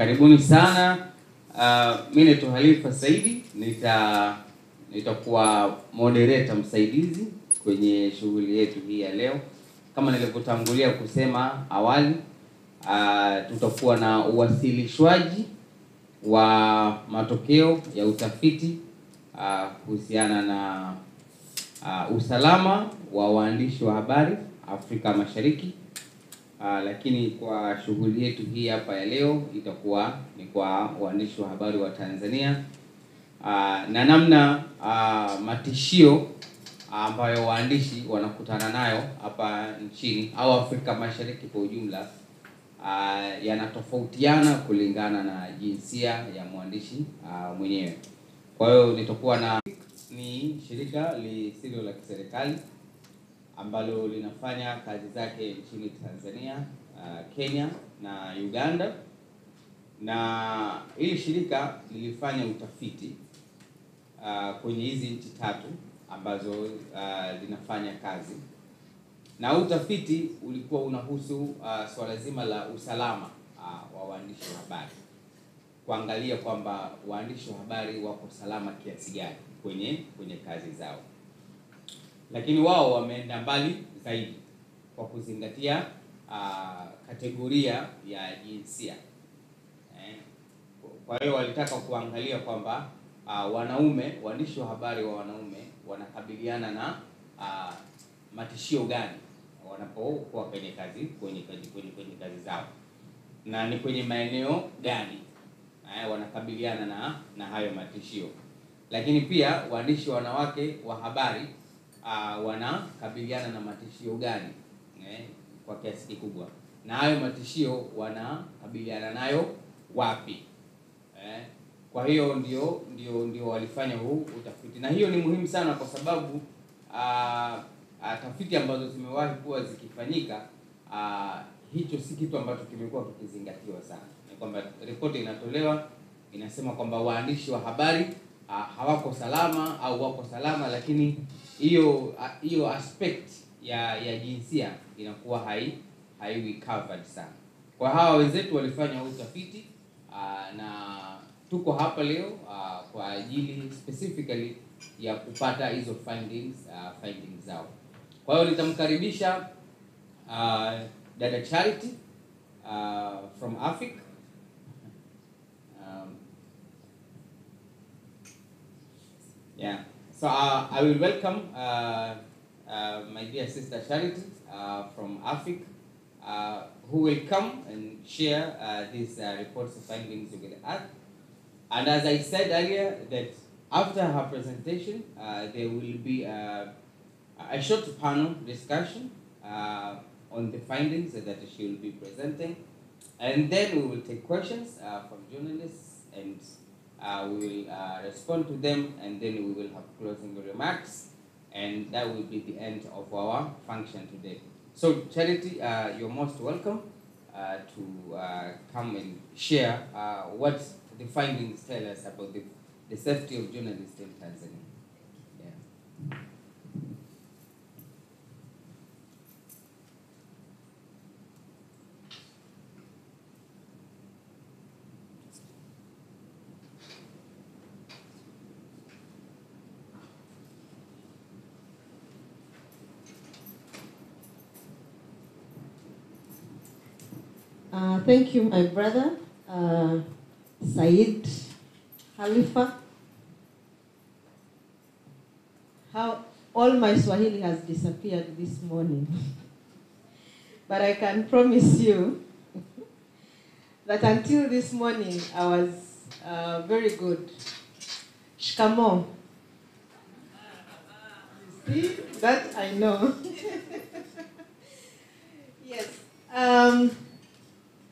Karibuni sana. Mimi naitwa Hali, nitakuwa moderator msaidizi kwenye shughuli yetu hii ya leo. Kama nilivyotangulia kusema awali, tutakuwa na uwasilishwaji wa matokeo ya utafiti kuhusiana na usalama wa waandishi wa habari Afrika Mashariki. Lakini kwa shughuli yetu hii hapa ya leo itakuwa ni kwa waandishi wa habari wa Tanzania, na namna matishio ambayo waandishi wanakutana nayo hapa nchini au Afrika Mashariki kwa ujumla yanatofautiana kulingana na jinsia ya mwandishi mwenyewe. Kwa hiyo nitakuwa ni shirika lisilo la kiserikali ambalo linafanya kazi zake nchini Tanzania, Kenya na Uganda. Na hili shirika lilifanya utafiti kwenye hizi nchi tatu ambazo linafanya kazi. Na utafiti ulikuwa unahusu swala zima la usalama wa waandishi wa habari. Kuangalia kwamba waandishi wa habari wako salama kiasi gani kwenye kazi zao. Lakini wao wameenda mbali zaidi kwa kuzingatia kategoria ya jinsia. Kwa hiyo walitaka kuangalia kwamba waandishi wa habari wa wanaume wanakabiliana na matishio gani wanapokuwa kwenye kazi zao, na ni kwenye maeneo gani wanakabiliana na hayo matishio. Lakini pia waandishi wanawake wa habari wanakabiliana na matishio gani kwa kiasi kikubwa, na hayo matishio wanakabiliana nayo wapi. Kwa hiyo ndio walifanya huu utafiti, na hiyo ni muhimu sana kwa sababu tafiti ambazo zimewahi kuwa zikifanyika, hicho si kitu ambacho kimekuwa kikizingatiwa sana. Ni kwamba ripoti inatolewa inasema kwamba waandishi wa habari hawako salama au wako salama, lakini hiyo aspect ya jinsia inakuwa haiwi covered sana. Kwa hawa wenzetu walifanya utafiti, na tuko hapa leo kwa ajili specifically ya kupata hizo findings zao. Kwa hiyo nitamkaribisha dada Charity from Africa. So I will welcome my dear sister Charity from Africa, who will come and share these reports and findings with us. And as I said earlier, that after her presentation, there will be a short panel discussion on the findings that she will be presenting, and then we will take questions from journalists, and we will respond to them, and then we will have closing remarks, and that will be the end of our function today. So Charity, you're most welcome to come and share what the findings tell us about the safety of journalists in Tanzania. Thank you, my brother, Said Khalifa. How all my Swahili has disappeared this morning. But I can promise you that until this morning I was very good. Shikamo. You see, that I know. Yes.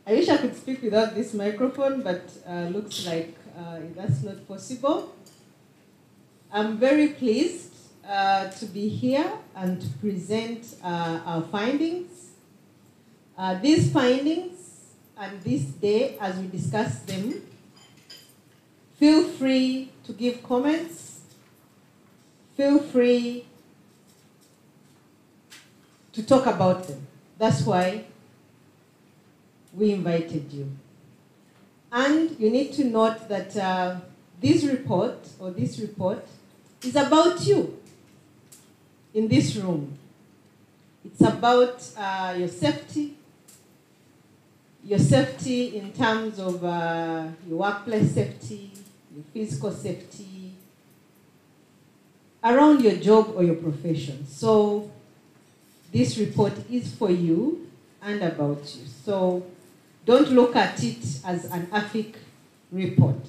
I wish I could speak without this microphone, but looks like that's not possible. I'm very pleased to be here and to present our findings. These findings and this day, as we discuss them, feel free to give comments. Feel free to talk about them. That's why we invited you. And you need to note that this report is about you in this room. It's about your safety in terms of your workplace safety, your physical safety, around your job or your profession. So this report is for you and about you. So don't look at it as an AFIC report.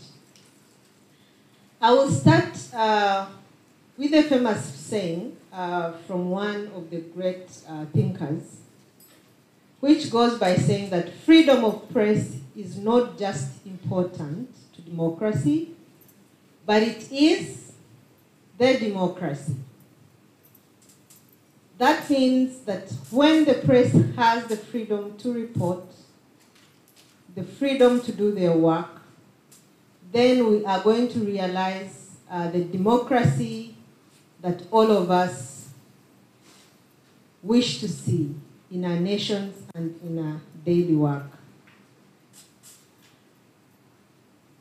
I will start with a famous saying from one of the great thinkers, which goes by saying that freedom of press is not just important to democracy, but it is the democracy. That means that when the press has the freedom to report, the freedom to do their work, then we are going to realize the democracy that all of us wish to see in our nations and in our daily work.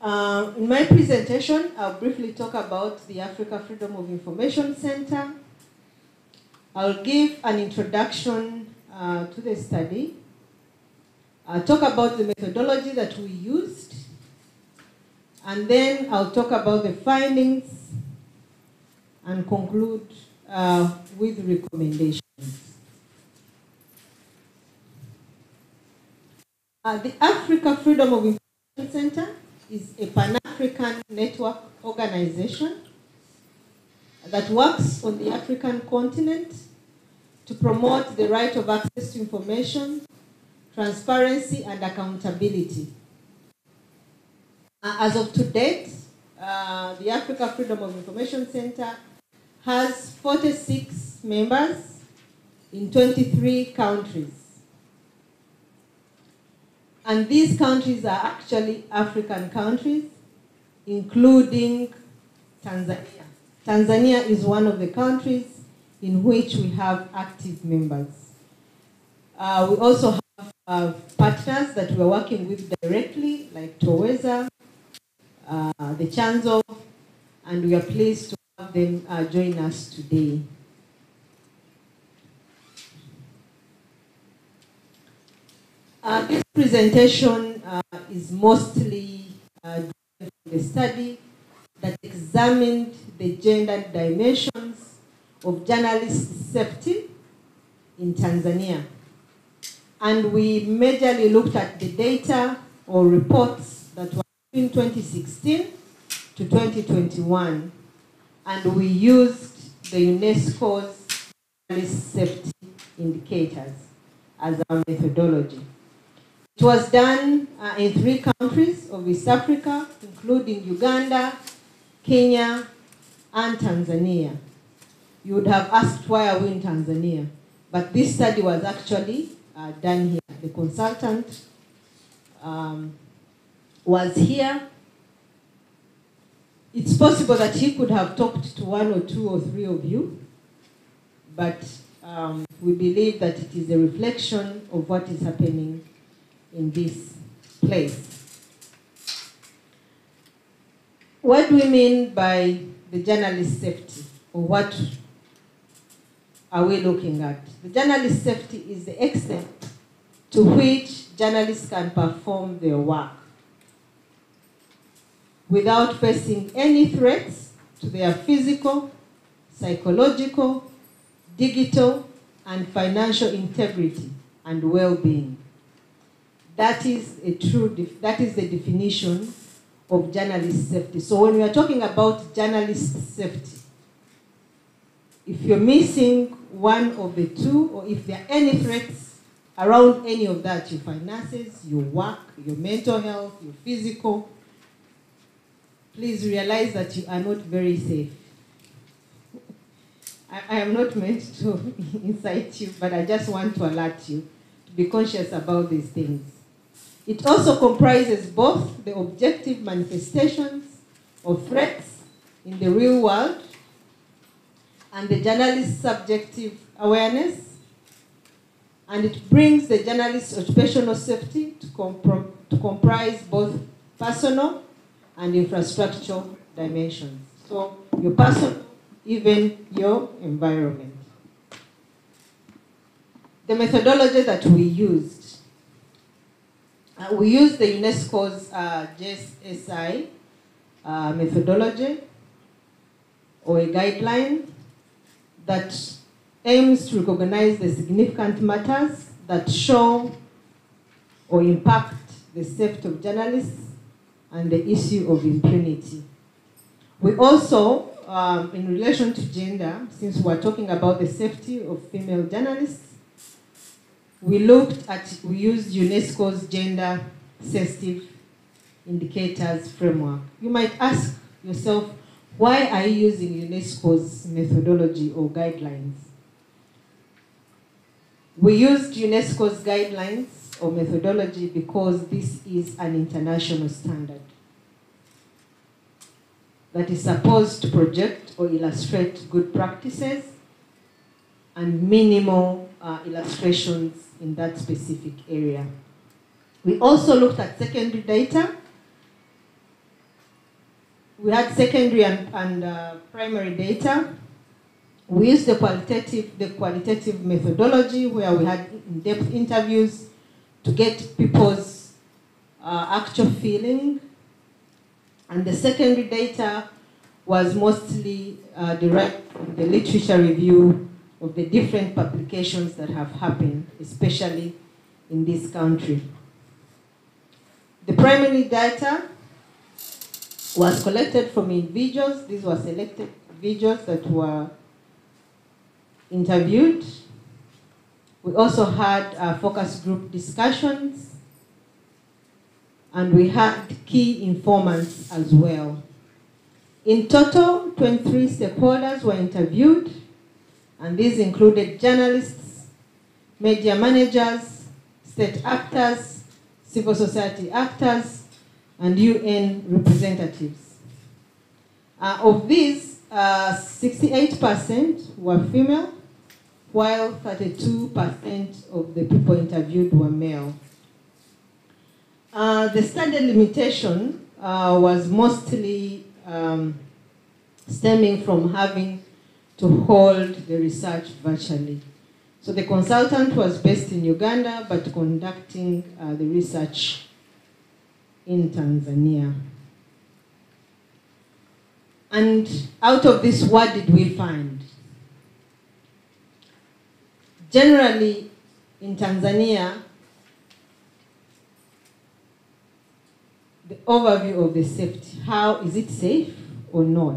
In my presentation, I'll briefly talk about the Africa Freedom of Information Center. I'll give an introduction to the study. I'll talk about the methodology that we used, and then I'll talk about the findings and conclude with recommendations. The Africa Freedom of Information Center is a Pan-African network organization that works on the African continent to promote the right of access to information, transparency, and accountability. As of to date, the Africa Freedom of Information Center has 46 members in 23 countries. And these countries are actually African countries, including Tanzania. Tanzania is one of the countries in which we have active members. We also have partners that we're working with directly, like Unaweza, the Chanzo, and we are pleased to have them join us today. This presentation is mostly the study that examined the gender dimensions of journalist safety in Tanzania. And we majorly looked at the data or reports that were in 2016 to 2021. And we used the UNESCO's journalist safety indicators as our methodology. It was done in 3 countries of East Africa, including Uganda, Kenya, and Tanzania. You would have asked, why are we in Tanzania? But this study was actually done here. The consultant was here. It's possible that he could have talked to 1 or 2 or 3 of you, but we believe that it is a reflection of what is happening in this place. What do we mean by the journalist safety, or what are we looking at? The journalist safety is the extent to which journalists can perform their work without facing any threats to their physical, psychological, digital, and financial integrity and well-being. That is the definition of journalist safety. So when we are talking about journalist safety, if you're missing one of the 2, or if there are any threats around any of that, your finances, your work, your mental health, your physical, please realize that you are not very safe. I am not meant to incite you, but I just want to alert you to be conscious about these things. It also comprises both the objective manifestations of threats in the real world and the journalist's subjective awareness, and it brings the journalist's occupational safety to comprise both personal and infrastructural dimensions. So your personal, even your environment. The methodology that we used the UNESCO's JSI methodology, or a guideline that aims to recognize the significant matters that show or impact the safety of journalists and the issue of impunity. We also, in relation to gender, since we're talking about the safety of female journalists, we used UNESCO's gender sensitive indicators framework. You might ask yourself, why are you using UNESCO's methodology or guidelines? We used UNESCO's guidelines or methodology because this is an international standard that is supposed to project or illustrate good practices and minimal illustrations in that specific area. We also looked at secondary data. We had secondary and primary data. We used the qualitative methodology where we had in-depth interviews to get people's actual feeling. And the secondary data was mostly derived from the literature review of the different publications that have happened, especially in this country. The primary data was collected from individuals. These were selected individuals that were interviewed. We also had focus group discussions, and we had key informants as well. In total, 23 stakeholders were interviewed, and these included journalists, media managers, state actors, civil society actors, and UN representatives. Of these, 68% were female, while 32% of the people interviewed were male. The standard limitation was mostly stemming from having to hold the research virtually. So the consultant was based in Uganda, but conducting the research in Tanzania. And out of this, what did we find? Generally, in Tanzania, the overview of the safety, how is it safe or not?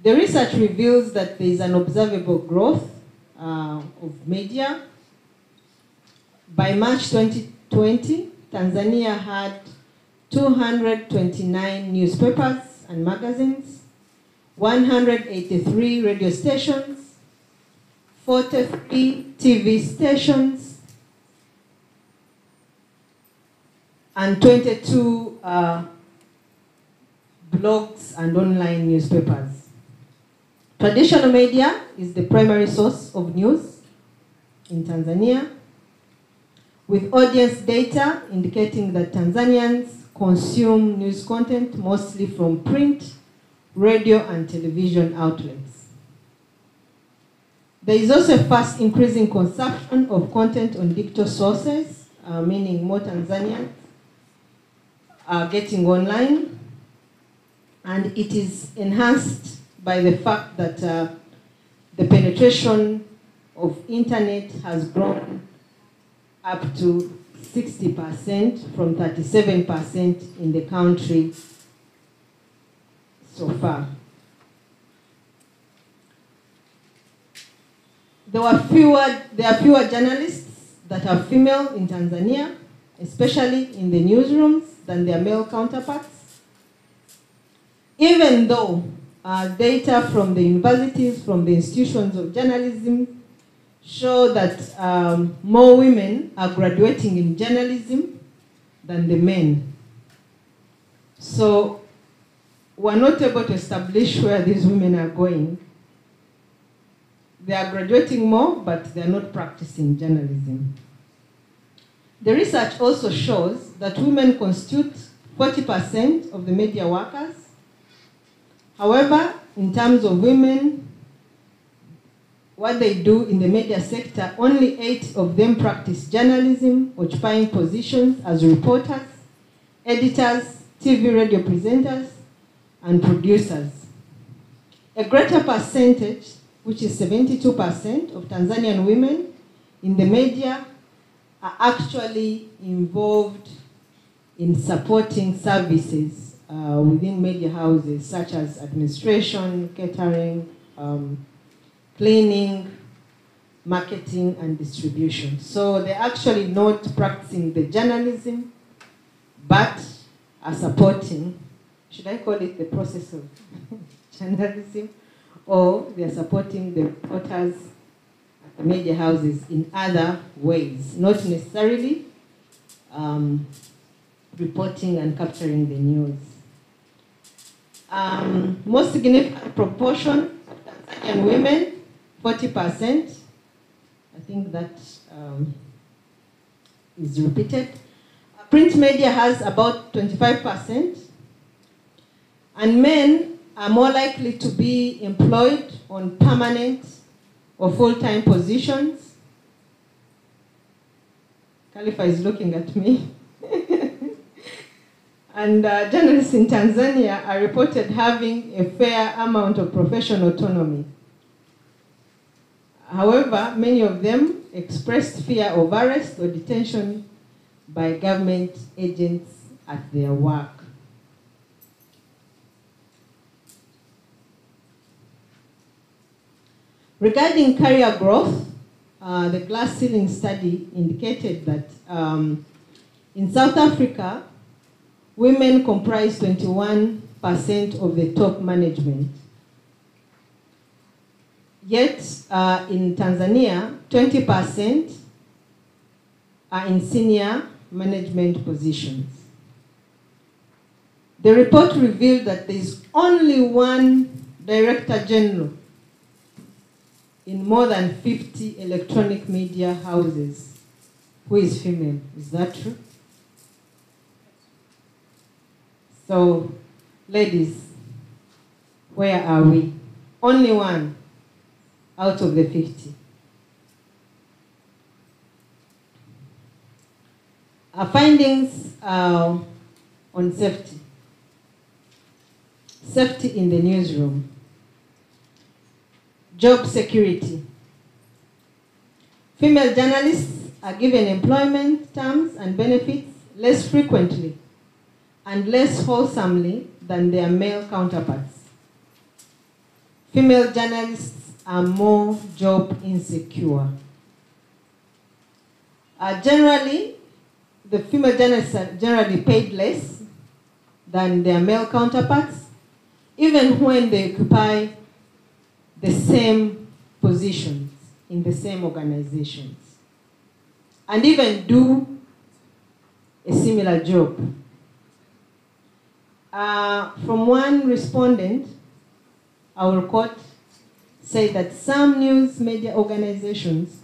The research reveals that there is an observable growth of media. By March 2020, Tanzania had 229 newspapers and magazines, 183 radio stations, 43 TV stations, and 22 blogs and online newspapers. Traditional media is the primary source of news in Tanzania, with audience data indicating that Tanzanians consume news content mostly from print, radio, and television outlets. There is also a fast increasing consumption of content on digital sources, meaning more Tanzanians are getting online, and it is enhanced by the fact that the penetration of internet has grown up to 60% from 37% in the country so far. There are fewer journalists that are female in Tanzania, especially in the newsrooms, than their male counterparts. Even though data from the universities, from the institutions of journalism, show that more women are graduating in journalism than the men. So we're not able to establish where these women are going. They are graduating more, but they're not practicing journalism. The research also shows that women constitute 40% of the media workers. However, in terms of women, what they do in the media sector, only 8 of them practice journalism, occupying positions as reporters, editors, TV radio presenters, and producers. A greater percentage, which is 72% of Tanzanian women in the media, are actually involved in supporting services within media houses, such as administration, catering, cleaning, marketing, and distribution. So they're actually not practicing the journalism, but are supporting, should I call it the process of journalism, or they're supporting the reporters at the media houses in other ways, not necessarily reporting and capturing the news. Most significant proportion of Tanzanian women, 40%. I think that is repeated. Print media has about 25%. And men are more likely to be employed on permanent or full-time positions. Khalifa is looking at me. And journalists in Tanzania are reported having a fair amount of professional autonomy. However, many of them expressed fear of arrest or detention by government agents at their work. Regarding career growth, the glass ceiling study indicated that in South Africa, women comprise 21% of the top management. Yet, in Tanzania, 20% are in senior management positions. The report revealed that there is only one Director General in more than 50 electronic media houses who is female. Is that true? So, ladies, where are we? Only one out of the 50. Our findings on safety. Safety in the newsroom. Job security. Female journalists are given employment terms and benefits less frequently and less wholesomely than their male counterparts. Female journalists are more job insecure. Generally, the female journalists are generally paid less than their male counterparts, even when they occupy the same positions in the same organizations, and even do a similar job. From one respondent, I will quote, say that some news media organizations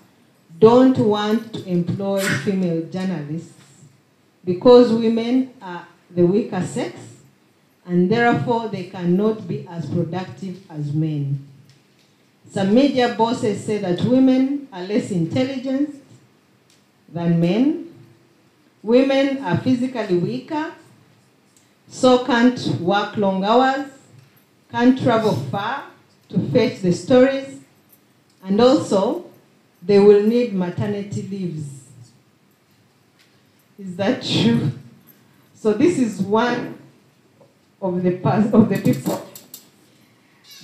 don't want to employ female journalists because women are the weaker sex and therefore they cannot be as productive as men. Some media bosses say that women are less intelligent than men. Women are physically weaker, so can't work long hours, can't travel far to fetch the stories, and also they will need maternity leaves. Is that true? So this is one of the people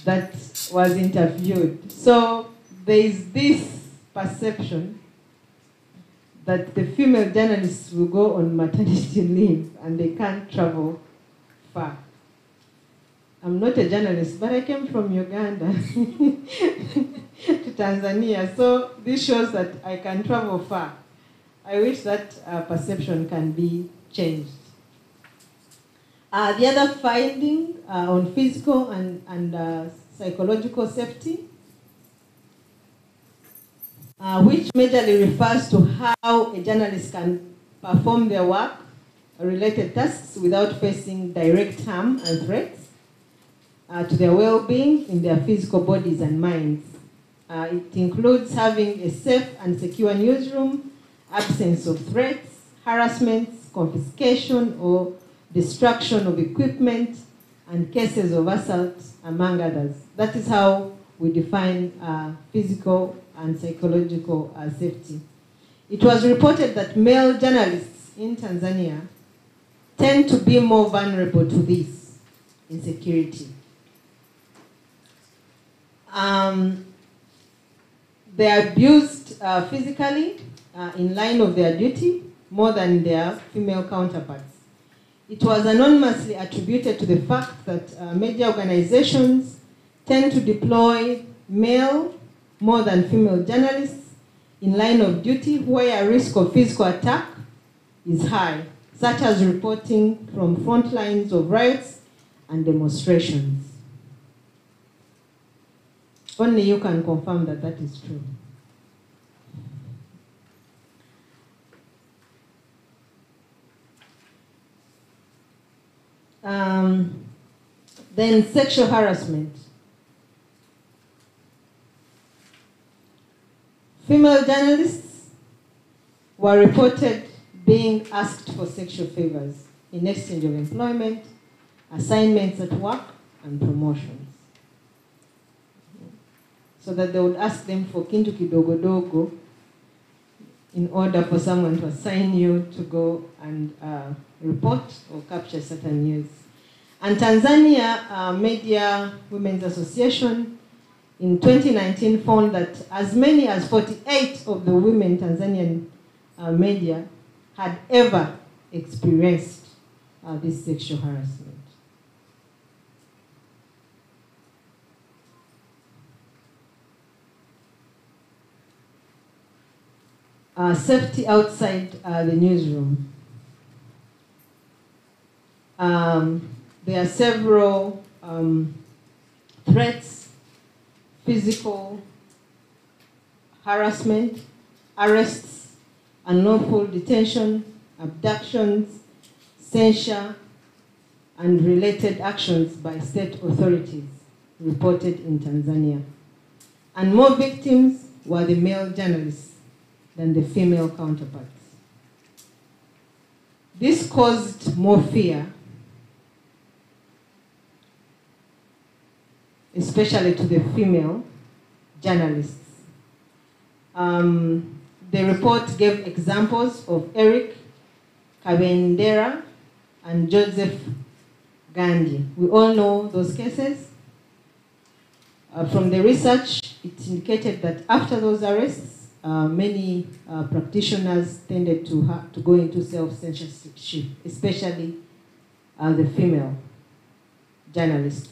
that was interviewed. So there is this perception that the female journalists will go on maternity leave and they can't travel far. I'm not a journalist, but I came from Uganda to Tanzania, so this shows that I can travel far. I wish that perception can be changed. The other finding on physical and psychological safety, which majorly refers to how a journalist can perform their work, related tasks without facing direct harm and threats to their well-being in their physical bodies and minds. It includes having a safe and secure newsroom, absence of threats, harassments, confiscation or destruction of equipment, and cases of assault, among others. That is how we define physical and psychological safety. It was reported that male journalists in Tanzania tend to be more vulnerable to this insecurity. They are abused physically in line of their duty more than their female counterparts. It was anonymously attributed to the fact that media organizations tend to deploy male more than female journalists in line of duty where a risk of physical attack is high, such as reporting from front lines of riots and demonstrations. Only you can confirm that that is true. Then sexual harassment. Female journalists were reported being asked for sexual favors in exchange of employment, assignments at work, and promotions. So that they would ask them for kintu kidogo dogo in order for someone to assign you to go and report or capture certain news. And Tanzania Media Women's Association in 2019 found that as many as 48 of the women Tanzanian media had ever experienced this sexual harassment. Safety outside the newsroom. There are several threats, physical harassment, arrests, unlawful detention, abductions, censure, and related actions by state authorities reported in Tanzania. And more victims were the male journalists than the female counterparts. This caused more fear, especially to the female journalists. The report gave examples of Eric Kabendera and Joseph Gandhi. We all know those cases. From the research, it indicated that after those arrests, many practitioners tended to go into self-censorship, especially the female journalists.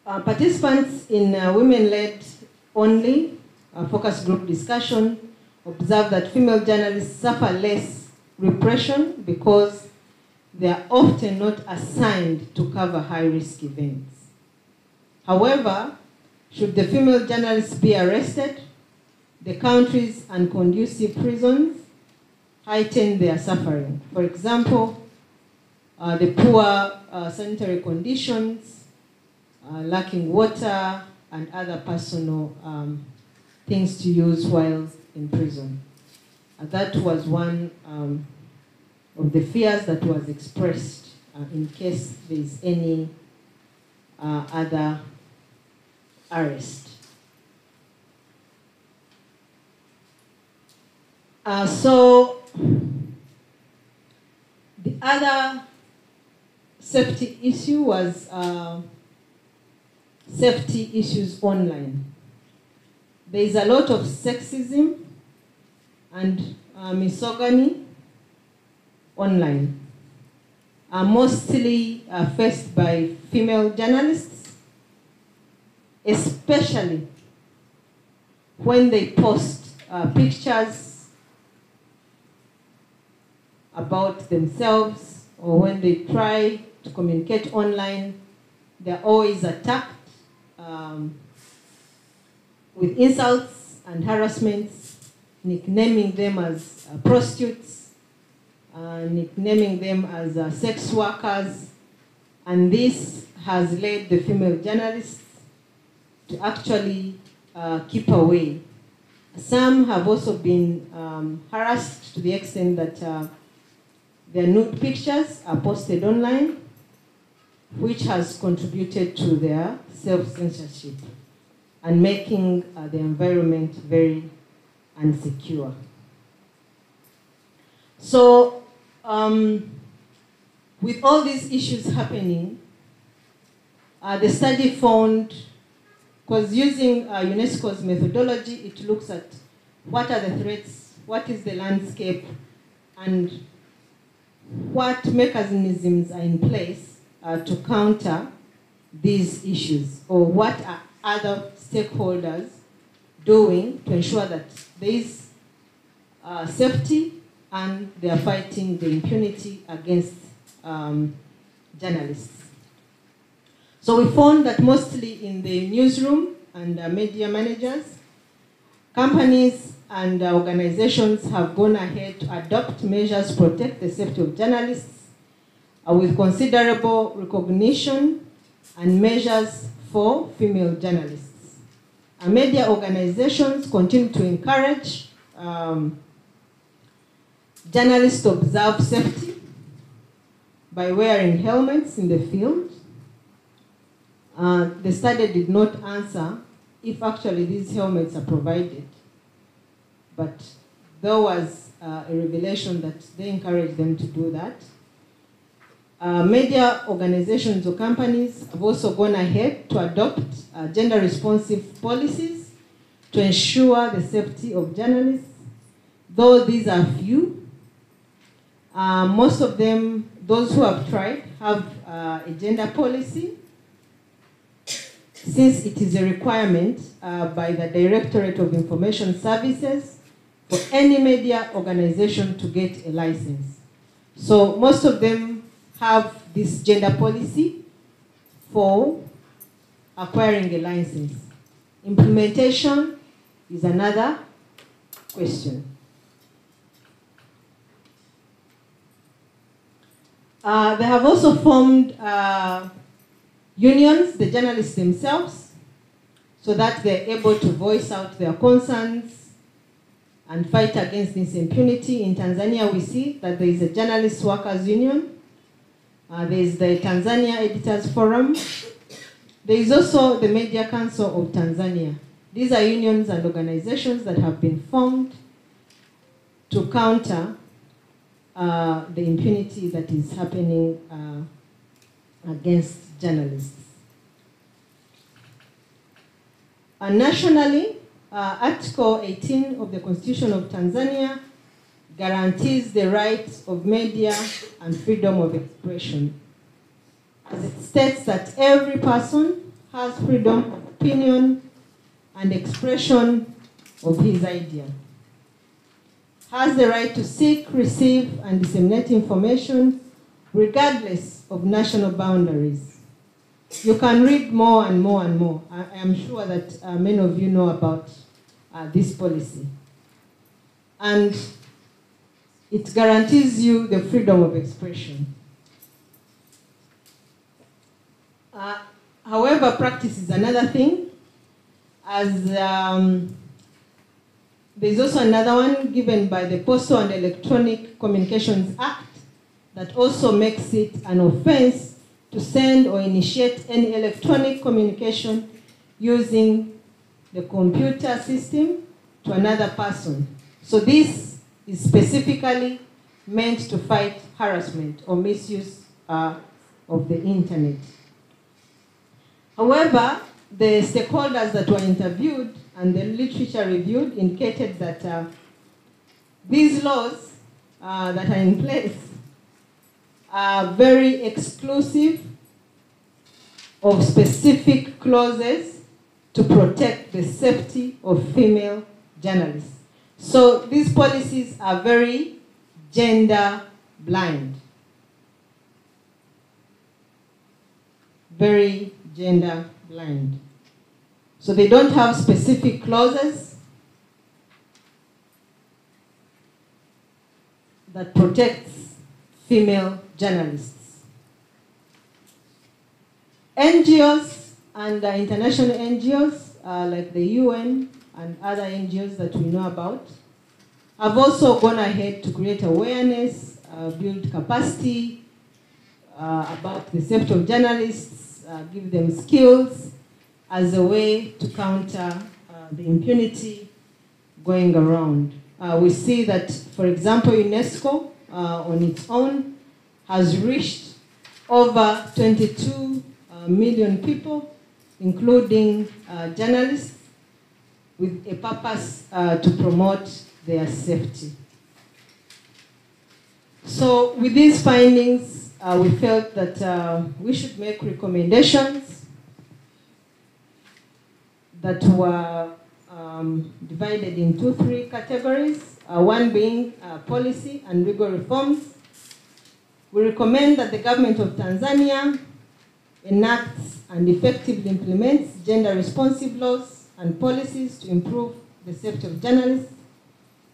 Participants in women-led only focus group discussion observed that female journalists suffer less repression because they are often not assigned to cover high-risk events. However, should the female journalists be arrested, the country's unconducive prisons heighten their suffering. For example, the poor sanitary conditions, lacking water, and other personal things to use while in prison. That was one of the fears that was expressed in case there is any other arrest. So the other safety issue was safety issues online. There is a lot of sexism and misogyny online, mostly faced by female journalists, especially when they post pictures about themselves or when they try to communicate online. They're always attacked with insults and harassments, nicknaming them as prostitutes, nicknaming them as sex workers, and this has led the female journalists to actually keep away. Some have also been harassed to the extent that their nude pictures are posted online, which has contributed to their self-censorship and making the environment very insecure. So, with all these issues happening, the study found, because using UNESCO's methodology, it looks at what are the threats, what is the landscape, and what mechanisms are in place to counter these issues, or what are other stakeholders doing to ensure that there is safety and they are fighting the impunity against journalists. So we found that mostly in the newsroom and media managers, companies and organizations have gone ahead to adopt measures to protect the safety of journalists with considerable recognition and measures for female journalists. Media organizations continue to encourage journalists to observe safety by wearing helmets in the field. The study did not answer if actually these helmets are provided, but there was a revelation that they encourage them to do that. Media organizations or companies have also gone ahead to adopt gender-responsive policies to ensure the safety of journalists, though these are few. Most of them, those who have tried, have a gender policy, since it is a requirement by the Directorate of Information Services for any media organization to get a license. So most of them have this gender policy for acquiring a license. Implementation is another question. They have also formed unions, the journalists themselves, so that they're able to voice out their concerns and fight against this impunity. In Tanzania, we see that there is a journalist workers union. There is the Tanzania Editors Forum. There is also the Media Council of Tanzania. These are unions and organizations that have been formed to counter the impunity that is happening against journalists. Nationally, Article 18 of the Constitution of Tanzania guarantees the rights of media and freedom of expression, as it states that every person has freedom of opinion and expression of his idea, has the right to seek, receive, and disseminate information regardless of national boundaries. You can read more and more and more. I am sure that many of you know about this policy. And it guarantees you the freedom of expression. However, practice is another thing, as there's also another one given by the Postal and Electronic Communications Act that also makes it an offense to send or initiate any electronic communication using the computer system to another person. So this is specifically meant to fight harassment or misuse of the internet. However, the stakeholders that were interviewed and the literature reviewed indicated that these laws that are in place are very exclusive of specific clauses to protect the safety of female journalists. So these policies are very gender blind. Very gender blind. So they don't have specific clauses that protects female journalists. NGOs and international NGOs like the UN and other NGOs that we know about have also gone ahead to create awareness, build capacity about the safety of journalists, give them skills as a way to counter the impunity going around. We see that, for example, UNESCO on its own has reached over 22 million people, including journalists, with a purpose to promote their safety. So with these findings, we felt that we should make recommendations that were divided into 3 categories, one being policy and legal reforms. We recommend that the government of Tanzania enacts and effectively implements gender-responsive laws and policies to improve the safety of journalists,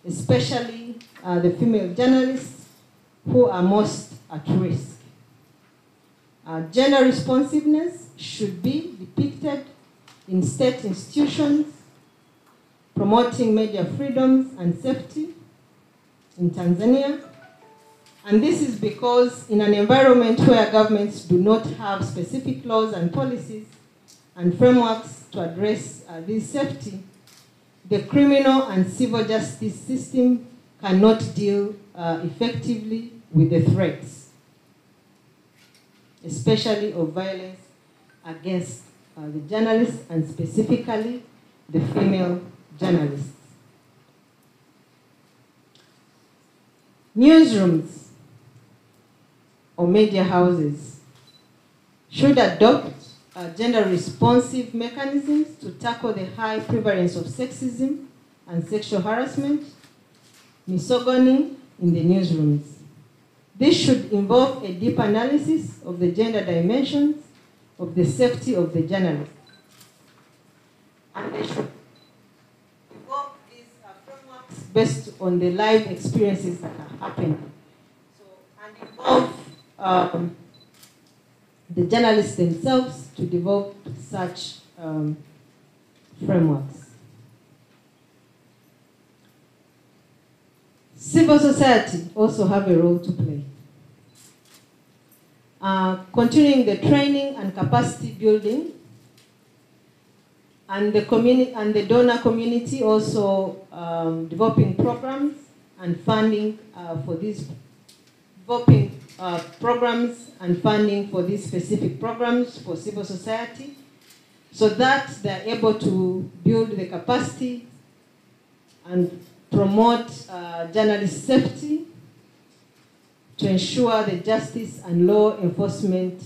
especially the female journalists who are most at risk. Gender responsiveness should be depicted in state institutions, promoting media freedoms and safety in Tanzania. And this is because in an environment where governments do not have specific laws and policies and frameworks to address this safety, the criminal and civil justice system cannot deal effectively with the threats, especially of violence against the journalists and specifically the female journalists. Newsrooms or media houses should adopt gender-responsive mechanisms to tackle the high prevalence of sexism and sexual harassment, misogyny in the newsrooms. This should involve a deep analysis of the gender dimensions of the safety of the journalist. And they should involve these frameworks based on the live experiences that are happening. So, and involve the journalists themselves to develop such frameworks. Civil society also have a role to play. Continuing the training and capacity building, and the community and the donor community also developing programs and funding for these programs and funding for these specific programs for civil society, so that they're able to build the capacity and promote journalist safety to ensure the justice and law enforcement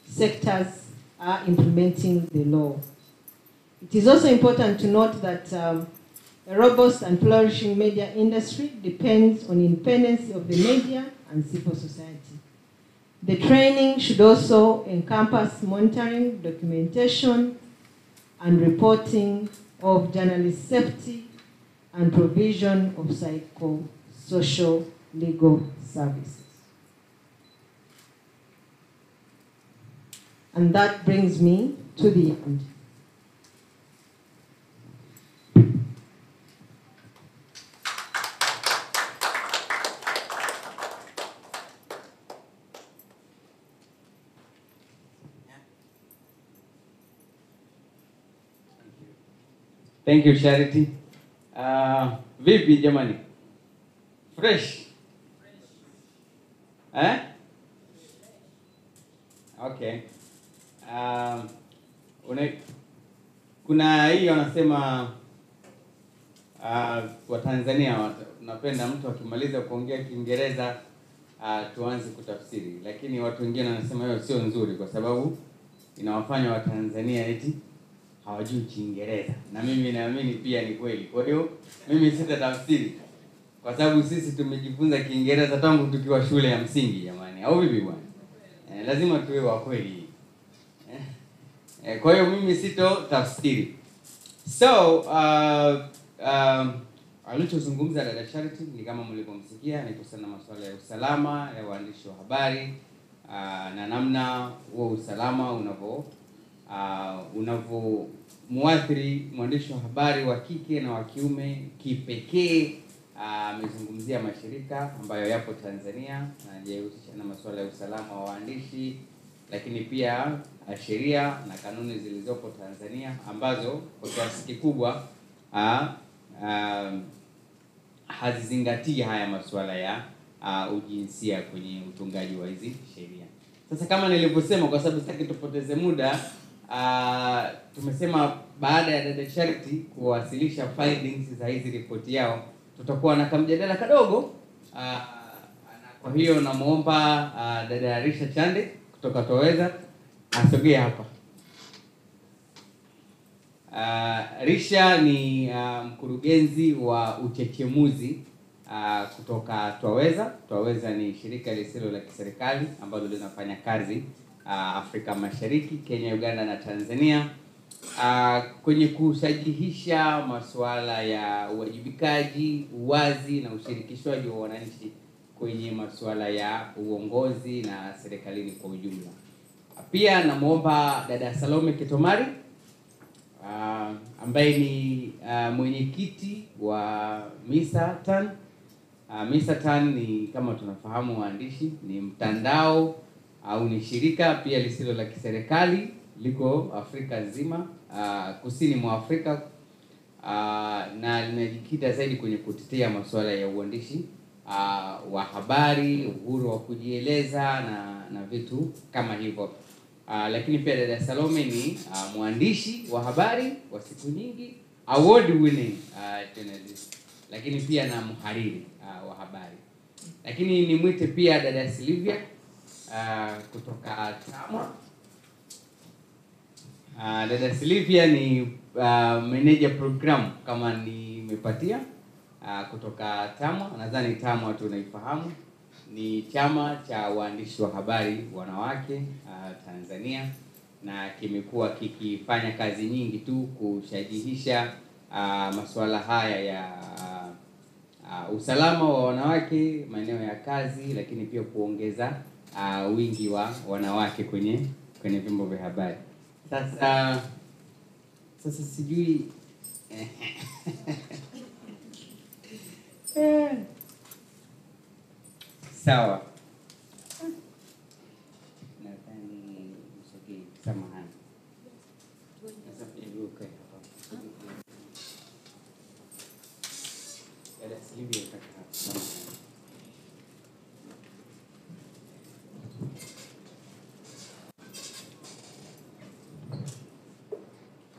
sectors are implementing the law. It is also important to note that a robust and flourishing media industry depends on independence of the media and civil society. The training should also encompass monitoring, documentation, and reporting of journalist safety and provision of psychosocial legal services. And that brings me to the end. Thank you, Charity. Vipi jamani? Fresh? Eh? Okay. Kuna hii wanasema kwa Tanzania tunapenda mtu akimaliza kuongea Kiingereza tuanze kutafsiri, lakini watu wengine wanasema hiyo sio nzuri kwa sababu inawafanya Watanzania eti hawajui Kiingereza, na mimi naamini pia ni kweli. Kwa hiyo mimi sitatafsiri kwa sababu sisi tumejifunza Kiingereza tangu tukiwa shule ya msingi jamani, au vipi bwana? Lazima tuwe wa kweli. Kwa hiyo mimi sitotafsiri. So alichozungumza dada Charity ni kama mlivyomsikia, ni kuhusiana na masuala ya usalama ya waandishi wa habari, na namna huo usalama unavyomuathiri mwandishi wa habari wa kike na wa kiume kipekee. Amezungumzia mashirika ambayo yapo Tanzania na jihusisha na masuala ya usalama wa waandishi, lakini pia sheria na kanuni zilizopo Tanzania ambazo kwa kiasi kikubwa hazizingatii haya masuala ya ujinsia kwenye utungaji wa hizi sheria. Sasa kama nilivyosema, kwa sababu sitaki tupoteze muda, tumesema baada ya dada Charity kuwasilisha findings za hizi ripoti yao, tutakuwa na kamjadala kadogo. Kwa hiyo namuomba dada Arisha Chande kutoka Unaweza asogee hapa. Risha ni mkurugenzi wa uchechemuzi kutoka Unaweza. Unaweza ni shirika lisilo la kiserikali ambalo linafanya kazi Afrika Mashariki, Kenya, Uganda na Tanzania, kwenye kusahihisha masuala ya uwajibikaji, uwazi na ushirikishwaji wa wananchi kwenye masuala ya uongozi na serikalini kwa ujumla. Pia namuomba dada Salome Kitomari ambaye ni mwenyekiti wa MISA-TAN. MISA-TAN ni kama tunafahamu waandishi, ni mtandao au ni shirika pia lisilo la kiserikali, liko Afrika nzima, kusini mwa Afrika, na linajikita zaidi kwenye kutetea masuala ya uandishi wa habari, uhuru wa kujieleza na vitu kama hivyo. Lakini pia dada Salome ni mwandishi wa habari wa siku nyingi, award winning journalist, lakini pia na mhariri wa habari. Lakini nimwite pia dada Silvia kutoka TAMWA. Dada Silvia ni manager program kama nimepatia kutoka TAMWA. Nadhani TAMWA tunaifahamu, ni chama cha waandishi wa habari wanawake Tanzania, na kimekuwa kikifanya kazi nyingi tu kushajihisha masuala haya ya usalama wa wanawake maeneo ya kazi, lakini pia kuongeza wingi wa wanawake kwenye vyombo vya habari. Sasa sijui sawa. Nadhani msogei, samahani. Sasa hivi ukae hapa. Dada Silvia kaka hapa.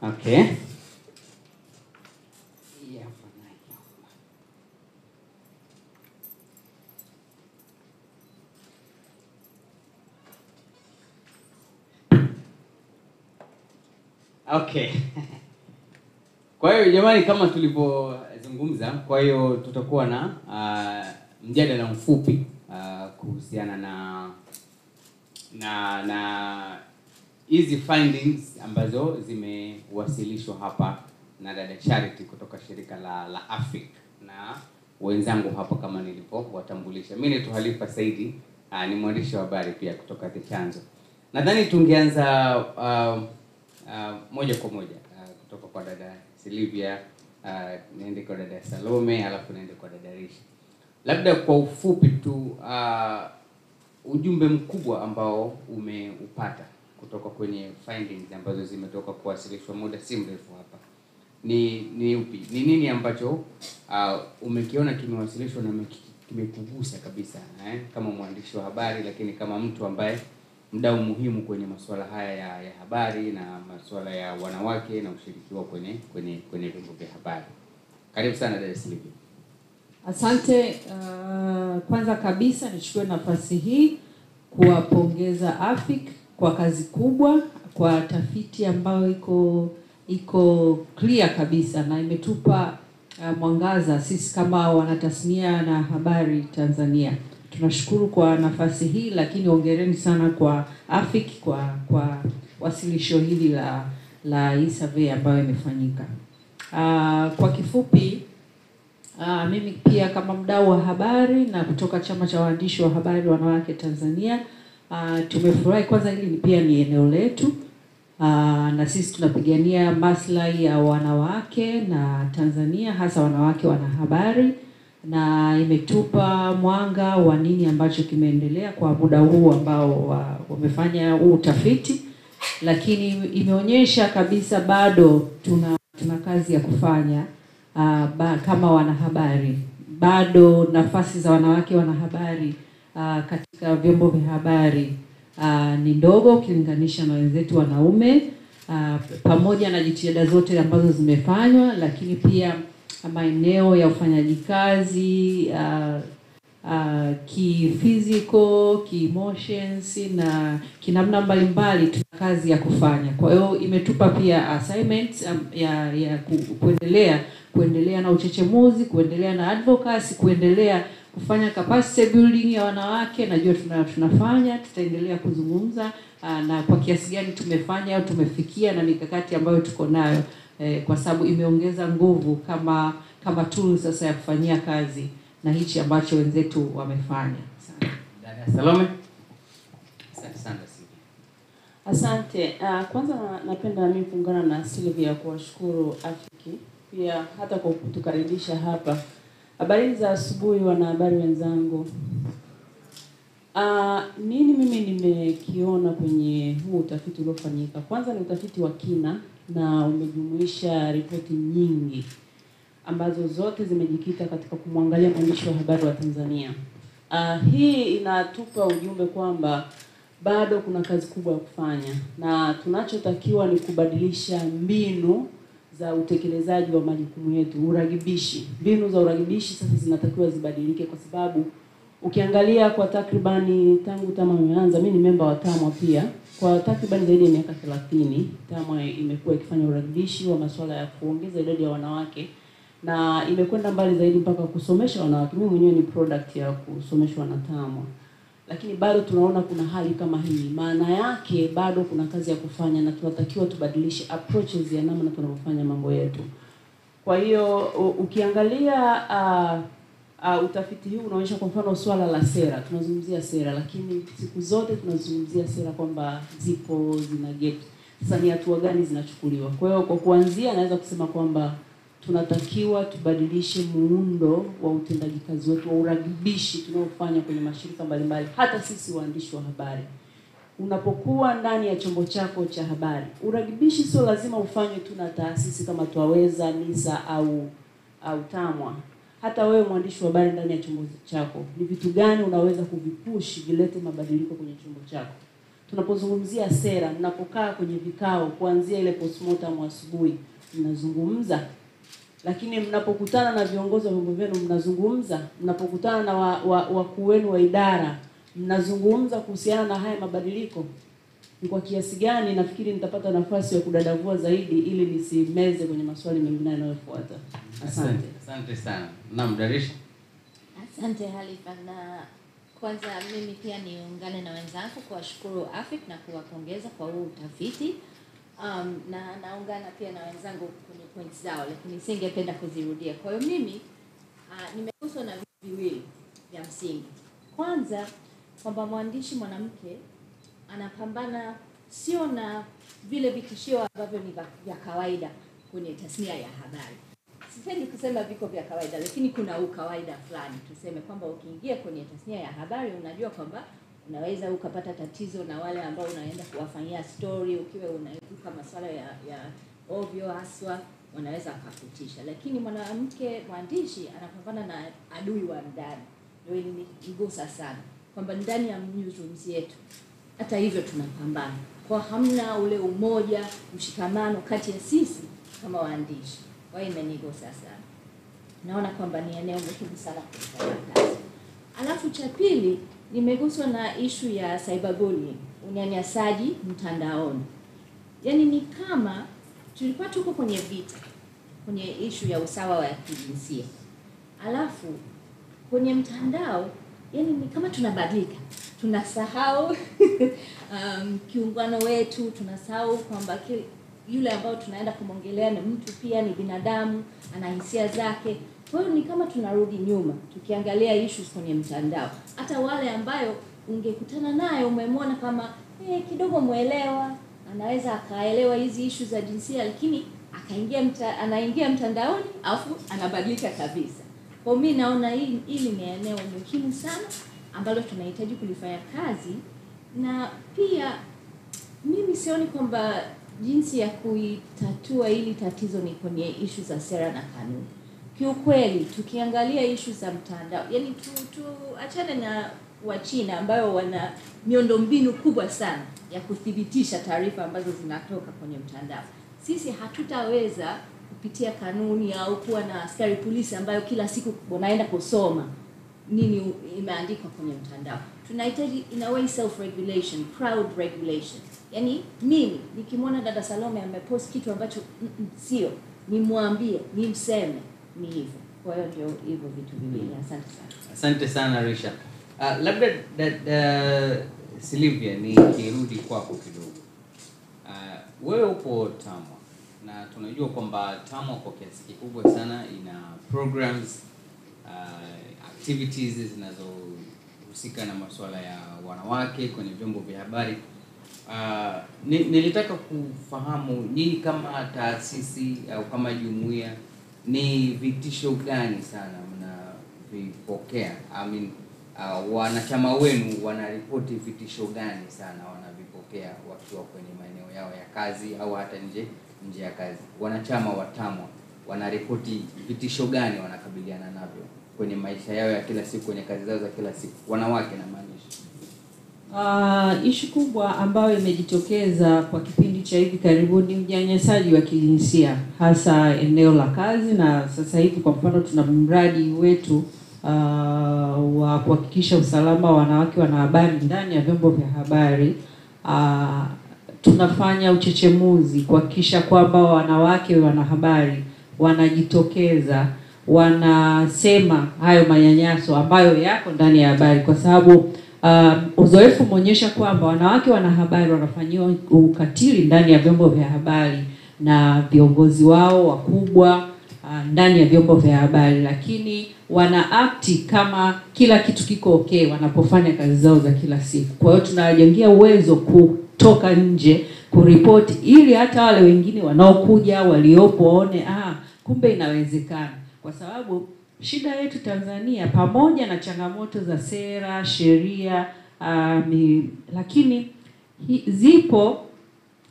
Okay. Yeah, okay. Kwa hiyo jamani, kama tulivyozungumza, kwa hiyo tutakuwa na mjadala mfupi kuhusiana na hizi findings ambazo zimewasilishwa hapa na dada Charity kutoka shirika la Afrika na wenzangu hapa kama nilivyowatambulisha. Mimi ni Hali Saidi, ni mwandishi wa habari pia kutoka Chanzo. Nadhani tungeanza moja kwa moja kutoka kwa dada Silvia, niende kwa dada Salome, alafu niende kwa dada Risha. Labda kwa ufupi tu, ujumbe mkubwa ambao umeupata kutoka kwenye findings ambazo zimetoka kuwasilishwa muda si mrefu hapa ni upi? Ni nini ambacho umekiona kimewasilishwa na kimekugusa kabisa kama mwandishi wa habari, lakini kama mtu ambaye mdau muhimu kwenye masuala haya ya habari na masuala ya wanawake na ushiriki wao kwenye vyombo vya habari? Karibu sana dada Silvia. Asante. Kwanza kabisa nichukue nafasi hii kuwapongeza Afrika kwa kazi kubwa, kwa tafiti ambayo iko clear kabisa na imetupa mwangaza sisi kama wanatasnia na habari Tanzania. Tunashukuru kwa nafasi hii, lakini hongereni sana kwa Afrika kwa wasilisho hili la hii survey ambayo imefanyika. Kwa kifupi, Mimi pia kama mdau wa habari na kutoka Chama cha Waandishi wa Habari Wanawake Tanzania, tumefurahi. Kwanza hili pia ni eneo letu, na sisi tunapigania maslahi ya wanawake na Tanzania, hasa wanawake wanahabari, na imetupa mwanga wa nini ambacho kimeendelea kwa muda huu ambao wamefanya huu utafiti, lakini imeonyesha kabisa bado tuna kazi ya kufanya. Kama wanahabari, bado nafasi za wanawake wanahabari katika vyombo vya habari ni ndogo ukilinganisha na wenzetu wanaume, pamoja na jitihada zote ambazo zimefanywa, lakini pia maeneo ya ufanyaji kazi ki-physical, ki-emotions na kinamna mbalimbali, tuna kazi ya kufanya. Kwa hiyo imetupa pia assignments ya kuendelea na uchechemuzi, kuendelea na advocacy, kuendelea kufanya capacity building ya wanawake. Najua tunafanya, tutaendelea kuzungumza na kwa kiasi gani tumefanya au tumefikia na mikakati ambayo tuko nayo, kwa sababu imeongeza nguvu kama tool sasa ya kufanyia kazi na hichi ambacho wenzetu wamefanya. Dada Salome. Asante. Kwanza napenda mimi kuungana na Sylvia kuwashukuru Afiki pia hata kwa kutukaribisha hapa. Habari za asubuhi wanahabari wenzangu. Nini mimi nimekiona kwenye huu utafiti uliofanyika? Kwanza ni utafiti wa kina na umejumuisha ripoti nyingi ambazo zote zimejikita katika kumwangalia mwandishi wa habari wa Tanzania. Hii inatupa ujumbe kwamba bado kuna kazi kubwa ya kufanya, na tunachotakiwa ni kubadilisha mbinu za utekelezaji wa majukumu yetu. Uragibishi, mbinu za uragibishi sasa zinatakiwa zibadilike, kwa sababu ukiangalia kwa takribani tangu TAMWA imeanza, mimi ni memba wa TAMWA pia, kwa takribani zaidi ya miaka 30 TAMWA imekuwa ikifanya uragibishi wa masuala ya kuongeza idadi ya wanawake, na imekwenda mbali zaidi mpaka kusomesha wanawake. Mimi mwenyewe ni product ya kusomeshwa na TAMWA. Lakini bado tunaona kuna hali kama hii. Maana yake bado kuna kazi ya kufanya, na tunatakiwa tubadilishe approaches ya namna tunavyofanya mambo yetu. Kwa hiyo ukiangalia utafiti huu unaonyesha kwa mfano swala la sera. Tunazungumzia sera, lakini siku zote tunazungumzia sera kwamba zipo, zina gap. Sasa ni hatua gani zinachukuliwa? Kwa hiyo kwa kuanzia naweza kusema kwamba tunatakiwa tubadilishe muundo wa utendaji kazi wetu wa uragibishi tunaofanya kwenye mashirika mbalimbali. Hata sisi waandishi wa habari, unapokuwa ndani ya chombo chako cha habari, uragibishi sio lazima ufanywe tu na taasisi kama Twaweza, NISA au TAMWA. Hata wewe mwandishi wa habari ndani ya chombo chako, ni vitu gani unaweza kuvipush vilete mabadiliko kwenye chombo chako? Tunapozungumzia sera, mnapokaa kwenye vikao kuanzia ile postmortem asubuhi mnazungumza, lakini mnapokutana na viongozi wa vyombo vyenu mnazungumza, mnapokutana na wakuu wenu wa idara mnazungumza kuhusiana na haya mabadiliko. Ni kwa kiasi gani? Nafikiri nitapata nafasi ya kudadavua zaidi ili nisimeze kwenye maswali mengine yanayofuata. Asante. Asante sana. Naam, Darisha. Asante Hali, na kwanza mimi pia niungane na wenzangu kuwashukuru Afik na kuwapongeza kwa huu utafiti. Na naungana pia na wenzangu kwenye points zao, lakini singependa kuzirudia. Kwa hiyo mimi nimeguswa na vitu viwili vya msingi. Kwanza, kwamba mwandishi mwanamke anapambana sio na vile vitishio ambavyo ni vya kawaida kwenye tasnia ya habari. Sipendi kusema viko vya kawaida, lakini kuna ukawaida fulani. Tuseme kwamba ukiingia kwenye tasnia ya habari unajua kwamba unaweza ukapata tatizo na wale ambao unaenda kuwafanyia story, ukiwa unaepuka masuala ya ovyo haswa, wanaweza kukutisha. Lakini mwanamke mwandishi anapambana na adui wa ndani. Ndio ilinigusa sana kwamba ndani ya newsrooms yetu hata hivyo tunapambana. Kwa hamna ule umoja, mshikamano kati ya sisi kama waandishi. Kwa hiyo imenigusa sana. Naona kwamba ni eneo muhimu sana kufanya kazi. Alafu cha pili, nimeguswa na issue ya cyberbullying, unyanyasaji mtandaoni. Yaani ni kama tulikuwa tuko kwenye vita, kwenye issue ya usawa wa kijinsia. Alafu kwenye mtandao, yaani ni kama tunabadilika. Tunasahau kiungano wetu, tunasahau kwamba yule ambao tunaenda kumwongelea ni mtu pia, ni binadamu, ana hisia zake. Kwa hiyo ni kama tunarudi nyuma tukiangalia issues kwenye mtandao. Hata wale ambayo ungekutana naye umemwona kama kidogo muelewa, anaweza akaelewa hizi issues za jinsia, lakini anaingia mtandaoni afu anabadilika kabisa. Kwa mimi naona hili ni eneo muhimu sana ambalo tunahitaji kulifanya kazi, na pia mimi sioni kwamba jinsi ya kuitatua hili tatizo ni kwenye issues za sera na kanuni. Kiukweli tukiangalia issues za mtandao, yani tuachane na Wachina ambayo wana miundombinu kubwa sana ya kuthibitisha taarifa ambazo zinatoka kwenye mtandao. Sisi hatutaweza kupitia kanuni au kuwa na askari polisi ambayo kila siku wanaenda kusoma nini imeandikwa kwenye mtandao. Tunahitaji in a way self regulation, crowd regulation. Yani mimi nikimwona dada Salome amepost kitu ambacho sio, nimwambie, nimseme, ni hivyo. Kwa hiyo ndio hivyo vitu viwili. Asante sana. Asante sana Risha. Labda Silvia, nikirudi kwako kidogo. Wewe upo TAMWA na tunajua kwamba TAMWA kwa kiasi kikubwa sana ina programs, activities zinazohusika na masuala ya wanawake kwenye vyombo vya habari. Nilitaka kufahamu nyinyi kama taasisi au kama jumuiya ni vitisho gani sana mnavipokea? Wanachama wenu wanaripoti vitisho gani sana wanavipokea wakiwa kwenye maeneo yao ya kazi au hata nje ya kazi? Wanachama wa TAMWA wanaripoti vitisho gani wanakabiliana navyo kwenye maisha yao ya kila siku, kwenye kazi zao za kila siku, wanawake na maanisha? Ishu kubwa ambayo imejitokeza kwa kipindi cha hivi karibuni ni unyanyasaji wa kijinsia, hasa eneo la kazi. Na sasa hivi kwa mfano tuna mradi wetu wa kuhakikisha usalama wa wanawake wanahabari ndani ya vyombo vya habari. Tunafanya uchechemuzi kuhakikisha kwamba wanawake wanahabari wanajitokeza, wanasema hayo manyanyaso ambayo yako ndani ya habari, kwa sababu uzoefu umeonyesha kwamba wanawake wanahabari wanafanyiwa ukatili ndani ya vyombo vya habari na viongozi wao wakubwa ndani ya vyombo vya habari, lakini wanaakti kama kila kitu kiko okay wanapofanya kazi zao za kila siku. Kwa hiyo tunawajengea uwezo kutoka nje kuripoti, ili hata wale wengine wanaokuja waliopo waone kumbe inawezekana. Kwa sababu shida yetu Tanzania, pamoja na changamoto za sera, sheria, lakini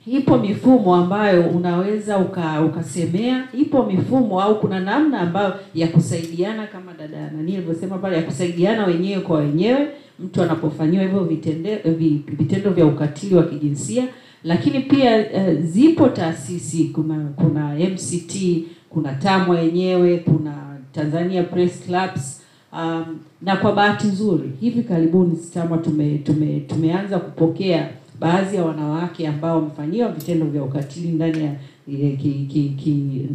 ipo mifumo ambayo unaweza ukasemea, ipo mifumo au kuna namna ambayo ya kusaidiana, kama dada nilivyosema pale, ya kusaidiana wenyewe kwa wenyewe mtu anapofanyiwa hivyo vitendo vya ukatili wa kijinsia. Lakini pia zipo taasisi, kuna MCT, kuna TAMWA yenyewe, kuna Tanzania Press Clubs, na kwa bahati nzuri hivi karibuni TAMWA tumeanza kupokea baadhi ya wanawake ambao wamefanyiwa vitendo vya ukatili ndani ya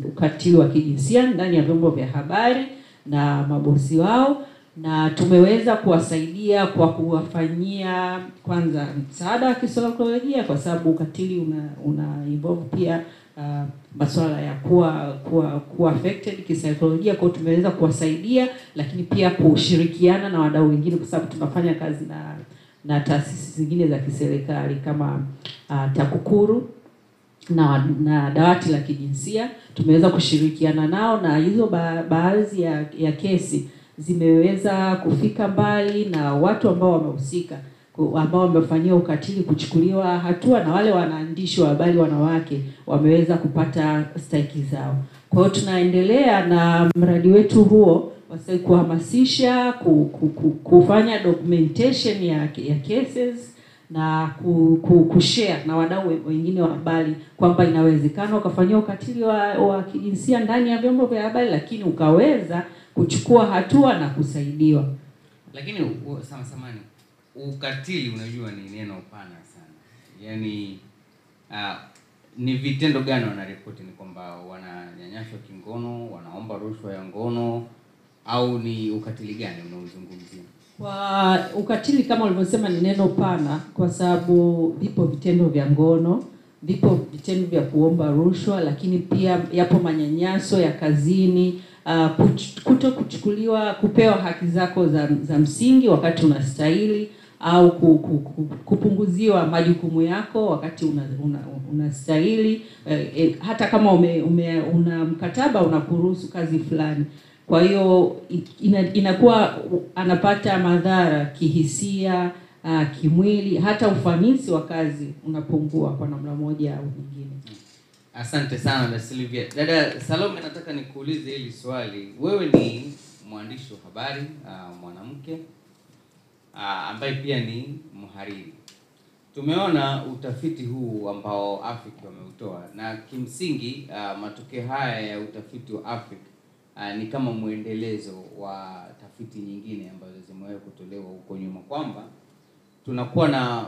ukatili wa kijinsia ndani ya vyombo vya habari na mabosi wao, na tumeweza kuwasaidia kwa kuwafanyia kwanza msaada wa kisaikolojia, kwa sababu ukatili una involve pia masuala ya kuwa affected kisaikolojia. Kwa hiyo tumeweza kuwasaidia, lakini pia kushirikiana na wadau wengine, kwa sababu tunafanya kazi na taasisi zingine za kiserikali kama TAKUKURU na dawati la kijinsia. Tumeweza kushirikiana nao, na hizo baadhi ya kesi zimeweza kufika mbali, na watu ambao wamehusika, ambao wamefanyia ukatili kuchukuliwa hatua, na wale wanaandishi wa habari wanawake wameweza kupata stahiki zao. Kwa hiyo tunaendelea na mradi wetu huo wasa kuhamasisha, kufanya documentation ya cases na kushare na wadau wengine wa habari kwamba inawezekana ukafanyia ukatili wa kijinsia ndani ya vyombo vya habari, lakini ukaweza kuchukua hatua na kusaidiwa. Lakini samani ukatili unajua ni neno pana sana. Yaani ni vitendo gani wanaripoti? Ni kwamba wananyanyaswa kingono, wanaomba rushwa ya ngono, au ni ukatili gani unaozungumzia? Kwa ukatili kama ulivyosema ni neno pana, kwa sababu vipo vitendo vya ngono, vipo vitendo vya kuomba rushwa, lakini pia yapo manyanyaso ya kazini, kuto kuchukuliwa, kupewa haki zako za msingi wakati unastahili, au kupunguziwa majukumu yako wakati unastahili, hata kama una mkataba unakuruhusu kazi fulani. Kwa hiyo inakuwa anapata madhara kihisia, kimwili, hata ufanisi wa kazi unapungua kwa namna moja au nyingine. Asante sana dada Sylvia. Dada Salome, nataka nikuulize hili swali. Wewe ni mwandishi wa habari mwanamke ambaye pia ni mhariri. Tumeona utafiti huu ambao Afrika wameutoa, na kimsingi matokeo haya ya utafiti wa Afrika ni kama muendelezo wa tafiti nyingine ambazo zimewahi kutolewa huko nyuma, kwamba tunakuwa na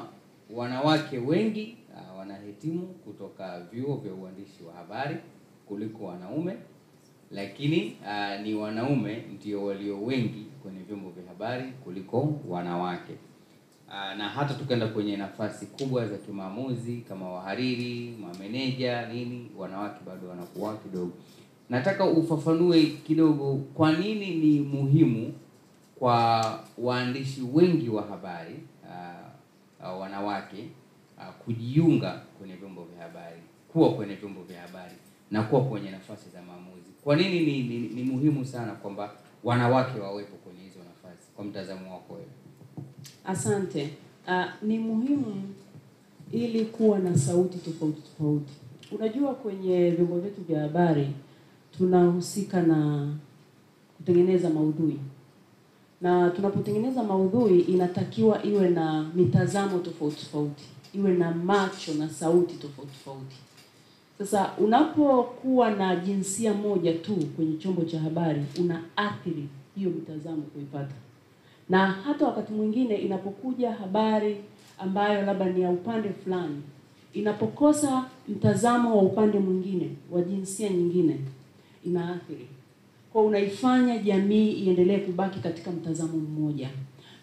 wanawake wengi wanahitimu kutoka vyuo vya uandishi wa habari kuliko wanaume, lakini ni wanaume ndio walio wengi kwenye vyombo vya habari kuliko wanawake. Na hata tukaenda kwenye nafasi kubwa za kimaamuzi kama wahariri, mameneja nini, wanawake bado wanakuwa kidogo. Nataka ufafanue kidogo kwa nini ni muhimu kwa waandishi wengi wa habari wanawake kujiunga kwenye vyombo vya habari, kuwa kwenye vyombo vya habari na kuwa kwenye nafasi za maamuzi. Kwa nini ni muhimu sana kwamba wanawake wawepo kwenye hizo nafasi kwa mtazamo wako wewe? Asante. Ni muhimu ili kuwa na sauti tofauti tofauti. Unajua, kwenye vyombo vyetu vya habari tunahusika na kutengeneza maudhui. Na tunapotengeneza maudhui inatakiwa iwe na mitazamo tofauti tofauti, iwe na macho na sauti tofauti tofauti. Sasa unapokuwa na jinsia moja tu kwenye chombo cha habari, unaathiri hiyo mitazamo kuipata. Na hata wakati mwingine inapokuja habari ambayo labda ni ya upande fulani, inapokosa mtazamo wa upande mwingine, wa jinsia nyingine, inaathiri. Kwa unaifanya jamii iendelee kubaki katika mtazamo mmoja.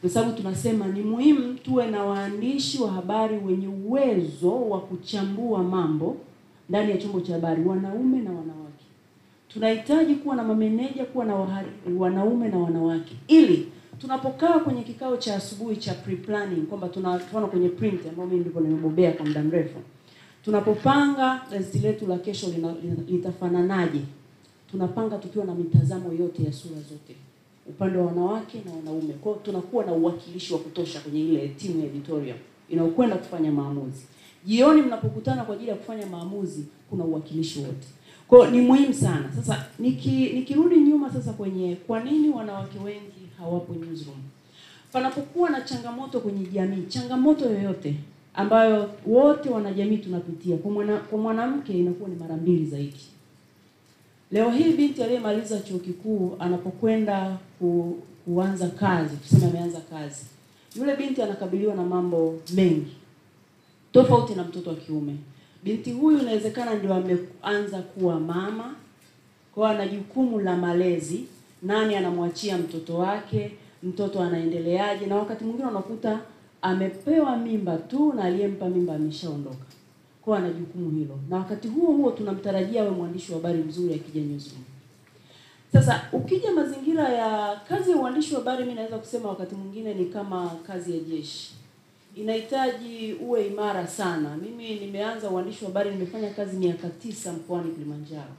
Kwa sababu tunasema ni muhimu tuwe na waandishi wa habari wenye uwezo wa kuchambua mambo ndani ya chombo cha habari, wanaume na wanawake. Tunahitaji kuwa na mameneja, kuwa na wanaume na wanawake, ili tunapokaa kwenye kikao cha asubuhi cha pre-planning, kwamba tunaona kwenye print ambayo mimi ndipo nimebobea kwa muda mrefu, tunapopanga gazeti letu la kesho litafananaje, tunapanga tukiwa na mitazamo yote ya sura zote, upande wa wanawake na wanaume. Kwa hiyo tunakuwa na uwakilishi wa kutosha kwenye ile timu ya editorial inayokwenda kufanya maamuzi. Jioni mnapokutana kwa ajili ya kufanya maamuzi, kuna uwakilishi wote. Kwa hiyo ni muhimu sana. Sasa nikirudi nyuma sasa kwenye kwa nini wanawake wengi hawapo newsroom. Panapokuwa na changamoto kwenye jamii, changamoto yoyote ambayo wote wanajamii tunapitia, kwa mwanamke inakuwa ni mara mbili zaidi. Leo hii binti aliyemaliza chuo kikuu anapokwenda kuanza kazi, tuseme ameanza kazi, yule binti anakabiliwa na mambo mengi tofauti na mtoto wa kiume. Binti huyu inawezekana ndio ameanza kuwa mama, kwa ana jukumu la malezi, nani anamwachia mtoto wake, mtoto anaendeleaje, na wakati mwingine unakuta amepewa mimba tu na aliyempa mimba ameshaondoka. Kwa ana jukumu hilo. Na wakati huo tunamtarajia awe mwandishi wa habari mzuri akija newsroom. Sasa ukija mazingira ya kazi ya uandishi wa habari, mimi naweza kusema wakati mwingine ni kama kazi ya jeshi. Inahitaji uwe imara sana. Mimi nimeanza uandishi wa habari, nimefanya kazi miaka 9 mkoani Kilimanjaro.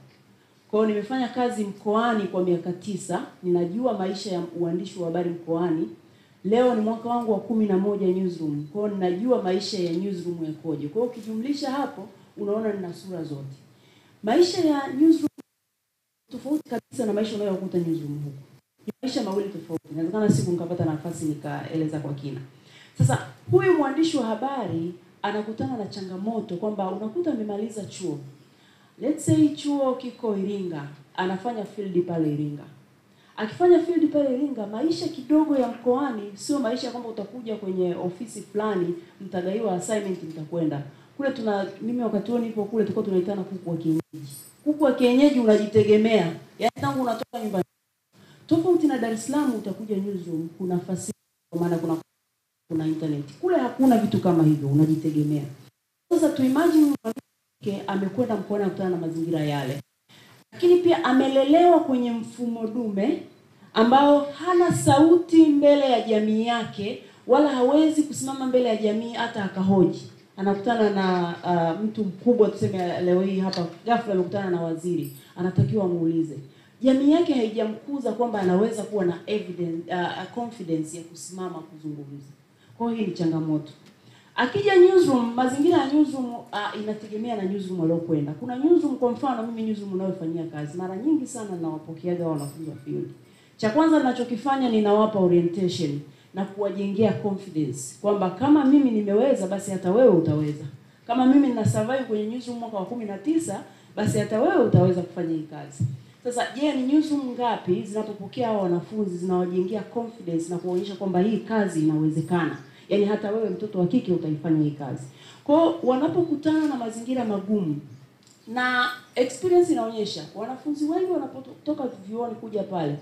Kwa hiyo nimefanya kazi mkoani kwa miaka 9, ninajua maisha ya uandishi wa habari mkoani. Leo ni mwaka wangu wa 11 newsroom. Kwa hiyo ninajua maisha ya newsroom yakoje. Kwa hiyo ukijumlisha hapo unaona nina sura zote. Maisha ya newsroom tofauti kabisa na maisha unayokuta newsroom huko. Ni maisha mawili tofauti. Inawezekana siku nikapata nafasi nikaeleza kwa kina. Sasa huyu mwandishi wa habari anakutana na changamoto kwamba unakuta amemaliza chuo. Let's say chuo kiko Iringa, anafanya field pale Iringa. Akifanya field pale Iringa, maisha kidogo ya mkoani sio maisha kwamba utakuja kwenye ofisi fulani, mtagaiwa assignment mtakwenda. Kule mimi wakati huo nipo kule tulikuwa tunaitana kuku wa kienyeji. Kuku wa kienyeji unajitegemea. Yaani tangu unatoka nyumbani. Tofauti na Dar es Salaam utakuja newsroom, kuna facility kwa maana kuna internet. Kule hakuna vitu kama hivyo, unajitegemea. Sasa tu imagine mwanamke amekwenda mkoani kukutana na mazingira yale. lakini pia amelelewa kwenye mfumo dume ambao hana sauti mbele ya jamii yake, wala hawezi kusimama mbele ya jamii hata akahoji. Anakutana na mtu mkubwa, tuseme leo hii hapa ghafla amekutana na waziri, anatakiwa muulize. Jamii yake haijamkuza kwamba anaweza kuwa na confidence ya kusimama kuzungumza. Kwa hiyo hii ni changamoto. Akija newsroom, mazingira ya newsroom inategemea na newsroom waliokwenda. Kuna newsroom, kwa mfano mimi newsroom ninayofanyia kazi, mara nyingi sana nawapokeaga wanafunzi wa field. Cha kwanza ninachokifanya ni nawapa orientation na kuwajengea confidence kwamba kama mimi nimeweza basi hata wewe utaweza. Kama mimi nina survive kwenye newsroom mwaka wa 19 basi hata wewe utaweza kufanya hii kazi. Sasa je, ni newsroom ngapi zinapopokea hao wanafunzi zinawajengea confidence na kuonyesha kwamba hii kazi inawezekana? Yaani hata wewe mtoto wa kike utaifanya hii kazi. Kwa wanapokutana na mazingira magumu, na experience inaonyesha wanafunzi wengi wanapotoka vyuoni kuja pale,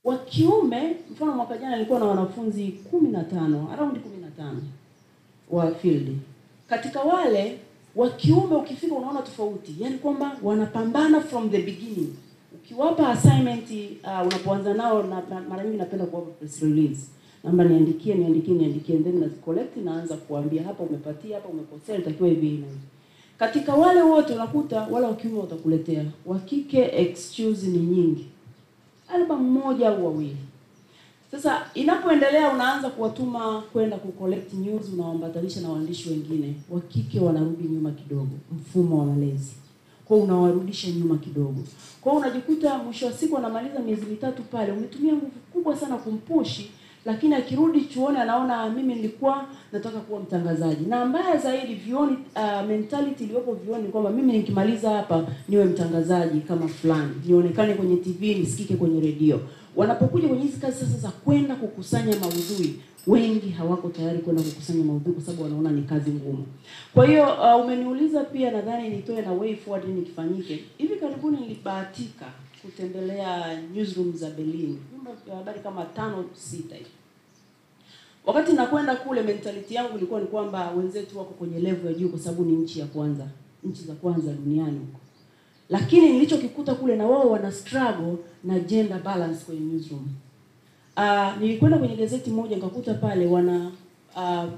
wa kiume, mfano mwaka jana nilikuwa na wanafunzi 15, around 15 wa field. Katika wale wa kiume ukifika unaona tofauti, yani kwamba wanapambana from the beginning. Ukiwapa assignment unapoanza nao, na mara nyingi napenda kuwapa press release. Namba niandikie then na collect, naanza kuambia hapa umepatia, hapa umekosea, itakiwa hivi na hivi. Katika wale wote unakuta wala wa kiume watakuletea, wa kike excuse ni nyingi. Album moja au wawili. Sasa inapoendelea unaanza kuwatuma kwenda kucollect news, unawaambatanisha na waandishi wengine. Wa kike wanarudi nyuma kidogo, mfumo wa malezi. Kwa unawarudisha nyuma kidogo. Kwa unajikuta mwisho wa siku anamaliza miezi 3 pale, umetumia nguvu kubwa sana kumpushi, lakini akirudi chuoni anaona mimi nilikuwa nataka kuwa mtangazaji. Na mbaya zaidi vioni, mentality iliyopo vioni kwamba mimi nikimaliza hapa niwe mtangazaji kama fulani, nionekane kwenye TV, nisikike kwenye redio. Wanapokuja kwenye hizi kazi sasa za kwenda kukusanya maudhui, wengi hawako tayari kwenda kukusanya maudhui kwa sababu wanaona ni kazi ngumu. Kwa hiyo umeniuliza pia, nadhani nitoe na way forward ni kifanyike. Hivi karibuni nilibahatika kutembelea newsroom za Berlin, vyumba vya habari kama 5-6 hivi. Wakati nakwenda kule, mentality yangu ilikuwa ni kwamba wenzetu wako kwenye level ya juu kwa sababu ni nchi za kwanza duniani huko. Lakini nilichokikuta kule, na wao wana struggle na gender balance kwenye newsroom. Nilikwenda kwenye gazeti moja nikakuta pale wana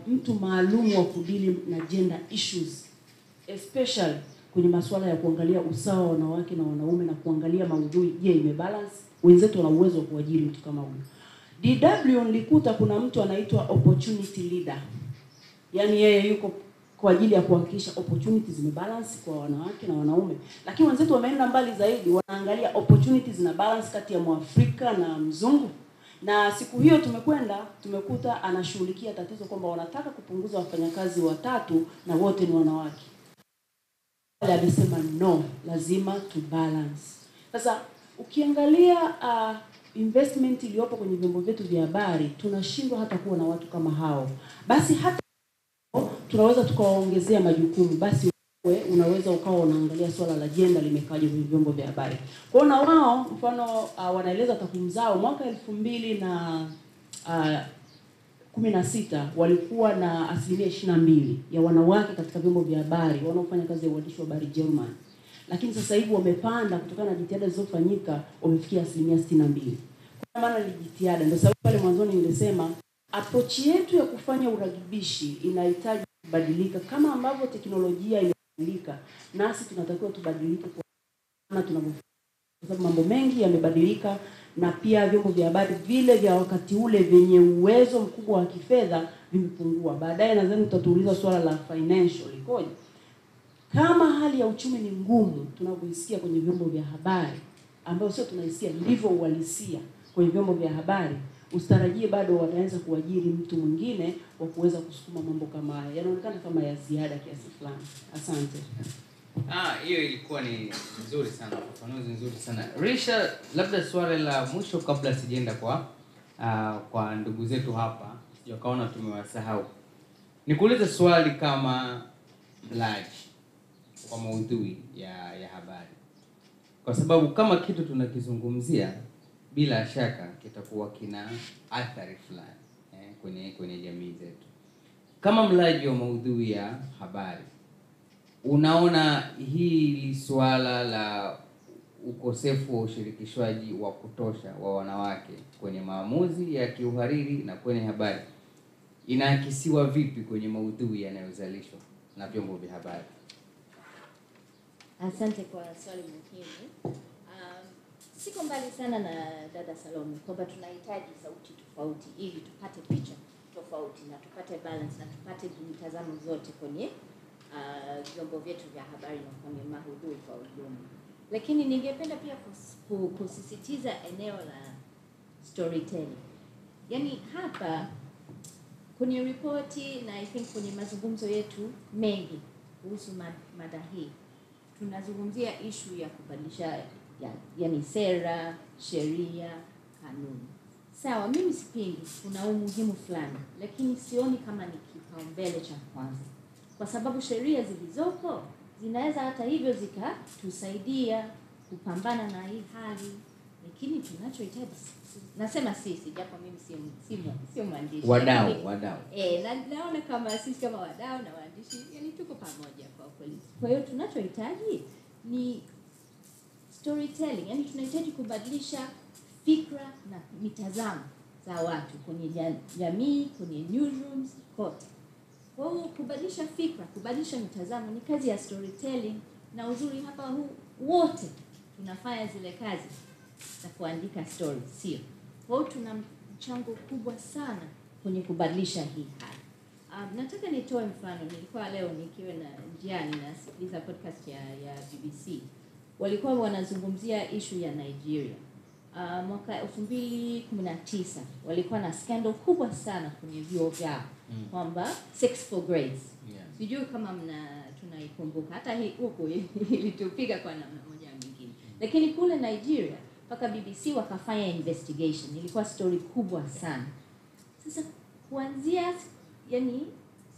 mtu maalum wa kudili na gender issues, especially kwenye masuala ya kuangalia usawa wa wanawake na wanaume na kuangalia maudhui, je, imebalance? Wenzetu wana uwezo wa kuajiri mtu kama huyo. DW nilikuta kuna mtu anaitwa opportunity leader. Yaani yeye yuko kwa ajili ya kuhakikisha opportunities zimebalance kwa wanawake na wanaume. Lakini wenzetu wameenda mbali zaidi, wanaangalia opportunities na balance kati ya Mwafrika na mzungu. Na siku hiyo tumekuta anashughulikia tatizo kwamba wanataka kupunguza wafanyakazi 3 na wote ni wanawake. Alisema no, lazima to balance. Sasa ukiangalia investment iliyopo kwenye vyombo vyetu vya habari, tunashindwa hata kuwa na watu kama hao. Basi hata tunaweza tukawaongezea majukumu, basi unaweza ukawa unaangalia swala la gender limekaje kwenye vyombo vya habari. Kwa hiyo na wao mfano wanaeleza takwimu zao mwaka 2016 walikuwa na 22% ya wanawake katika vyombo vya habari wanaofanya kazi ya uandishi wa habari German. Lakini sasa hivi wamepanda kutokana na jitihada zilizofanyika, wamefikia 62%. Kwa maana ni jitihada. Ndio sababu pale mwanzoni nilisema approach yetu ya kufanya uragibishi inahitaji kubadilika kama ambavyo teknolojia imebadilika, nasi tunatakiwa tubadilike kwa tunavyofanya, kwa sababu mambo mengi yamebadilika, na pia vyombo vya habari vile vya wakati ule vyenye uwezo mkubwa wa kifedha vimepungua. Baadaye nadhani tutatuuliza swala la financial ikoje. Kama hali ya uchumi ni ngumu tunavyoisikia kwenye vyombo vya habari, ambayo sio tunaisikia ndivyo uhalisia kwenye vyombo vya habari, usitarajie bado wataanza kuajiri mtu mwingine wa kuweza kusukuma mambo kama haya. Yanaonekana kama ya ziada kiasi fulani. Asante. Hiyo ilikuwa ni nzuri sana, ufafanuzi nzuri sana. Risha, labda swali la mwisho kabla sijaenda kwa ndugu zetu hapa, sijakaona tumewasahau. Nikuulize swali kama mlaji kwa maudhui ya habari. Kwa sababu kama kitu tunakizungumzia, bila shaka kitakuwa kina athari fulani kwenye jamii zetu. Kama mlaji wa maudhui ya habari, unaona hili swala la ukosefu wa ushirikishwaji wa kutosha wa wanawake kwenye maamuzi ya kiuhariri na kwenye habari inaakisiwa vipi kwenye maudhui yanayozalishwa na vyombo vya habari? Asante kwa swali muhimu. Siko mbali sana na dada Salome kwamba tunahitaji sauti tofauti ili tupate picha tofauti na tupate balance na tupate mitazamo zote kwenye vyombo vyetu vya habari na kwenye maudhui kwa ujumla. Lakini ningependa pia kusisitiza eneo la storytelling. Yaani hapa kwenye ripoti na I think kwenye mazungumzo yetu mengi kuhusu mada hii tunazungumzia issue ya kubadilisha yani sera, sheria, kanuni. Sawa, mimi sipingi kuna umuhimu fulani, lakini sioni kama ni kipaumbele cha kwanza. Kwa sababu sheria zilizopo zinaweza hata hivyo zikatusaidia kupambana na hii hali, lakini tunachohitaji nasema sisi, japo mimi sio mwandishi. Wadau. Naona kama sisi kama wadau na waandishi yani tuko pamoja kwa kweli. Kwa hiyo tunachohitaji ni storytelling, yani tunahitaji kubadilisha fikra na mitazamo za watu kwenye jamii, kwenye newsrooms, kote. Kwa hiyo kubadilisha fikra, kubadilisha mitazamo ni kazi ya storytelling, na uzuri hapa wote tunafanya zile kazi za kuandika story, sio? Kwa hiyo tuna mchango kubwa sana kwenye kubadilisha hii hali. Nataka nitoe mfano. Nilikuwa leo nikiwa na njiani nasikiliza podcast ya BBC. Walikuwa wanazungumzia issue ya Nigeria. Mwaka 2019 walikuwa na scandal kubwa sana kwenye vyuo vyao kwamba 6 for grades. Sijui kama tunaikumbuka. Hata huko ilitupiga kwa namna moja nyingine. Lakini kule Nigeria mpaka BBC wakafanya investigation. Ilikuwa story kubwa sana. Sasa kuanzia yani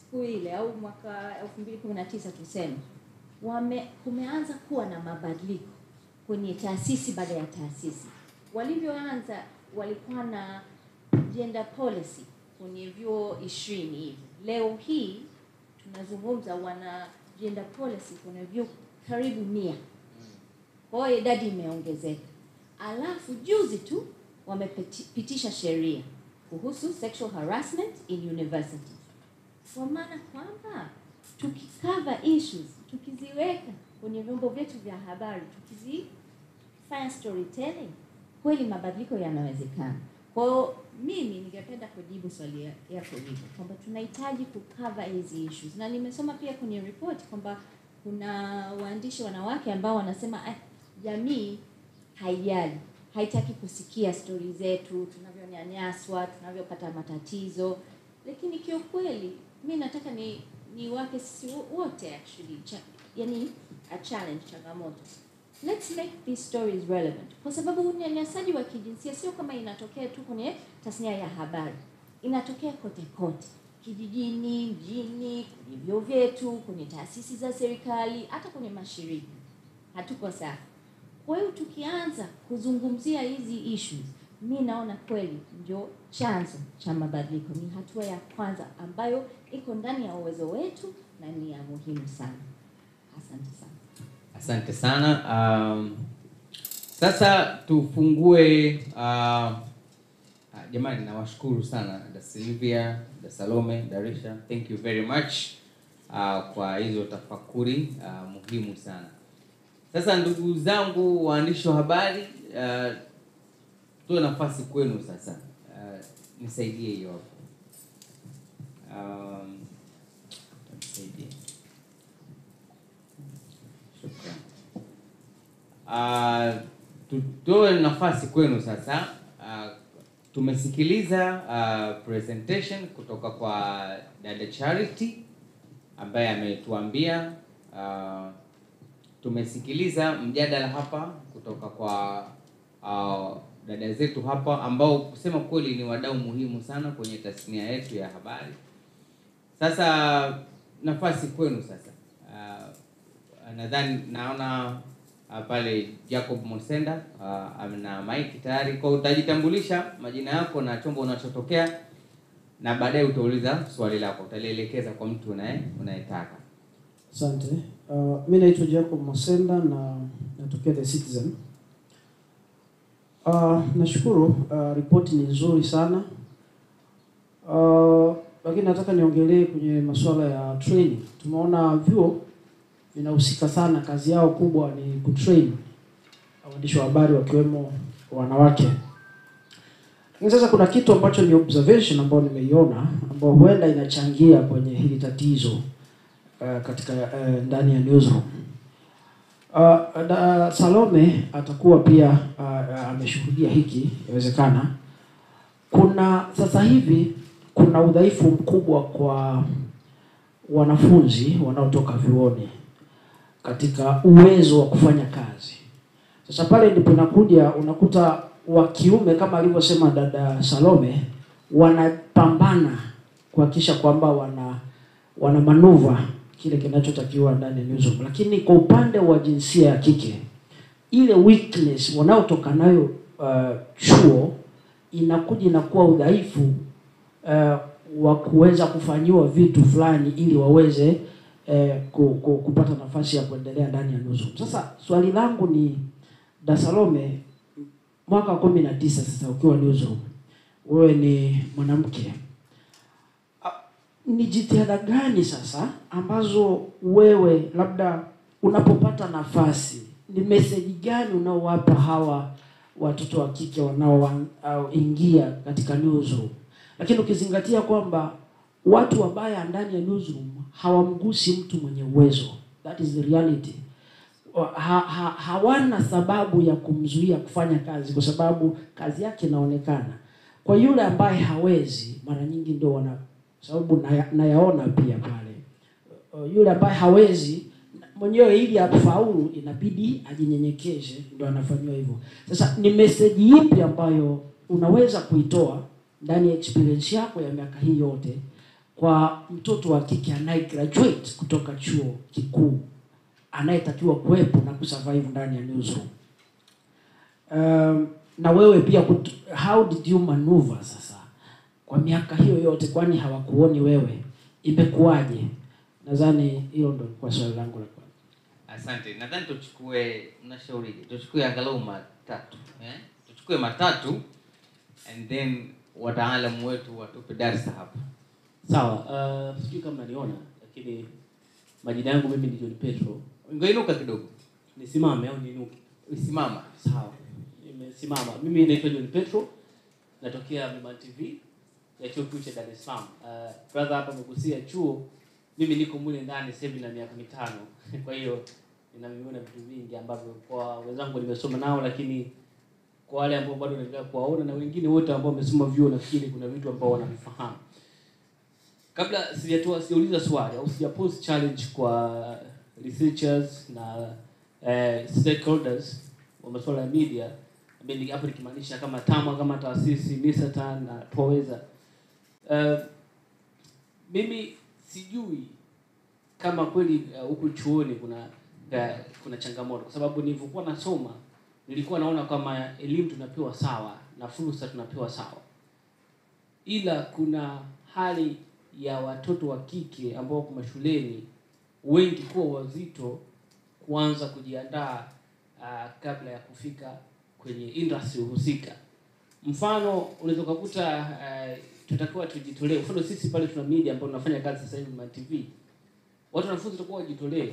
siku ile au mwaka 2019 tuseme kumeanza kuwa na mabadiliko kwenye taasisi baada ya taasisi. Walivyoanza walikuwa na gender policy kwenye vyuo 20 hivi. Leo hii tunazungumza wana gender policy kwenye vyuo karibu 100. Kwa hiyo idadi imeongezeka. Alafu juzi tu wamepitisha sheria kuhusu sexual harassment in universities. Kwa maana kwamba tukikava issues, tukiziweka kwenye vyombo vyetu vya habari, tukizifanya storytelling, kweli mabadiliko yanawezekana. Kwa hiyo mimi ningependa kujibu swali yako hivyo kwamba tunahitaji kukava hizi issues. Na nimesoma pia kwenye report kwamba kuna waandishi wanawake ambao wanasema jamii haijali, haitaki kusikia story zetu, tunavyonyanyaswa, tunavyopata matatizo. Lakini kiukweli mimi nataka ni wake si wote actually yani a challenge, changamoto. Let's make these stories relevant. Kwa sababu unyanyasaji wa kijinsia sio kama inatokea tu kwenye tasnia ya habari. Inatokea kote kote. Kijijini, mjini, kwenye vyuo vyetu, kwenye taasisi za serikali, hata kwenye mashirika. Hatuko sawa. Kwa hiyo tukianza kuzungumzia hizi issues, mimi naona kweli ndio chanzo cha mabadiliko. Ni hatua ya kwanza ambayo iko ndani ya uwezo wetu na ni ya muhimu sana. Asante sana. Asante sana. Sasa tufungue jamani, nawashukuru sana Da Silvia, Da Salome, Darisha. Thank you very much kwa hizo tafakuri muhimu sana. Sasa ndugu zangu waandishi wa habari, tuwe nafasi kwenu sasa. Nisaidie hiyo hapo. Nisaidie. Shukrani. Tutoe nafasi kwenu sasa. Tumesikiliza presentation kutoka kwa dada Charity ambaye ametuambia, tumesikiliza mjadala hapa kutoka kwa dada zetu hapa ambao kusema kweli ni wadau muhimu sana kwenye tasnia yetu ya habari. Sasa nafasi kwenu sasa. Nadhani naona pale Jacob Mosenda na Mike tayari. Kwa utajitambulisha majina yako na chombo unachotokea na baadaye utauliza swali lako, utalielekeza kwa mtu unayetaka. Asante. Mimi naitwa Jacob Mosenda na natokea The Citizen. Nashukuru, ripoti ni nzuri sana. Lakini nataka niongelee kwenye masuala ya training. Tumeona vyuo vinahusika sana, kazi yao kubwa ni kutrain waandishi wa habari wakiwemo wanawake. Sasa kuna kitu ambacho ni observation ambayo nimeiona ambayo huenda inachangia kwenye hili tatizo katika ndani ya newsroom. Salome atakuwa pia ameshuhudia hiki, inawezekana. Kuna sasa hivi kuna udhaifu mkubwa kwa wanafunzi wanaotoka vyuoni katika uwezo wa kufanya kazi. Sasa pale ndipo inakuja unakuta wa kiume kama alivyosema dada Salome wanapambana kuhakikisha kwamba wana manuva kile kinachotakiwa ndani ya newsroom, lakini kwa upande wa jinsia ya kike ile weakness wanaotoka nayo chuo inakuwa udhaifu wa kuweza kufanyiwa vitu fulani ili waweze kupata nafasi ya kuendelea ndani ya newsroom. Sasa swali langu ni Da Salome, mwaka 19 sasa ukiwa newsroom, wewe ni mwanamke, ni jitihada gani sasa ambazo wewe labda unapopata nafasi, ni message gani unaowapa hawa watoto wa kike wanaoingia katika newsroom? Lakini ukizingatia kwamba watu wabaya ndani ya newsroom hawamgusi mtu mwenye uwezo, that is the reality. Hawana sababu ya kumzuia kufanya kazi kwa sababu kazi yake inaonekana. Kwa yule ambaye hawezi, mara nyingi ndio sababu nayaona pia pale. Yule ambaye hawezi mwenyewe ili afaulu inabidi ajinyenyekeshe, ndio anafanywa hivyo. Sasa ni message ipi ambayo unaweza kuitoa ndani ya experience yako ya miaka hii yote kwa mtoto wa kike anaye graduate kutoka chuo kikuu, anayetakiwa kuwepo na kusurvive ndani ya newsroom? Na wewe pia how did you maneuver sasa kwa miaka hiyo yote, kwani hawakuoni wewe? Imekuwaje? Nadhani hilo ndio kwa swali langu la kwanza. Asante. Nadhani tuchukue angalau matatu, tuchukue matatu and then wataalamu wetu watupe darasa hapa. Sawa, sijui kama niona, lakini majina yangu mimi ni John Petro. Ngoinuka kidogo. Nisimame au niinuke? Usimama. Sawa. Nimesimama. Mimi naitwa John Petro. Natokea Mlimani TV ya chuo kikuu cha Dar es Salaam. Brother hapa amegusia chuo. Mimi niko mule ndani sasa hivi na miaka 5. Kwa hiyo ninaviona vitu vingi ambavyo kwa wenzangu nimesoma nao, lakini kwa wale ambao bado naendelea kuwaona na wengine wote ambao wamesoma vyuo, nafikiri kuna vitu ambao wanavifahamu. Kabla sijauliza swali au sijapose challenge kwa researchers na stakeholders wa masuala ya media, mimi hapo nikimaanisha kama TAMWA, kama taasisi Nisatan na Unaweza, mimi sijui kama kweli huku chuoni kuna changamoto, kwa sababu nilipokuwa nasoma nilikuwa naona kama elimu tunapewa sawa na fursa tunapewa sawa, ila kuna hali ya watoto wa kike ambao kwa mashuleni wengi kuwa wazito kuanza kujiandaa kabla ya kufika kwenye industry husika. Mfano unaweza kukuta tutakuwa tujitolee. Mfano sisi pale tuna media ambao tunafanya kazi sasa hivi na TV. Watu wanafunzi watakuwa wajitolee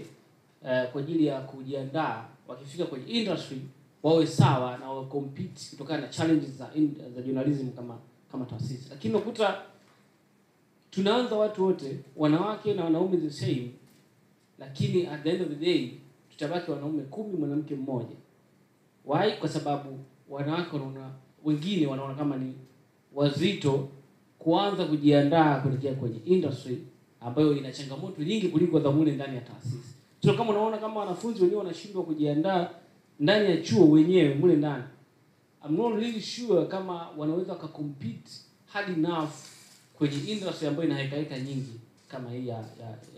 kwa ajili ya kujiandaa, wakifika kwenye industry wawe sawa na wa compete kutokana na challenges za journalism kama taasisi. Lakini unakuta tunaanza watu wote, wanawake na wanaume the same, lakini at the end of the day tutabaki wanaume 10 mwanamke mmoja. Why? Kwa sababu wanawake wengine wanaona kama ni wazito kuanza kujiandaa kuelekea kwenye industry ambayo ina changamoto nyingi kuliko dhamuni ndani ya taasisi. So kama unaona kama wanafunzi wenyewe wanashindwa kujiandaa ndani ya chuo wenyewe mule ndani, I'm not really sure kama wanaweza compete hard enough kwenye industry ambayo ina heka nyingi kama hii ya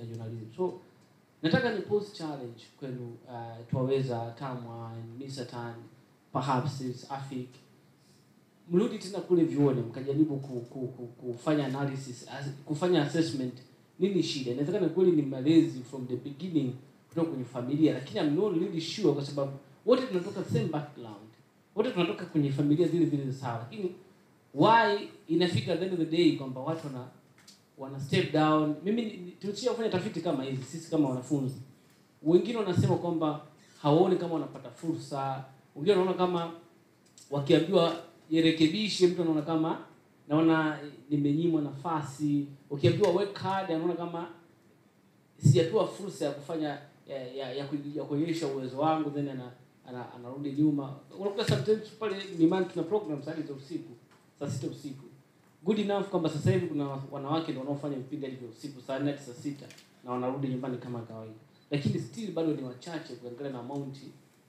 journalism. So nataka ni post challenge kwenu, Unaweza, TAMWA, Nisatan, perhaps Afik, mrudi tena kule vyuoni mkajaribu kufanya analysis, kufanya assessment, nini shida. Inawezekana kweli ni malezi from the beginning kutoka kwenye familia, lakini I'm not really sure kwa sababu wote tunatoka same background. wote tunatoka kwenye familia zile zile sawa, lakini why inafika at the end of the day kwamba watu wana step down. Mimi tulishia kufanya tafiti kama hizi sisi kama wanafunzi, wengine wanasema kwamba hawaoni kama wanapata fursa, wengine wanaona kama wakiambiwa irekebishe, mtu anaona kama naona nimenyimwa nafasi, ukiambiwa work hard anaona kama sijapewa fursa ya kufanya ya kuonyesha uwezo wangu, then anarudi nyuma. Unakuta sometimes pale Mlimani tuna programs hadi za usiku saa 6 usiku, good enough kwamba sasa hivi kuna wanawake ndio wanaofanya vipindi hadi vya usiku saa 4 saa 6 na wanarudi nyumbani kama kawaida, lakini still bado ni wachache kuangalia na amount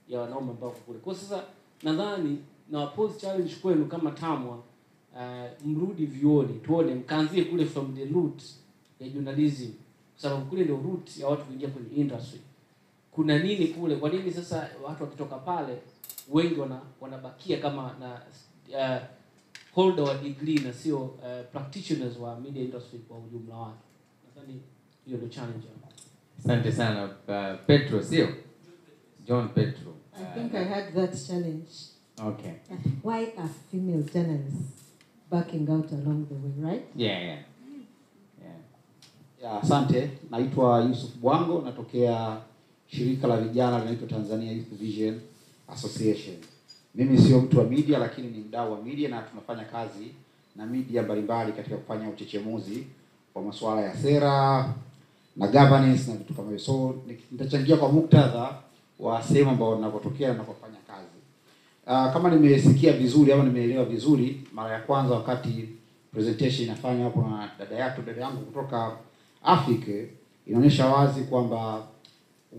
ya wanaume ambao kule. Kwa sasa nadhani na pose challenge kwenu kama TAMWA, mrudi vioni tuone, mkaanzie kule from the root ya journalism, kwa sababu kule ndio root ya watu kuingia kwenye industry. Kuna nini kule? Kwa nini sasa watu wakitoka pale wengi wanabakia kama na holder wa degree na sio practitioners wa media industry kwa ujumla wake? Nadhani hiyo ndio challenge. Asante sana Petro, sio? John Petro. I think I had that challenge. Okay. Why are female journalists backing out along the way, right? Yeah. Ya, asante. Naitwa Yusuf Bwango, natokea shirika la vijana linaloitwa Tanzania Youth Vision Association. Mimi sio mtu wa media, lakini ni mdau wa media na tunafanya kazi na media mbalimbali katika kufanya uchechemuzi wa masuala ya sera na governance na vitu kama hivyo. So nitachangia kwa muktadha wa sehemu ambao ninapotokea na ninapofanya kazi. Kama nimesikia vizuri au nimeelewa vizuri, mara ya kwanza wakati presentation inafanywa hapo na dada yangu kutoka Afrika, inaonyesha wazi kwamba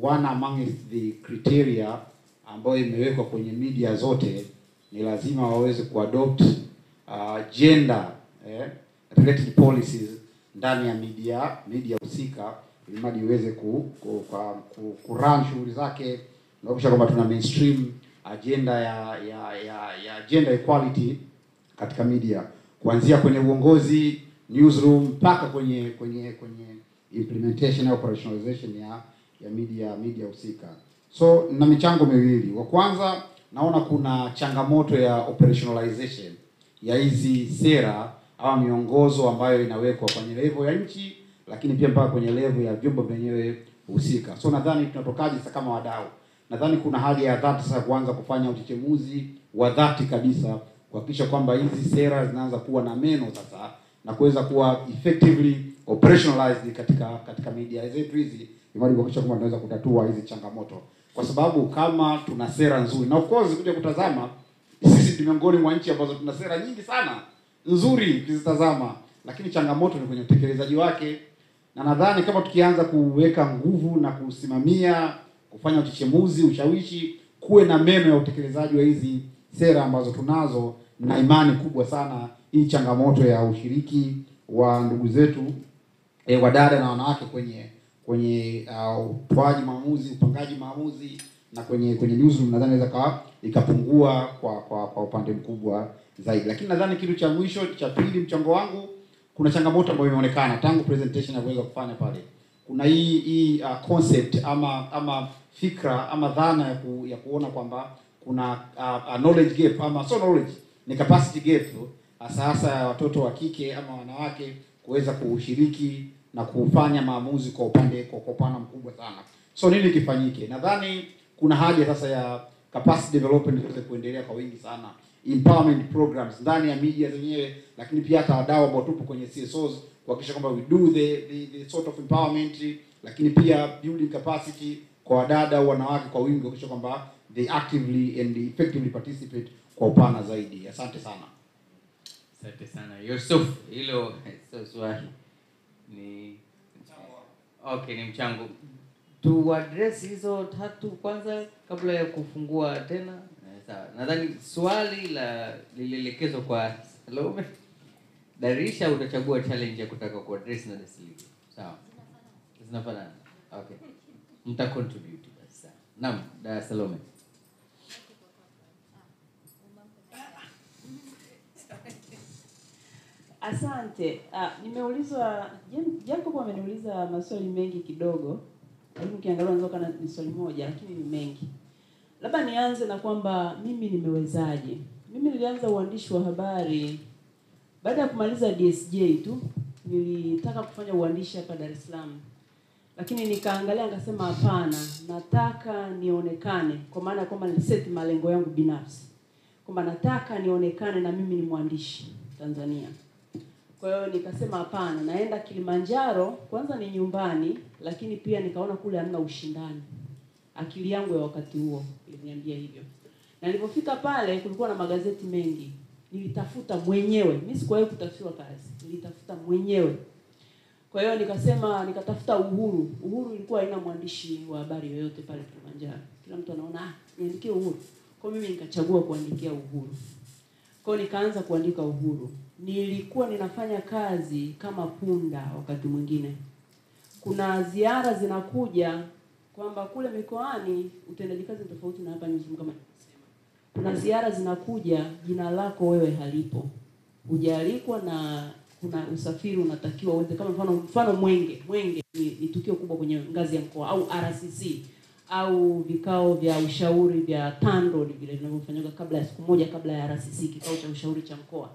one among the criteria ambayo imewekwa kwenye media zote ni lazima waweze kuadopt gender related policies ndani ya media husika, ili madi iweze ku run shughuli zake na kuhakikisha kwamba tuna mainstream agenda ya gender equality katika media, kuanzia kwenye uongozi, newsroom, mpaka kwenye implementation au operationalization ya media husika. So na michango miwili. Wa kwanza, naona kuna changamoto ya operationalization ya hizi sera au miongozo ambayo inawekwa kwenye level ya nchi, lakini pia mpaka kwenye level ya vyombo vyenyewe husika. So nadhani tunatokaje sasa kama wadau? Nadhani kuna hali ya dhati sasa kuanza kufanya uchechemuzi wa dhati kabisa kuhakikisha kwamba hizi sera zinaanza kuwa na meno sasa na kuweza kuwa effectively operationalized katika media zetu hizi, ili kuhakikisha kwamba tunaweza kutatua hizi changamoto. Kwa sababu kama tuna sera nzuri, na of course kuja kutazama sisi ni miongoni mwa nchi ambazo tuna sera nyingi sana nzuri ukizitazama, lakini changamoto ni kwenye utekelezaji wake. Na nadhani kama tukianza kuweka nguvu na kusimamia, kufanya uchechemuzi, ushawishi, kuwe na meno ya utekelezaji wa hizi sera ambazo tunazo, na imani kubwa sana hii changamoto ya ushiriki wa ndugu zetu wadada na wanawake kwenye utoaji maamuzi, upangaji maamuzi na kwenye newsroom, nadhani inaweza ikapungua kwa upande mkubwa zaidi. Lakini nadhani kitu cha mwisho cha pili, mchango wangu, kuna changamoto ambayo imeonekana tangu presentation naweza kufanya pale. Kuna hii concept ama fikra ama dhana ya kuona kwamba kuna knowledge gap, ama so knowledge ni capacity gap hasa ya watoto wa kike ama wanawake kuweza kushiriki na kufanya maamuzi kwa upana mkubwa sana. So nini kifanyike? Nadhani kuna haja sasa ya capacity development iweze kuendelea kwa wingi sana. Empowerment programs ndani ya media zenyewe, lakini pia hata wadau ambao tupo kwenye CSOs kuhakikisha kwamba we do the sort of empowerment, lakini pia building capacity kwa wadada au wanawake kwa wingi, kuhakikisha kwamba they actively and effectively participate kwa upana zaidi. Asante sana. Asante sana Yusuf, hilo sio swali, ni okay, ni mchango. Tu address hizo tatu kwanza kabla ya kufungua tena. Sawa. Nadhani swali lilielekezwa kwa Salome. Darisha, utachagua challenge ya kutaka ku address na Dasili. Sawa. Zinafanana. Okay. Mta contribute basi. Sawa. Naam, da Salome. Asante. Nimeulizwa Jacob ameniuliza maswali mengi kidogo. Lakini ukiangalia unaweza kana ni swali moja lakini ni mengi. Labda nianze na kwamba mimi nimewezaje. Mimi nilianza uandishi wa habari baada ya kumaliza DSJ tu. Nilitaka kufanya uandishi hapa Dar es Salaam. Lakini nikaangalia nikasema hapana, nataka nionekane, kwa maana kwamba niliseti malengo yangu binafsi. Kwamba nataka nionekane na mimi ni mwandishi Tanzania. Kwa hiyo nikasema hapana, naenda Kilimanjaro, kwanza ni nyumbani, lakini pia nikaona kule hamna ushindani. Akili yangu ya wakati huo iliniambia hivyo. Na nilipofika pale kulikuwa na magazeti mengi. Nilitafuta mwenyewe. Mimi sikuwahi kutafutiwa kazi. Nilitafuta mwenyewe. Kwa hiyo nikatafuta Uhuru. Uhuru ilikuwa haina mwandishi wa habari yoyote pale Kilimanjaro. Kila mtu anaona niandikie Uhuru. Kwa mimi nikachagua kuandikia Uhuru. Kwa hiyo nikaanza kuandika Uhuru. Nilikuwa ninafanya kazi kama punda wakati mwingine. Kuna ziara zinakuja kwamba kule mikoani utendaji kazi tofauti na hapa nchini kama nimesema. Kuna ziara zinakuja, jina lako wewe halipo. Hujaalikwa na kuna usafiri unatakiwa uende, kama mfano Mwenge ni tukio kubwa kwenye ngazi ya mkoa, au RCC au vikao vya ushauri vya TANROADS vile vinavyofanywa kabla ya siku moja kabla ya RCC, kikao cha ushauri cha mkoa.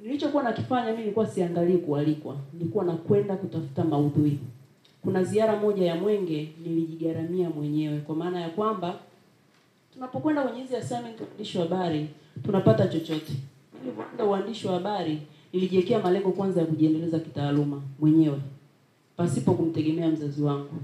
Nilichokuwa nakifanya mimi nilikuwa siangalii kualikwa, nilikuwa nakwenda kutafuta maudhui. Kuna ziara moja ya Mwenge nilijigaramia mwenyewe, kwa maana ya kwamba tunapokwenda kwenye hizi assignment uandishi wa habari tunapata chochote. Nilipoenda uandishi wa habari nilijiwekea malengo kwanza ya kujiendeleza kitaaluma mwenyewe pasipo kumtegemea mzazi wangu.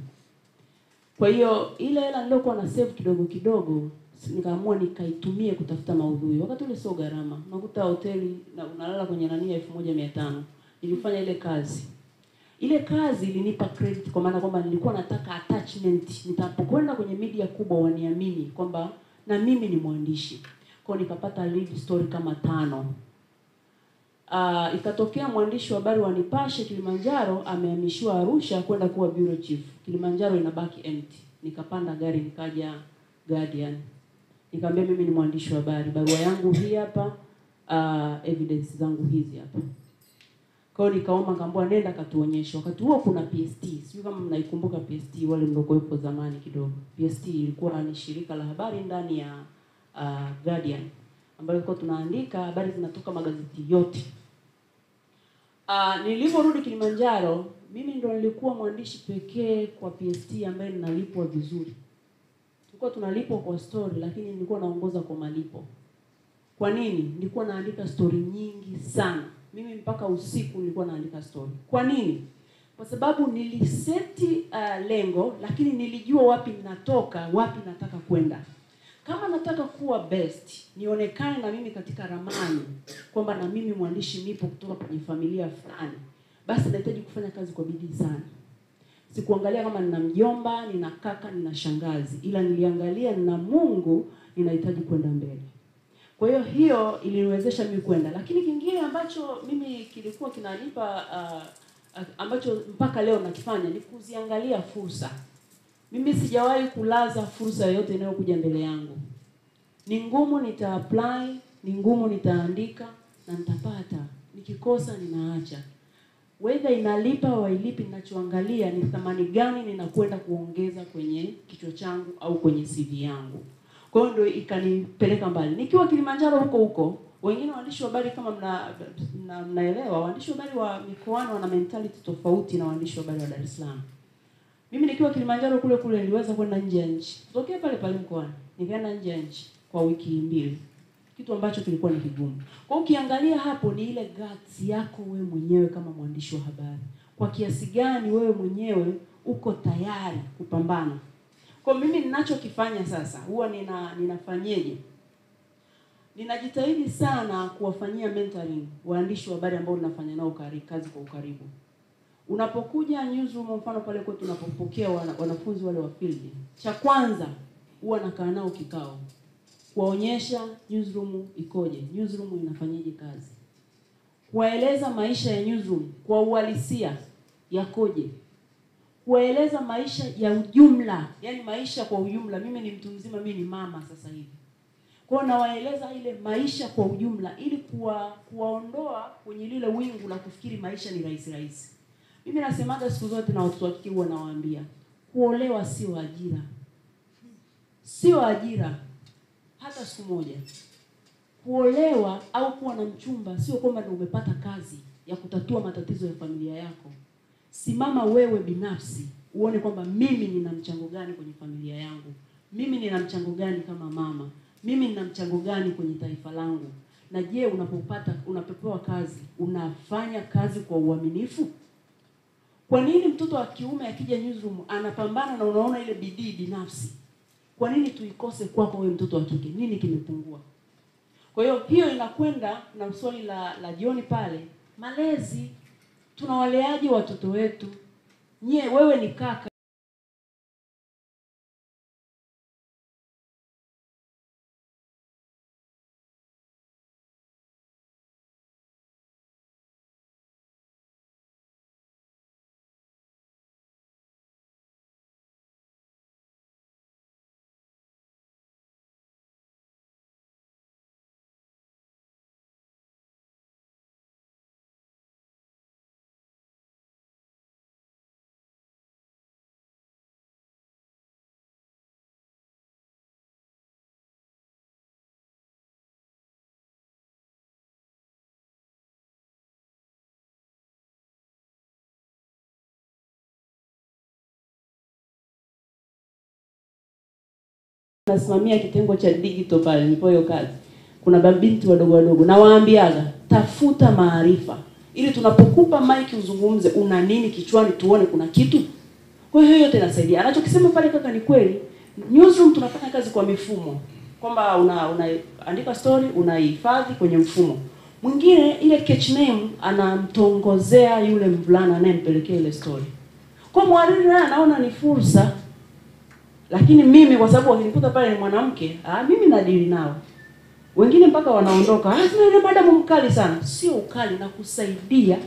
Kwa hiyo ile hela niliyokuwa na save kidogo kidogo nikaamua nikaitumie kutafuta maudhui. Wakati ule sio gharama. Unakuta hoteli na unalala kwenye nani ya 1500. Nilifanya ile kazi. Ile kazi ilinipa credit kwa maana kwamba nilikuwa nataka attachment. Nitapokwenda kwenye media kubwa waniamini kwamba na mimi ni mwandishi. Kwa nikapata lead story kama 5. Ikatokea mwandishi wa habari wa Nipashe Kilimanjaro amehamishiwa Arusha kwenda kuwa bureau chief. Kilimanjaro inabaki empty. Nikapanda gari nikaja Guardian. Nikamwambia mimi ni mwandishi wa habari. Barua yangu hii hapa, evidence zangu hizi hapa. Kwa hiyo nikaomba kaambia nenda katuonyeshe. Wakati huo kuna PST. Sio kama mnaikumbuka PST wale mliokuwepo zamani kidogo. PST ilikuwa ni shirika la habari ndani ya Guardian, ambayo kwa tunaandika habari zinatoka magazeti yote. Niliporudi Kilimanjaro, mimi ndo nilikuwa mwandishi pekee kwa PST ambaye ninalipwa vizuri. Tulikuwa tunalipwa kwa story, lakini nilikuwa naongoza kwa malipo. Kwa nini? Nilikuwa naandika story nyingi sana. Mimi mpaka usiku nilikuwa naandika story. Kwa nini? Kwa sababu niliseti lengo, lakini nilijua wapi ninatoka, wapi nataka kwenda. Kama nataka kuwa best, nionekane na mimi katika ramani kwamba na mimi mwandishi nipo kutoka kwenye familia fulani, basi nahitaji kufanya kazi kwa bidii sana. Sikuangalia kama nina mjomba, nina kaka, nina shangazi, ila niliangalia nina Mungu, ninahitaji kwenda mbele. Kwa hiyo iliniwezesha mimi kwenda. Lakini kingine ambacho mimi kilikuwa kinanipa ambacho mpaka leo nakifanya ni kuziangalia fursa. Mimi sijawahi kulaza fursa yoyote inayokuja mbele yangu. Ni ngumu nita-apply, ni ngumu nitaandika na nitapata. Nikikosa ninaacha. Whether inalipa au hailipi, ninachoangalia ni thamani gani ninakwenda kuongeza kwenye kichwa changu au kwenye CV yangu. Kwa hiyo ndio ikanipeleka mbali. Nikiwa Kilimanjaro huko, wengine waandishi wa habari kama mnaelewa, waandishi wa habari wa mikoani wana mentality tofauti na waandishi wa habari wa Dar es Salaam. Mimi nikiwa Kilimanjaro kule niliweza kwenda nje ya nchi. Kutokea pale mkoani, nikaenda nje ya nchi kwa wiki 2. Kitu ambacho kilikuwa ni kigumu. Kwa ukiangalia hapo ni ile guts yako wewe mwenyewe kama mwandishi wa habari. Kwa kiasi gani wewe mwenyewe uko tayari kupambana. Kwa mimi ninachokifanya sasa, huwa ninafanyeje? Ninajitahidi sana kuwafanyia mentoring waandishi wa habari ambao ninafanya nao kazi kwa ukaribu. Unapokuja newsroom, mfano pale kwetu tunapopokea wanafunzi wale wa field, cha kwanza huwa nakaa nao kikao kuwaonyesha newsroom ikoje, newsroom inafanyaje kazi, kuwaeleza maisha ya newsroom kwa uhalisia yakoje, kuwaeleza maisha ya ujumla, yani maisha kwa ujumla. Mimi ni mtu mzima, mimi ni mama sasa hivi. Kwa hiyo nawaeleza ile maisha kwa ujumla ili kuwaondoa kwenye lile wingu la kufikiri maisha ni rahisi. Mimi nasemaga siku zote na watoto wa kike huwa nawaambia, kuolewa sio ajira. sio ajira hata siku moja. Kuolewa au kuwa na mchumba sio kwamba ndio umepata kazi ya kutatua matatizo ya familia yako. Simama wewe binafsi, uone kwamba mimi nina mchango gani kwenye familia yangu. Mimi nina mchango gani kama mama? Mimi nina mchango gani kwenye taifa langu? Na je, unapopewa kazi, unafanya kazi kwa uaminifu? Kwa nini mtoto wa kiume akija newsroom anapambana na unaona ile bidii binafsi? Kwa nini tuikose kwako wewe mtoto wa kike? Nini kimepungua? Kwa hiyo inakwenda na swali la jioni pale, malezi. Tunawaleaje watoto wetu? Wewe ni kaka. Nasimamia kitengo cha digital pale nilipo hiyo kazi. Kuna babinti wadogo na waambiaga, tafuta maarifa ili tunapokupa mic uzungumze una nini kichwani tuone kuna kitu. Kwa hiyo yote inasaidia. Anachokisema pale kaka ni kweli. Newsroom tunafanya kazi kwa mifumo. Kwamba unaandika story, unaihifadhi kwenye mfumo. Mwingine ile catch name anamtongozea yule mvulana anayempelekea ile story. Kwa mhariri naye anaona ni fursa. Lakini mimi kwa sababu wakinikuta pale ni mwanamke, mimi nadili nao. Wengine mpaka wanaondoka, sina ile madam mkali sana. Sio ukali na kusaidia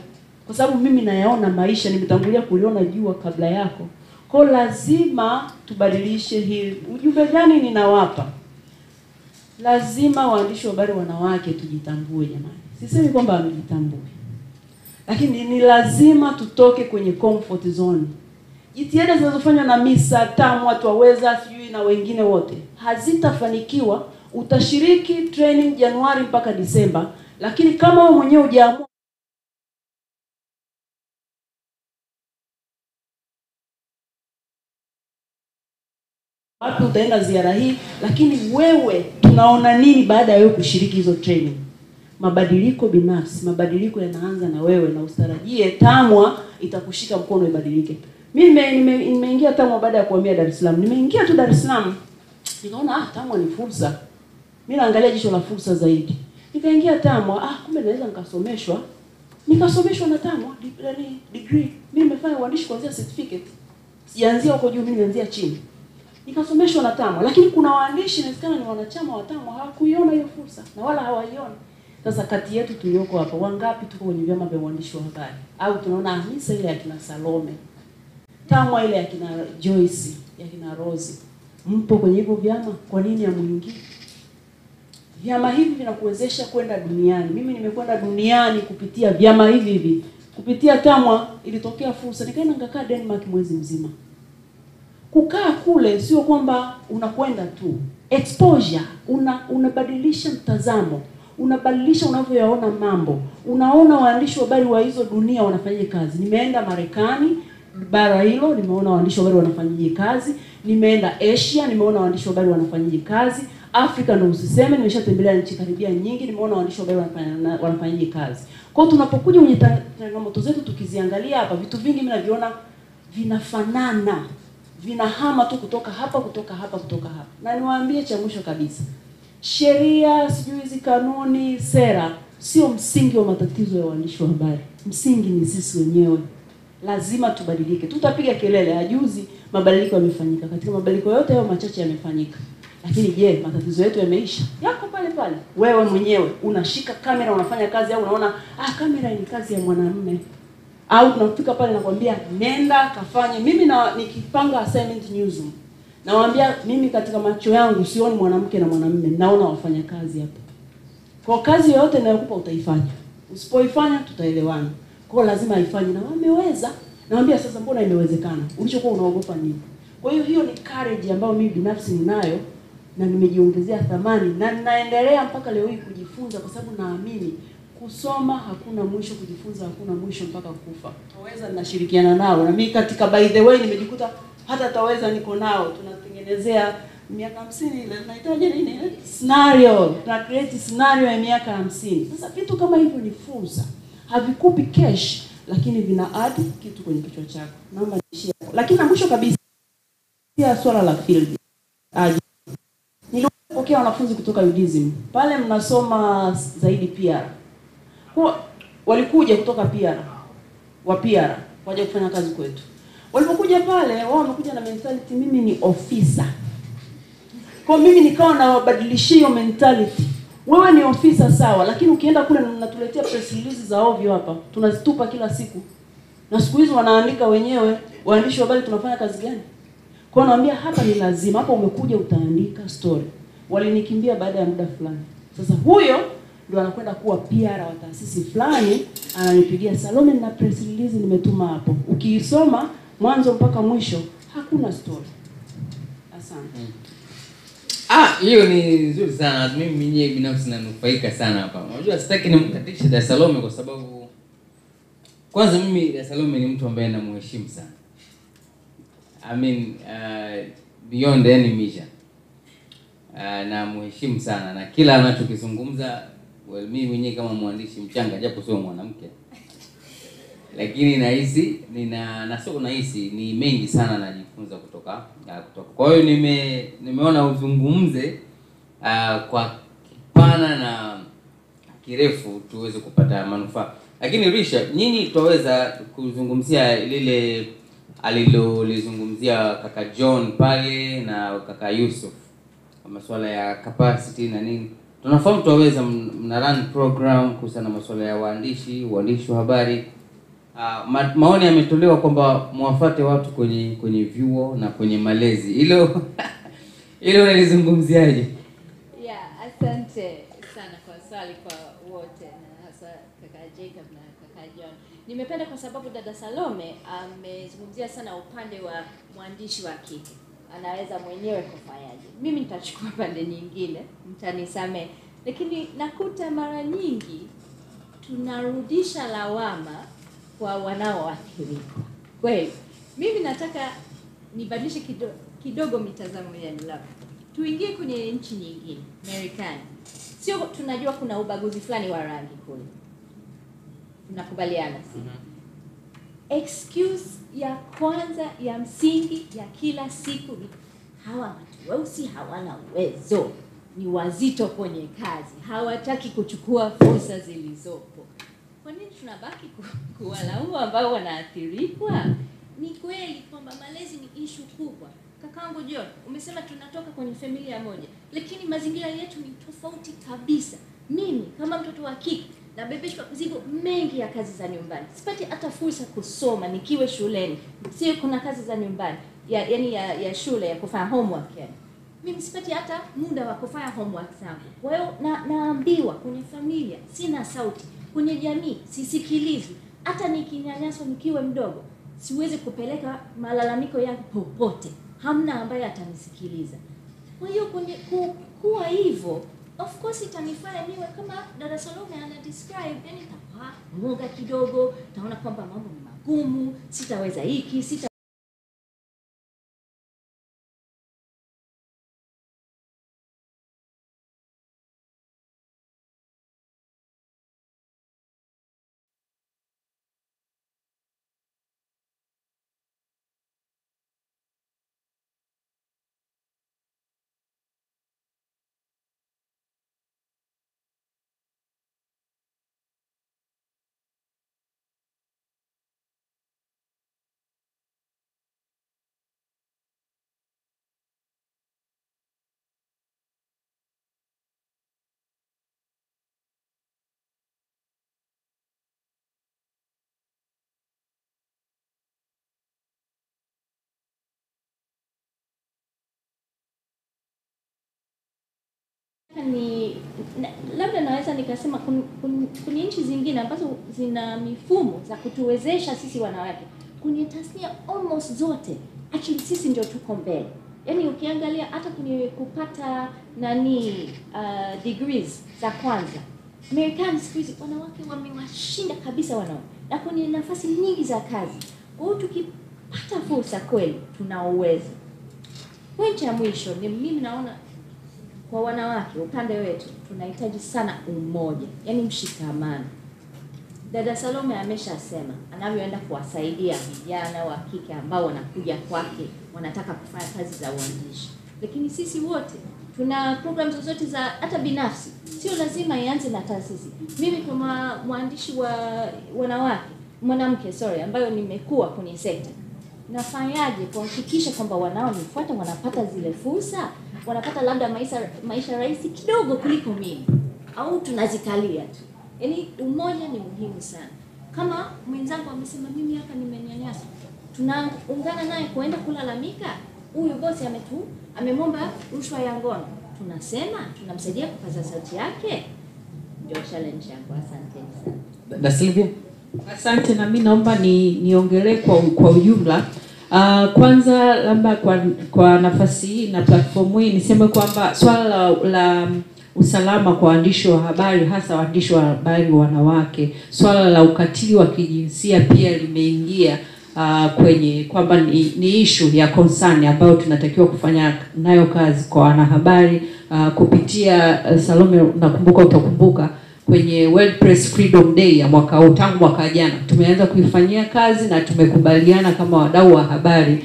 kwa sababu mimi nayaona maisha, nimetangulia kuliona jua kabla yako. Kwa lazima tubadilishe hii. Ujumbe gani ninawapa? Lazima waandishi wa habari wanawake tujitambue jamani. Sisemi kwamba wamejitambue. Lakini ni lazima tutoke kwenye comfort zone. Jitihada zinazofanywa na Misa, Tamu, watu waweza, sijui na wengine wote hazitafanikiwa. Utashiriki training Januari mpaka Disemba, lakini kama wewe mwenyewe hujaamua wapi utaenda ziara hii, lakini wewe tunaona nini baada ya wewe kushiriki hizo training? Mabadiliko binafsi, mabadiliko yanaanza na wewe, na ustarajie Tamwa itakushika mkono ibadilike. Mimi nimeingia Tamwa baada ya kuhamia Dar es Salaam. Nimeingia tu Dar es Salaam, nikaona Tamwa ni fursa. Mimi naangalia jicho la fursa zaidi. Nikaingia Tamwa, kumbe naweza nikasomeshwa. Nikasomeshwa na Tamwa, degree. Mimi nimefanya uandishi kuanzia certificate. Sianzia huko juu, mimi nianzia chini. Nikasomeshwa na Tamwa, lakini kuna waandishi inawezekana ni wanachama wa Tamwa hawakuiona hiyo fursa na wala hawaiona. Sasa kati yetu tulioko hapa, wangapi tuko kwenye vyama vya uandishi wa habari? Au tunaona Hamisa ile ya kina Salome, Tamwa ile ya kina Joyce, ya kina Rose. Mpo kwenye hivyo vyama, kwa nini hamuingii? Vyama hivi vinakuwezesha kwenda duniani. Mimi nimekwenda duniani kupitia vyama hivi. Kupitia Tamwa ilitokea fursa, nikaenda nikakaa Denmark mwezi mzima. Kukaa kule sio kwamba unakwenda tu. Exposure, unabadilisha mtazamo. Unabadilisha unavyoyaona mambo. Unaona waandishi wa habari wa hizo dunia wanafanya kazi. Nimeenda Marekani, bara hilo, nimeona waandishi wa habari wanafanya kazi. Nimeenda Asia, nimeona waandishi wa habari wanafanya kazi. Afrika ndio usiseme, nimeshatembelea nchi karibia nyingi, nimeona waandishi wa habari wanafanya kazi. Kwa hiyo tunapokuja kwenye changamoto zetu tukiziangalia hapa, vitu vingi mimi naviona vinafanana. Vinahama tu kutoka hapa. Na niwaambie cha mwisho kabisa. Sheria, sijui hizi kanuni, sera sio msingi wa matatizo ya waandishi wa habari. Msingi ni sisi wenyewe. Lazima tubadilike. Tutapiga kelele, hajuzi mabadiliko yamefanyika. Katika mabadiliko yote hayo machache yamefanyika. Lakini je, matatizo yetu yameisha? Yako pale. Wewe mwenyewe unashika kamera unafanya kazi au unaona kamera ni kazi ya mwanamume. Au tunafika pale nakwambia nenda kafanye. Mimi nikipanga assignment newsroom, nawaambia mimi katika macho yangu sioni mwanamke na mwanamume, naona wafanya kazi hapa. Kwa kazi yoyote ninayokupa utaifanya. Usipoifanya tutaelewana. Kwa lazima ifanye na wameweza. Naambia sasa mbona imewezekana? Ulichokuwa unaogopa nini? Kwa hiyo hiyo ni courage ambayo mimi binafsi ninayo na nimejiongezea thamani na ninaendelea mpaka leo hii kujifunza, kwa sababu naamini kusoma hakuna mwisho, kujifunza hakuna mwisho mpaka kufa. Taweza ninashirikiana nao, na mimi katika by the way nimejikuta hata Taweza niko nao, tunatengenezea miaka 50 ile tunahitaji nini? Scenario, tuna create scenario ya miaka 50. Sasa vitu kama hivyo ni fursa. Havikupi cash lakini vina add kitu kwenye kichwa chako. Naomba niishie hapo. Lakini na mwisho kabisa pia swala la field. Nilipokea wanafunzi kutoka Uzinduzi. Pale mnasoma zaidi PR. Kwa walikuja kutoka PR. Wa PR waje kufanya kazi kwetu. Walipokuja pale wao wamekuja na mentality mimi ni officer. Kwa mimi nikawa na wabadilishia hiyo mentality. Wewe ni officer sawa, lakini ukienda kule mnatuletea press release za ovyo hapa. Tunazitupa kila siku. Na siku hizo wanaandika wenyewe, waandishi wa habari tunafanya kazi gani? Kwa naambia hapa ni lazima, hapa umekuja utaandika story. Walinikimbia baada ya muda fulani. Sasa huyo ndio anakwenda kuwa PR wa taasisi fulani, ananipigia Salome na press release nimetuma hapo. Ukiisoma mwanzo mpaka mwisho hakuna story. Asante. Hiyo ni nzuri sana. Mimi mwenyewe binafsi nanufaika sana hapa. Unajua sitaki nimkatishe Da Salome kwa sababu kwanza mimi Da Salome ni mtu ambaye namheshimu sana. I mean beyond any measure. Na mheshimu sana na kila anachokizungumza, well, mimi mwenyewe kama mwandishi mchanga japo sio mwanamke, lakini nahisi nahisi ni mengi sana najifunza kutoka. Kwa hiyo nimeona uzungumze kwa kipana na kirefu tuweze kupata manufaa. Lakini Risha, nyinyi tutaweza kuzungumzia lile alilolizungumzia kaka John pale na kaka Yusuf, masuala ya capacity na nini. Tunafahamu tutaweza mna run program kuhusiana na masuala ya waandishi wa habari. Maoni yametolewa kwamba muwafate watu kwenye vyuo na kwenye malezi. Hilo unalizungumziaje? Yeah, asante sana kwa swali kwa wote na hasa kaka Jacob na kaka John. Nimependa kwa sababu dada Salome amezungumzia sana upande wa mwandishi wa kike. Anaweza mwenyewe kufanyaje. Mimi nitachukua pande nyingine, mtanisamee. Lakini nakuta mara nyingi tunarudisha lawama kwa wanaoathirika. Kweli, mimi nataka nibadilishe kidogo mitazamo ya labda. Tuingie kwenye nchi nyingine, Marekani. Sio tunajua kuna ubaguzi fulani wa rangi kule. Tunakubaliana si? Excuse ya kwanza ya msingi ya kila siku ni hawa watu weusi hawana uwezo, ni wazito kwenye kazi, hawataki kuchukua fursa zilizopo. Kwa nini tunabaki kuwalaumu ambao wanaathirika? Ni kweli kwamba malezi ni issue kubwa. Kakaangu John, umesema tunatoka kwenye familia moja, lakini mazingira yetu ni tofauti kabisa. Mimi kama mtoto wa kike nabebeshwa mzigo mengi ya kazi za nyumbani. Sipati hata fursa kusoma nikiwa shuleni. Sio kuna kazi za nyumbani, ya shule ya kufanya homework yani. Mimi sipati hata muda wa kufanya homework zangu. Kwa hiyo naambiwa kwenye familia sina sauti, kwenye jamii sisikilizwi. Hata nikinyanyaswa nikiwa mdogo, siwezi kupeleka malalamiko yangu popote. Hamna ambaye atanisikiliza. Kwa hiyo kuwa hivyo, of course itanifanya niwe kama dada Salome ana describe, yani nitakuwa mwoga kidogo, taona kwamba mambo ni magumu, sitaweza hiki, labda naweza nikasema kwenye nchi zingine ambazo zina mifumo za kutuwezesha sisi wanawake, kwenye tasnia almost zote actually sisi ndio tuko mbele. Yaani ukiangalia hata kwenye kupata degrees za kwanza, Marekani siku hizi wanawake wamewashinda kabisa wanaume, na kwenye nafasi nyingi za kazi. Kwa hiyo tukipata fursa kweli tuna uwezo. Point ya mwisho ni mimi naona kwa wanawake upande wetu tunahitaji sana umoja, yani mshikamano. Dada Salome ameshasema anavyoenda kuwasaidia vijana wa kike ambao wanakuja kwake wanataka kufanya kazi za uandishi. Lakini sisi wote tuna programs zozote za hata binafsi, sio lazima ianze na taasisi. Mimi kama mwandishi wa mwanamke ambayo nimekuwa kwenye sekta, nafanyaje kuhakikisha kwamba wanaonifuata wanapata zile fursa, wanapata labda maisha rahisi kidogo kuliko mimi, au tunazikalia tu. Yaani umoja ni muhimu sana. Kama mwenzangu amesema mimi hapa nimenyanyaswa, tunaungana naye kuenda kulalamika, huyu bosi amemomba rushwa ya ngono. Tunasema, tunamsaidia kupaza sauti yake. Ndio challenge yangu. Asante sana. Da Silvia? Asante, na mimi naomba niongelee kwa ujumla. Kwanza labda kwa nafasi hii na platform hii niseme kwamba swala la usalama kwa waandishi wa habari, hasa waandishi wa habari wanawake, swala la ukatili wa kijinsia pia limeingia kwenye kwamba ni issue ya concern ambayo tunatakiwa kufanya nayo kazi kwa wanahabari. Kupitia Salome, utakumbuka kwenye World Press Freedom Day ya tangu mwaka jana tumeanza kuifanyia kazi na tumekubaliana kama wadau wa habari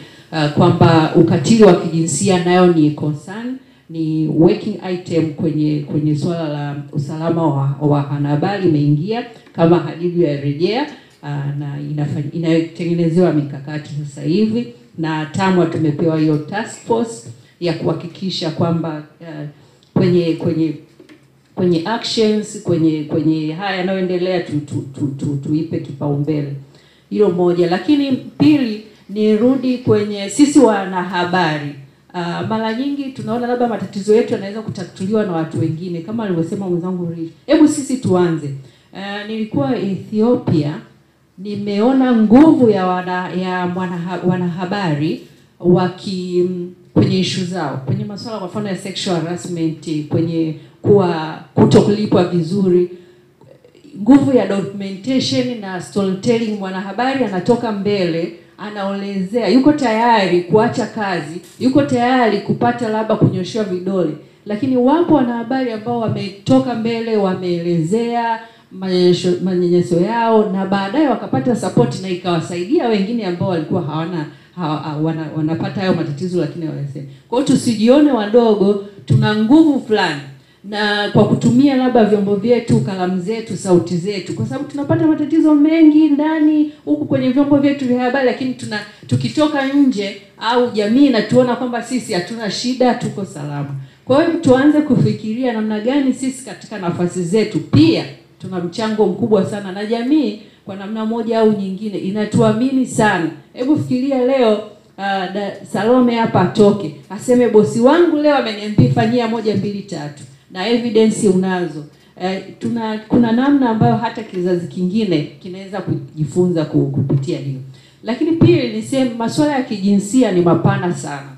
kwamba ukatili wa kijinsia nayo ni concern, ni working item kwenye swala la usalama wa wanahabari. Imeingia kama hadidu ya rejea na inatengenezewa mikakati sasa hivi, na TAMWA tumepewa hiyo task force ya kuhakikisha kwamba kwenye actions, kwenye haya yanayoendelea tuipe kipaumbele. Hilo moja. Lakini pili, nirudi kwenye sisi wanahabari. Mara nyingi tunaona labda matatizo yetu yanaweza kutatuliwa na watu wengine kama alivyosema mwenzangu Rich. Hebu sisi tuanze. Nilikuwa Ethiopia, nimeona nguvu ya wanahabari kwenye issue zao, kwenye masuala kwa mfano ya sexual harassment, kwenye kutokulipwa vizuri, nguvu ya documentation na storytelling. Mwanahabari anatoka mbele, anaelezea, yuko tayari kuacha kazi, yuko tayari kupata labda kunyoshewa vidole. Lakini wapo wanahabari ambao wametoka mbele, wameelezea manyanyaso yao na baadaye wakapata support na ikawasaidia wengine ambao walikuwa wanapata hayo matatizo lakini wanasema. Kwa hiyo tusijione wadogo, tuna nguvu fulani, na kwa kutumia labda vyombo vyetu, kalamu zetu, sauti zetu, kwa sababu tunapata matatizo mengi ndani huku kwenye vyombo vyetu vya habari, lakini tukitoka nje au jamii na tuona kwamba sisi hatuna shida, tuko salama. Kwa hiyo tuanze kufikiria namna gani sisi katika nafasi zetu pia tuna mchango mkubwa sana, na jamii kwa namna moja au nyingine inatuamini sana. Hebu fikiria leo Salome hapa atoke aseme bosi wangu leo ameniambia fanyia 1 2 3 na evidence unazo. Kuna namna ambayo hata kizazi kingine kinaweza kujifunza kupitia hiyo. Lakini pia niseme masuala ya kijinsia ni mapana sana.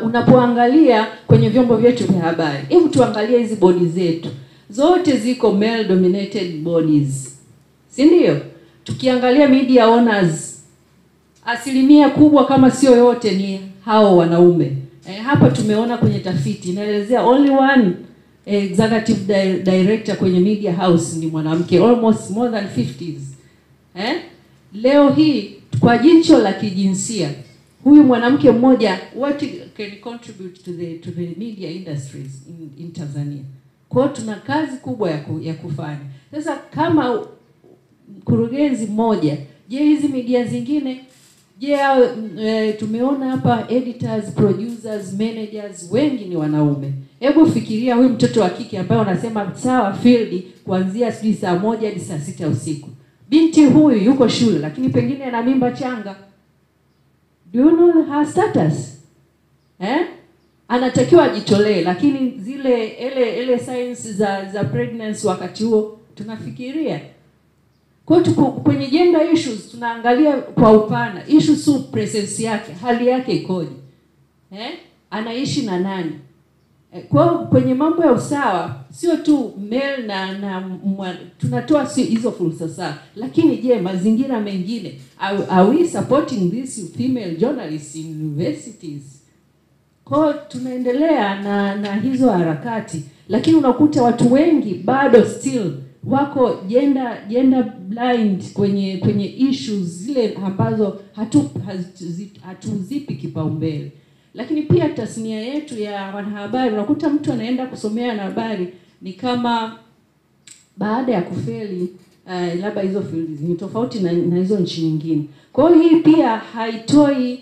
Unapoangalia kwenye vyombo vyetu vya habari, hebu tuangalie hizi bodi zetu. Zote ziko male dominated bodies. Si ndio? Tukiangalia media owners, asilimia kubwa kama sio yote ni hao wanaume. Hapa tumeona kwenye tafiti inaelezea only one executive director kwenye media house ni mwanamke, almost more than 50s. Leo hii kwa jicho la kijinsia, huyu mwanamke mmoja what can contribute to the media industries in Tanzania? Kwa tuna kazi kubwa ya kufanya. Sasa kama mkurugenzi mmoja, je, hizi media zingine, je, tumeona hapa editors, producers, managers wengi ni wanaume. Hebu fikiria huyu mtoto wa kike ambaye unasema sawa field kuanzia saa 1 hadi saa 6 usiku. Binti huyu yuko shule lakini pengine ana mimba changa. Do you know her status? Anatakiwa ajitolee, lakini zile signs za pregnancy wakati huo tunafikiria. Kwa hiyo kwenye gender issues tunaangalia kwa upana, issue su presence yake, hali yake ikoje, anaishi na nani. Kwa hiyo kwenye mambo ya usawa sio tu male na tunatoa si hizo fursa sawa, lakini je, mazingira mengine, are we supporting these female journalists in universities? Kwa hiyo tunaendelea na hizo harakati, lakini unakuta watu wengi bado still wako gender blind kwenye issues zile ambazo hatuzipi kipaumbele. Lakini pia tasnia yetu ya wanahabari, unakuta mtu anaenda kusomea wanahabari ni kama baada ya kufeli labda hizo fields ni tofauti na hizo nchi nyingine. Kwa hiyo hii pia haitoi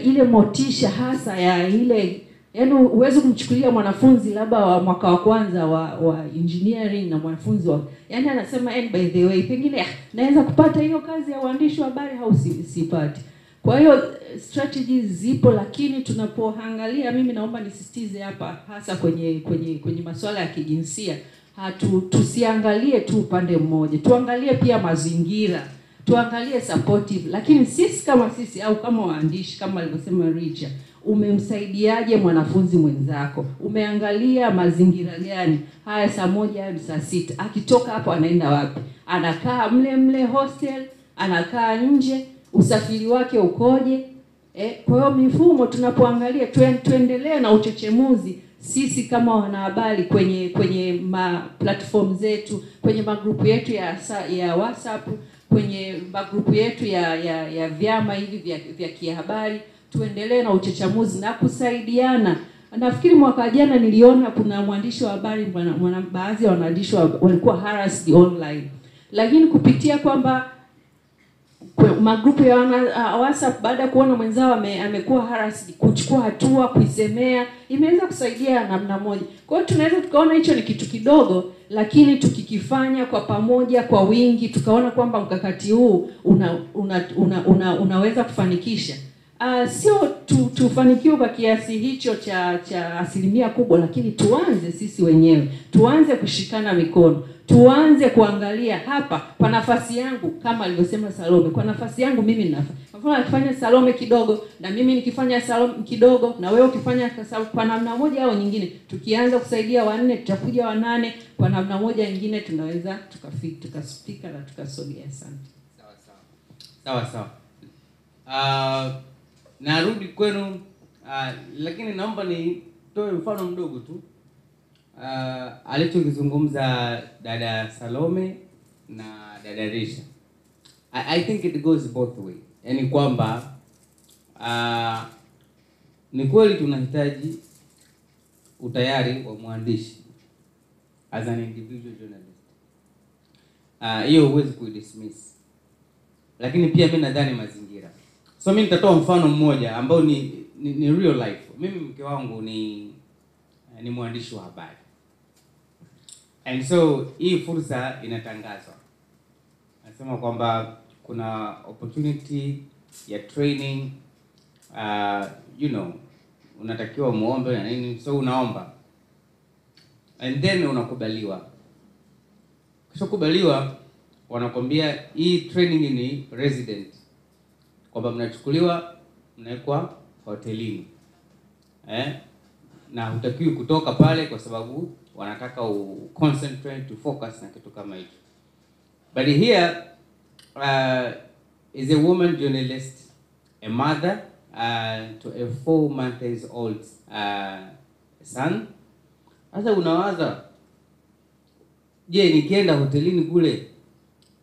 ile motisha hasa ya ile, yaani uweze kumchukulia mwanafunzi labda wa mwaka wa kwanza wa engineering na mwanafunzi wa, yaani anasema by the way pengine naweza kupata hiyo kazi ya uandishi wa habari au sipati. Kwa hiyo strategies zipo, lakini tunapoangalia, mimi naomba nisisitize hapa hasa kwenye masuala ya kijinsia, tusiangalie tu upande mmoja, tuangalie pia mazingira, tuangalie supportive. Lakini sisi au kama waandishi, kama alivyosema Richa, umemsaidiaje mwanafunzi mwenzako? Umeangalia mazingira gani? Haya, saa 1 hadi saa 6 akitoka hapo anaenda wapi? Anakaa mle hostel, anakaa nje, usafiri wake ukoje? Kwa hiyo mifumo tunapoangalia, tuendelee na uchechemuzi sisi kama wanahabari kwenye platform zetu, kwenye magrupu yetu ya WhatsApp, kwenye magrupu yetu ya vyama hivi vya kihabari, tuendelee na uchechemuzi na kusaidiana. Nafikiri mwaka jana niliona kuna mwandishi wa habari, baadhi ya waandishi walikuwa harassed online, lakini kupitia kwamba magrupu ya WhatsApp, baada ya kuona mwenzao amekuwa harassed, kuchukua hatua, kuisemea, imeweza kusaidia namna moja. Kwa hiyo tunaweza tukaona hicho ni kitu kidogo, lakini tukikifanya kwa pamoja, kwa wingi, tukaona kwamba mkakati huu unaweza kufanikisha. Sio tufanikiwe kwa kiasi hicho cha 1% kubwa, lakini tuanze sisi wenyewe, tuanze kushikana mikono, tuanze kuangalia hapa kwa nafasi yangu, kama alivyosema Salome, kwa nafasi yangu mimi nafanya Salome kidogo, na mimi nikifanya Salome kidogo, na wewe ukifanya kwa namna moja au nyingine, tukianza kusaidia 4 tutakuja 8, kwa namna moja nyingine tunaweza tukafika na tukasogea. Asante. Sawa. Narudi kwenu, lakini naomba nitoe mfano mdogo tu alichokizungumza dada Salome na dada Risha. I think it goes both way. Yaani kwamba ni kweli tunahitaji utayari wa mwandishi as an individual journalist. Hiyo huwezi kuidismiss. Lakini pia mimi nadhani mazingira. So mimi nitatoa mfano mmoja ambao ni real life. Mimi mke wangu ni mwandishi wa habari. And so hii fursa inatangazwa. Nasema kwamba kuna opportunity ya training, unatakiwa muombe na nini, so unaomba. And then unakubaliwa. Kisha kubaliwa, wanakwambia hii training ni resident. Kwamba mnachukuliwa, mnaekwa hotelini. Na hutakiwi kutoka pale kwa sababu wanataka concentrate, to focus na kitu kama hicho. But here is a woman journalist, a mother to a 4 months old son. Sasa unawaza, je, nikienda hotelini kule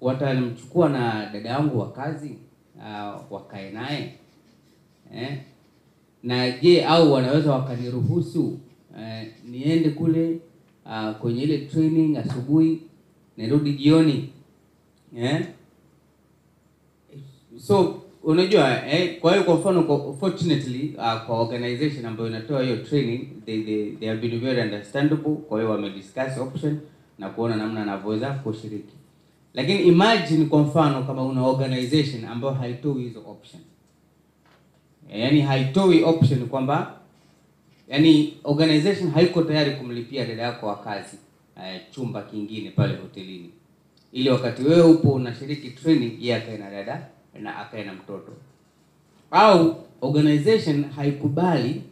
watamchukua na dada yangu wa kazi wakae naye? Na je, au wanaweza wakaniruhusu niende kule kwenye ile training asubuhi nirudi jioni? So unajua, kwa hiyo kwa mfano, fortunately kwa organization ambayo inatoa hiyo training, they have been very understandable. Kwa hiyo wamediscuss option na kuona namna anavyoweza kushiriki. Lakini imagine kwa mfano kama una organization ambayo haitoi hizo option. Yaani haitoi option kwamba, yaani organization haiko tayari kumlipia dada yako wa kazi chumba kingine pale hotelini. ili wakati wewe upo unashiriki training, yeye akae na dada na akae na mtoto. Au organization haikubali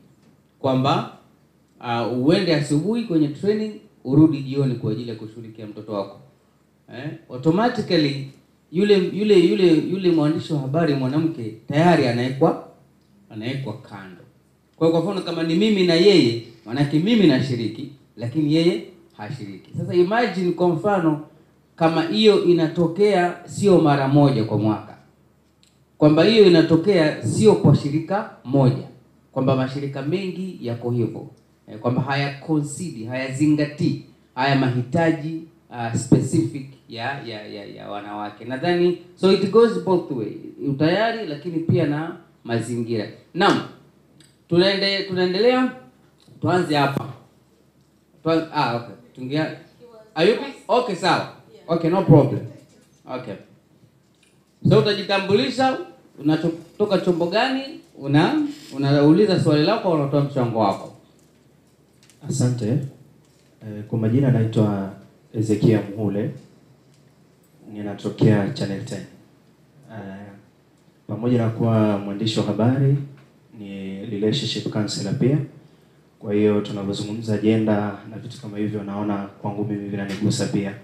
kwamba uende asubuhi kwenye training urudi jioni kwa ajili ya kushughulikia mtoto wako. Automatically yule mwandishi wa habari mwanamke tayari anaekwa kando. Kwa mfano kama ni mimi na yeye, manake mimi nashiriki lakini yeye hashiriki. Sasa imagine kwa mfano kama hiyo inatokea sio mara moja kwa mwaka, kwamba hiyo inatokea sio kwa shirika moja, kwamba mashirika mengi yako hivyo, kwamba hayazingatii haya mahitaji specific ya wanawake. Nadhani so it goes both way, utayari lakini pia na mazingira. Naam, tunaendelea. Tuanze hapa. Okay. Tungia. Are you okay? Sawa. Okay, no problem. Okay. So utajitambulisha, unatoka chombo gani, unauliza swali lako au unatoa mchango wako? Asante. Kwa majina naitwa Ezekia Muhule. Ninatokea Channel 10. Pamoja na kuwa mwandishi wa habari, ni relationship counselor pia. Kwa hiyo tunapozungumza agenda na vitu kama hivyo, naona kwangu mimi vinanigusa pia,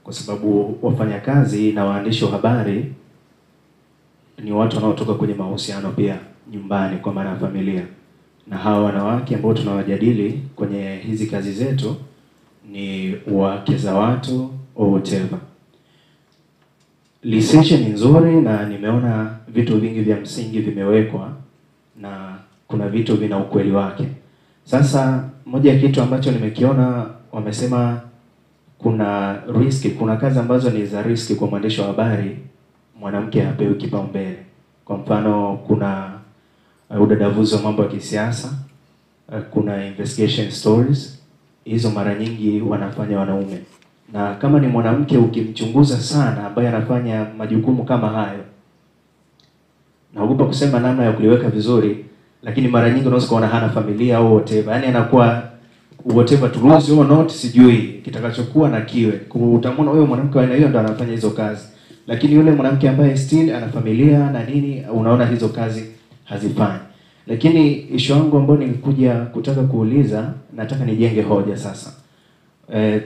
kwa sababu wafanyakazi na waandishi wa habari ni watu wanaotoka kwenye mahusiano pia nyumbani, kwa maana ya familia. Na hawa wanawake ambao tunawajadili kwenye hizi kazi zetu ni wake za watu au whatever. Research ni nzuri na nimeona vitu vingi vya msingi vimewekwa na kuna vitu vina ukweli wake. Sasa moja ya kitu ambacho nimekiona, wamesema kuna riski, kuna kazi ambazo ni za riski kwa mwandishi wa habari, mwanamke hapewi kipaumbele. Kwa mfano kuna udadavuzi wa mambo ya kisiasa, kuna investigation stories, hizo mara nyingi wanafanya wanaume. Na kama ni mwanamke ukimchunguza sana ambaye anafanya majukumu kama hayo, naogopa kusema namna ya kuliweka vizuri, lakini mara nyingi unaweza kuona hana familia au whatever. Yaani anakuwa whatever to lose or not, sijui kitakachokuwa na kiwe. Utamwona huyo mwanamke wa aina hiyo ndo anafanya hizo kazi. Lakini yule mwanamke ambaye still ana familia na nini, unaona hizo kazi hazifanyi. Lakini issue yangu ambayo nilikuja kutaka kuuliza, nataka nijenge hoja sasa.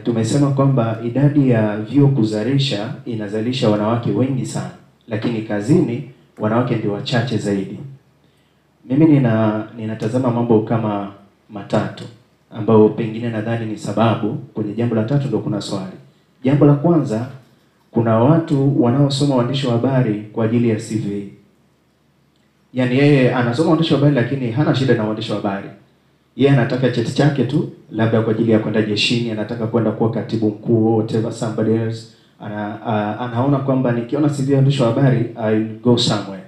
Tumesema kwamba idadi ya vyuo kuzalisha inazalisha wanawake wengi sana, lakini kazini wanawake ndio wachache zaidi. Mimi ninatazama mambo kama matatu ambao pengine nadhani ni sababu. Kwenye jambo la tatu ndio kuna swali. Jambo la kwanza, kuna watu wanaosoma uandishi wa habari kwa ajili ya CV. Yaani yeye anasoma uandishi wa habari lakini hana shida na uandishi wa habari. Yeye anataka cheti chake tu, labda kwa ajili ya kwenda jeshini, anataka kwenda kuwa katibu mkuu, whatever somebody else. Anaona kwamba nikiona CV ya uandishi wa habari I'll go somewhere.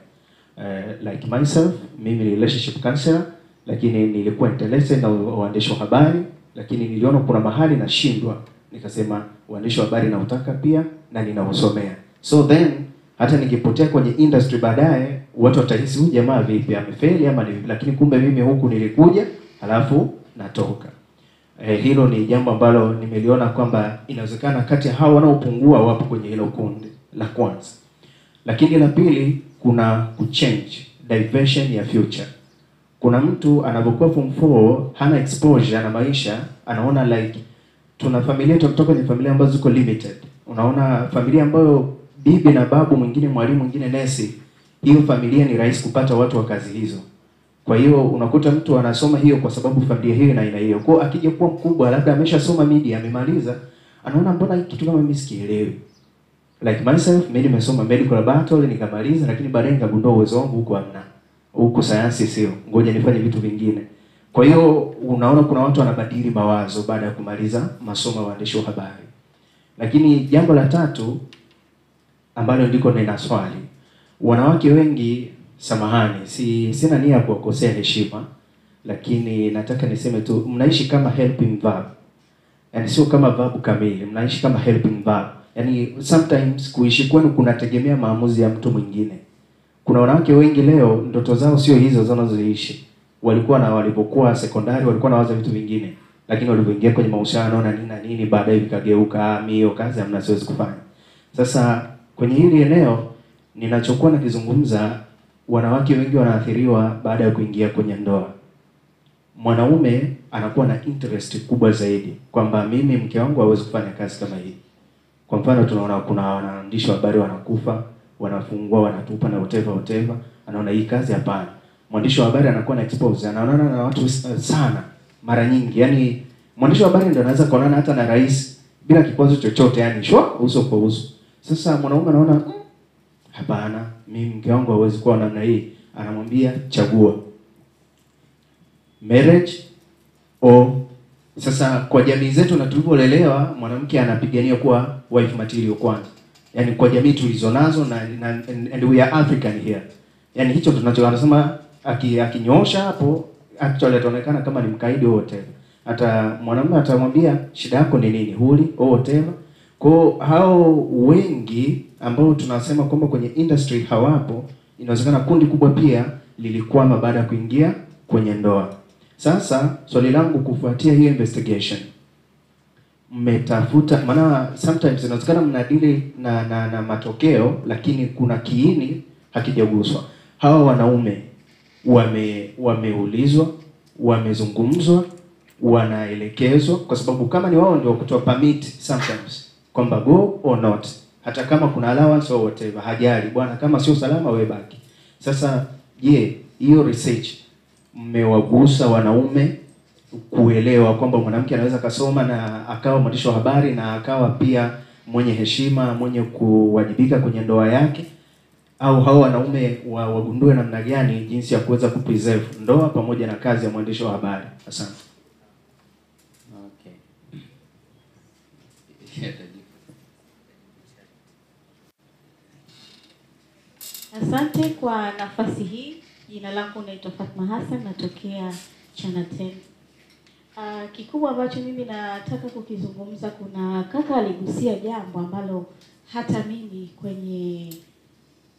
Like myself, mimi ni relationship counselor, lakini nilikuwa interested na uandishi wa habari, lakini niliona kuna mahali nashindwa, nikasema uandishi wa habari nautaka pia na ninausomea. So then hata nikipotea kwenye industry baadaye, watu watahisi huyu jamaa vipi, amefeli ama ni, lakini kumbe mimi huku nilikuja halafu natoka. Hilo ni jambo ambalo nimeliona kwamba inawezekana kati ya hao wanaopungua wapo kwenye hilo kundi la kwanza. Lakini la pili, kuna kuchange diversion ya future. Kuna mtu anapokuwa form 4 hana exposure na maisha, anaona like tuna familia, tunatoka kwenye familia ambazo ziko limited. Unaona familia ambayo bibi na babu, mwingine mwalimu, mwingine nesi, hiyo familia ni rahisi kupata watu wa kazi hizo. Kwa hiyo unakuta mtu anasoma hiyo kwa sababu familia hiyo na aina hiyo. Kwa akija kuwa mkubwa, labda ameshasoma media, amemaliza, anaona mbona kitu kama mimi sikielewi. Like myself, mimi nimesoma medical laboratory nikamaliza, lakini baadaye nikagundua uwezo wangu huko hamna. Huko sayansi sio. Ngoja nifanye vitu vingine. Kwa hiyo unaona kuna watu wanabadili mawazo baada ya kumaliza masomo ya uandishi wa habari. Lakini jambo la tatu ambalo ndiko nina swali. Wanawake wengi, samahani, sina nia kuwakosea heshima, lakini nataka niseme tu mnaishi kama helping verb. Yaani sio kama verb kamili, mnaishi kama helping verb. Yaani sometimes kuishi kwenu kunategemea maamuzi ya mtu mwingine. Kuna wanawake wengi leo ndoto zao sio hizo zinazoishi. Walikuwa na walipokuwa sekondari walikuwa na waza vitu vingine, lakini walipoingia kwenye mahusiano na nini baadaye vikageuka, mio kazi hamna, siwezi kufanya. Sasa kwenye hili eneo ninachokuwa nakizungumza, wanawake wengi wanaathiriwa baada ya kuingia kwenye ndoa. Mwanaume anakuwa na interest kubwa zaidi kwamba mimi mke wangu hawezi kufanya kazi kama hii. Kwa mfano tunaona kuna waandishi wa habari wanakufa, wanafungwa, wanatupa na whatever. Anaona hii kazi hapana. Mwandishi wa habari anakuwa na expose, anaonana na watu sana mara nyingi. Yaani mwandishi wa habari ndio anaweza kuonana hata na rais bila kikwazo chochote, yani shwa uso kwa uso. Sasa mwanaume anaona hapana, mimi mke wangu hawezi kuwa namna hii. Anamwambia chagua marriage o. Sasa kwa jamii zetu na tulivyolelewa, mwanamke anapigania kuwa wife material kwanza. Yaani kwa jamii tulizonazo and we are African here. Yaani hicho tunachosema akinyoosha hapo actually ataonekana kama ni mkaidi wote. Hata mwanamume atamwambia shida yako ni nini? Huli au whatever. Kwa hao wengi ambao tunasema kwamba kwenye industry hawapo, inawezekana kundi kubwa pia lilikwama baada ya kuingia kwenye ndoa. Sasa swali langu kufuatia hiyo investigation, mmetafuta, maana sometimes inawezekana mnadili na matokeo lakini kuna kiini hakijaguswa. Hawa wanaume wameulizwa, wamezungumzwa, wanaelekezwa, kwa sababu kama ni wao ndio kutoa permit sometimes kwamba go or not, hata kama kuna allowance or whatever, hajali bwana, kama sio salama wewe baki. Sasa je, hiyo research mmewagusa wanaume kuelewa kwamba mwanamke anaweza kasoma na akawa mwandishi wa habari na akawa pia mwenye heshima, mwenye kuwajibika kwenye ndoa yake? Au hao wanaume wagundue namna gani jinsi ya kuweza kupreserve ndoa pamoja na kazi ya mwandishi wa habari? Asante. Okay. Asante kwa nafasi hii. Jina langu naitwa Fatma Hassan, natokea Channel 10. Kikubwa ambacho mimi nataka kukizungumza, kuna kaka aligusia jambo ambalo hata mimi kwenye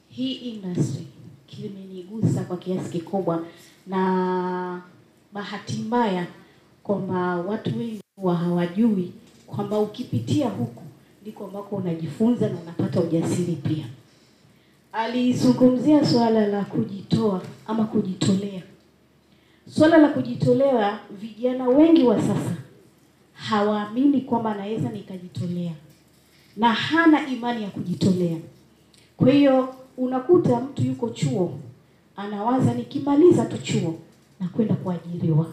hii industry kimenigusa kwa kiasi kikubwa, na bahati mbaya kwamba watu wengi hawajui kwamba ukipitia huku ndiko ambako unajifunza na unapata ujasiri pia. Alizungumzia swala la kujitoa ama kujitolea. Swala la kujitolea, vijana wengi wa sasa hawaamini kwamba naweza nikajitolea, na hana imani ya kujitolea. Kwa hiyo unakuta mtu yuko chuo, anawaza nikimaliza tu chuo na kwenda kuajiriwa.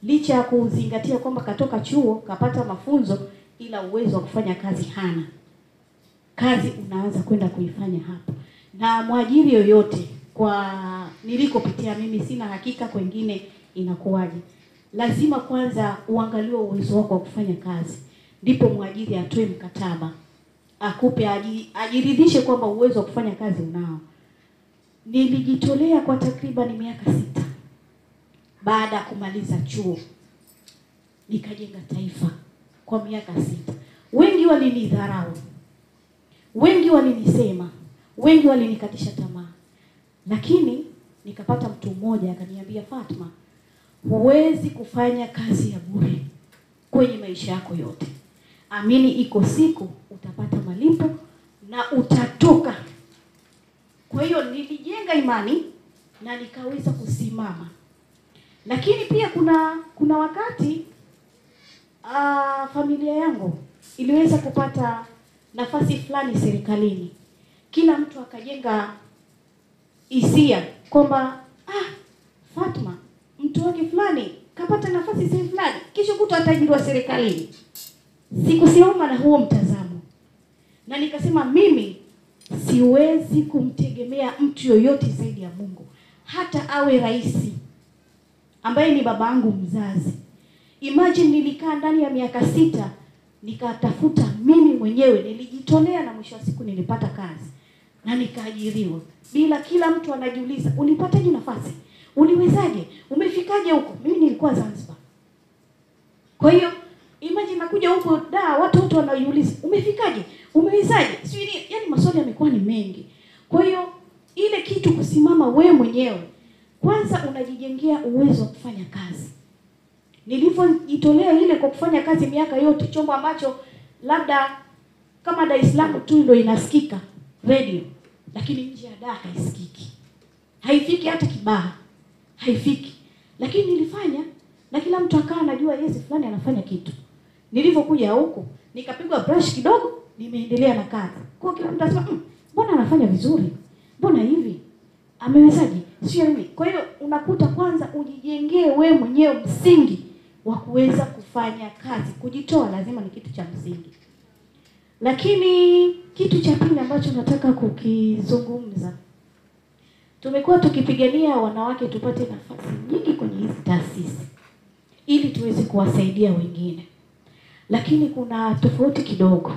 Licha ya kuzingatia kwamba katoka chuo, kapata mafunzo, ila uwezo wa kufanya kazi hana. Kazi unaanza kwenda kuifanya hapo. Na mwajiri yoyote, kwa nilikopitia mimi, sina hakika kwengine inakuwaje, lazima kwanza uangaliwe uwezo wako wa kufanya kazi, ndipo mwajiri atoe mkataba, akupe, ajiridhishe kwamba uwezo wa kufanya kazi unao. Nilijitolea kwa takriban miaka 6 baada ya kumaliza chuo, nikajenga taifa kwa miaka 6. Wengi walinidharau, wengi walinisema, wengi walinikatisha tamaa, lakini nikapata mtu mmoja akaniambia, Fatma, huwezi kufanya kazi ya bure kwenye maisha yako yote. Amini, iko siku utapata malipo na utatoka. Kwa hiyo nilijenga imani na nikaweza kusimama. Lakini pia kuna wakati familia yangu iliweza kupata nafasi fulani serikalini. Kila mtu akajenga hisia kwamba Fatma, mtu wake fulani kapata nafasi sehemu fulani, kisha kuta atajiriwa serikalini. Sikusimama na huo mtazamo, na nikasema mimi siwezi kumtegemea mtu yoyote zaidi ya Mungu, hata awe rais ambaye ni babangu mzazi. Imagine nilikaa ndani ya miaka 6 nikatafuta mimi mwenyewe, nilijitolea, na mwisho wa siku nilipata kazi na nikaajiriwa. Bila kila mtu anajiuliza, ulipataje nafasi? Uliwezaje? Umefikaje huko? Mimi nilikuwa Zanzibar. Kwa hiyo imagine nakuja huko watu wote wanajiuliza, umefikaje? Umewezaje? Sio nini? Yaani maswali yamekuwa ni mengi. Kwa hiyo ile kitu kusimama wewe mwenyewe, kwanza unajijengea uwezo wa kufanya kazi. Nilipojitolea ile kwa kufanya kazi miaka yote, chombo ambacho labda kama Dar es Salaam tu ndio inasikika radio, lakini nje ya Dar haisikiki. Haifiki hata Kibaha. Haifiki. Lakini nilifanya na kila mtu akawa anajua yes fulani anafanya kitu. Nilivyokuja huko, nikapigwa brush kidogo, nimeendelea na kazi. Kwa kila mtu anasema, mbona anafanya vizuri? Mbona hivi? Amewezaje? Sio nini? Kwa hiyo unakuta kwanza ujijengee wewe mwenyewe msingi wa kuweza kufanya kazi. Kujitoa lazima ni kitu cha msingi. Lakini kitu cha pili ambacho nataka kukizungumza, tumekuwa tukipigania wanawake tupate nafasi nyingi kwenye hizi taasisi ili tuweze kuwasaidia wengine. Lakini kuna tofauti kidogo.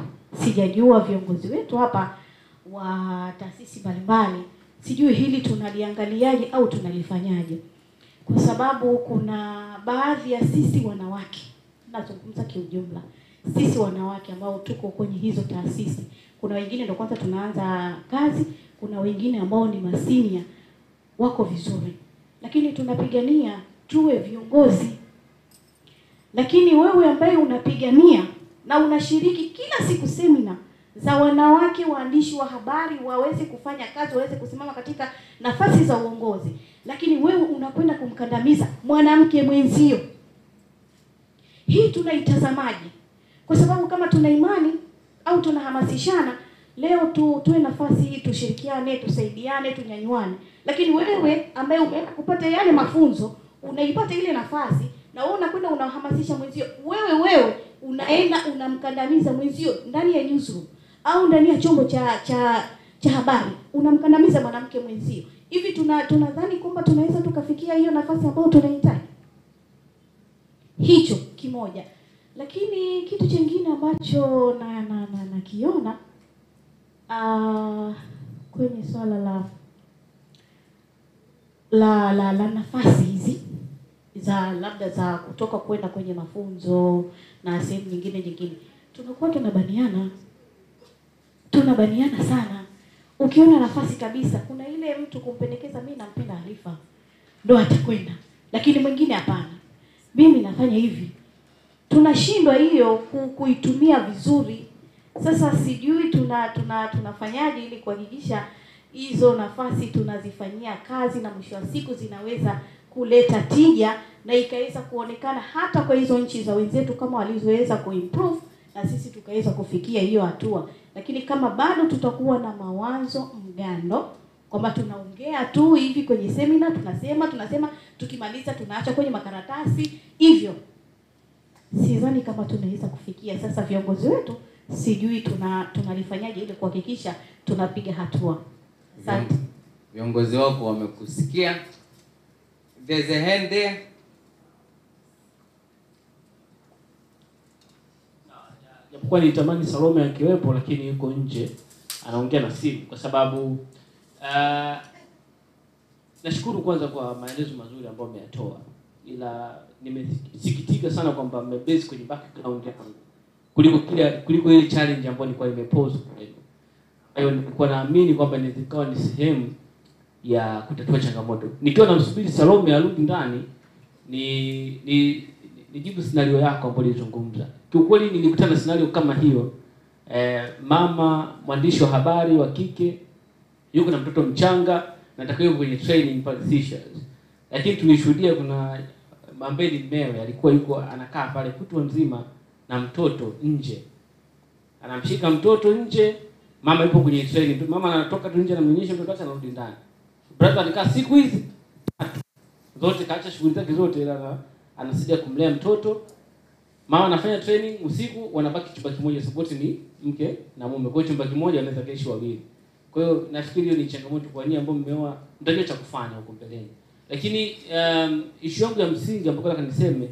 Sijajua viongozi wetu hapa wa taasisi mbalimbali, sijui hili tunaliangaliaje au tunalifanyaje. Kwa sababu kuna baadhi ya sisi wanawake, nazungumza kiujumla, sisi wanawake ambao tuko kwenye hizo taasisi, kuna wengine ndio kwanza tunaanza kazi, kuna wengine ambao ni masinia wako vizuri, lakini tunapigania tuwe viongozi. Lakini wewe ambaye unapigania na unashiriki kila siku semina za wanawake waandishi wa habari waweze kufanya kazi, waweze kusimama katika nafasi za uongozi, lakini wewe unakwenda kumkandamiza mwanamke mwenzio, hii tunaitazamaje? Kwa sababu kama tuna imani au tunahamasishana, leo tuwe nafasi hii, tushirikiane, tusaidiane, tunyanyuane. Lakini wewe ambaye umeenda kupata yale mafunzo, unaipata ile nafasi na wewe unakwenda unahamasisha mwenzio, wewe unaenda unamkandamiza mwenzio ndani ya newsroom au ndani ya chombo cha habari, unamkandamiza mwanamke mwenzio. Hivi tunadhani kwamba tunaweza tukafikia hiyo nafasi ambayo tunahitaji? Hicho kimoja. Lakini kitu kingine ambacho nakiona kwenye swala la nafasi hizi za labda za kutoka kwenda kwenye mafunzo na sehemu nyingine, tunakuwa tunabaniana sana. Ukiona nafasi kabisa, kuna ile mtu kumpendekeza, mimi nampenda Halifa ndo atakwenda, lakini mwingine hapana, mimi nafanya hivi. Tunashindwa hiyo kuitumia vizuri. Sasa sijui tunafanyaje ili kuhakikisha hizo nafasi tunazifanyia kazi na mwisho wa siku zinaweza kuleta tija na ikaweza kuonekana hata kwa hizo nchi za wenzetu kama walizoweza kuimprove na sisi tukaweza kufikia hiyo hatua. Lakini kama bado tutakuwa na mawazo mgando kwamba tunaongea tu hivi kwenye seminar, tunasema tukimaliza tunaacha kwenye makaratasi hivyo, sidhani kama tunaweza kufikia. Sasa viongozi wetu sijui tunalifanyaje ili kuhakikisha tunapiga hatua. Asante. Viongozi wako wamekusikia. There's a hand there. Japokuwa nitamani Salome akiwepo, lakini yuko nje anaongea na simu kwa sababu nashukuru kwanza kwa maelezo mazuri ambayo ameyatoa, ila nimesikitika sana kwamba amebase kwenye background yangu kuliko ile challenge ambayo nilikuwa nimepose kwenu. Hayo nilikuwa naamini kwamba inaweza ni sehemu ya kutatua changamoto. Nikiwa namsubiri Salome arudi ndani nijibu scenario yako ambayo ulizungumza. Kiukweli nilikutana na scenario kama hiyo. Mama mwandishi wa habari wa kike yuko na mtoto mchanga, nataka yuko kwenye training pale Seychelles. Lakini tulishuhudia kuna Mambeli mmewe alikuwa yuko anakaa pale kutwa mzima na mtoto nje. Anamshika mtoto nje, mama yupo kwenye training. Mama anatoka tu nje anamnyonyesha mtoto wake anarudi ndani. Brother alikaa siku hizi zote kaacha shughuli zake zote, ila anasaidia kumlea mtoto. Mama anafanya training usiku, wanabaki chumba kimoja, support ni mke na mume. Kwa chumba kimoja wanaweza kaishi wawili. Kwa hiyo nafikiri hiyo ni changamoto kwa nyinyi ambao mmeoa, mtajua cha kufanya huko mbeleni. Lakini issue yangu ya msingi ambayo nataka niseme,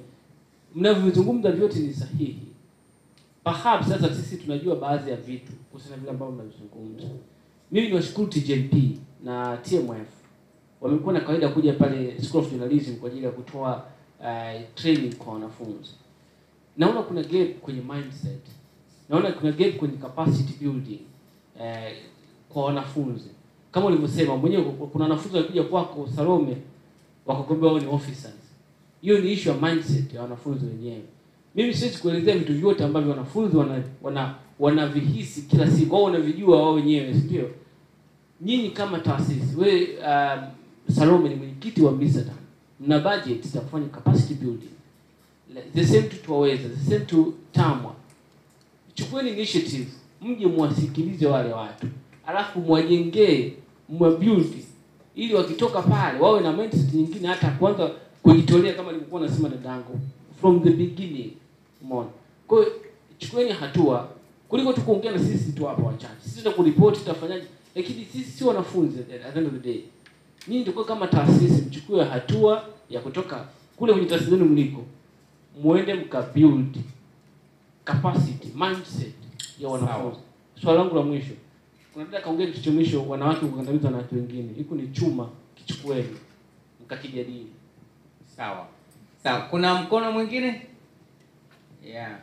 mnavyozungumza vyote ni sahihi. Perhaps sasa sisi tunajua baadhi ya vitu kuhusiana na vile ambavyo mnazungumza. Mimi niwashukuru TJP na TMF. Wamekuwa na kawaida kuja pale School of Journalism kwa ajili ya kutoa training kwa wanafunzi. Naona kuna gap kwenye mindset. Naona kuna gap kwenye capacity building kwa wanafunzi. Kama ulivyosema mwenyewe, kuna wanafunzi walikuja kwako Salome wakakwambia wao ni officers. Hiyo ni issue ya mindset ya wanafunzi wenyewe. Mimi siwezi kuelezea vitu vyote ambavyo wanafunzi wanavihisi kila siku, wao wanavijua wao wenyewe, ndio. Nyinyi kama taasisi, wewe Salome ni mwenyekiti wa MISATA, mna budget za kufanya capacity building. The same to Tuwaweza, the same to TAMWA. Chukueni initiative, mje muwasikilize wale watu, alafu mwajengee, mwabuild, ili wakitoka pale wawe na mindset nyingine, hata kwanza kujitolea kama nilikuwa nasema dadangu from the beginning. Umeona? Kwa hiyo chukueni hatua kuliko tukuongea na sisi tu hapa wachache. Sisi tutakuripoti tutafanyaje, lakini sisi si wanafunzi at the end of the day. Nyinyi ndio kama taasisi mchukue hatua ya kutoka kule kwenye taasisi zenu mliko, muende mkabuild capacity, mindset ya wanafunzi. Swali langu la mwisho, kuna dada kaongea kitu cha mwisho, wanawake kukandamizwa na watu wengine. Hiko ni chuma, kichukueni mkakijadili. Sawa. Sawa, kuna mkono mwingine? Yeah.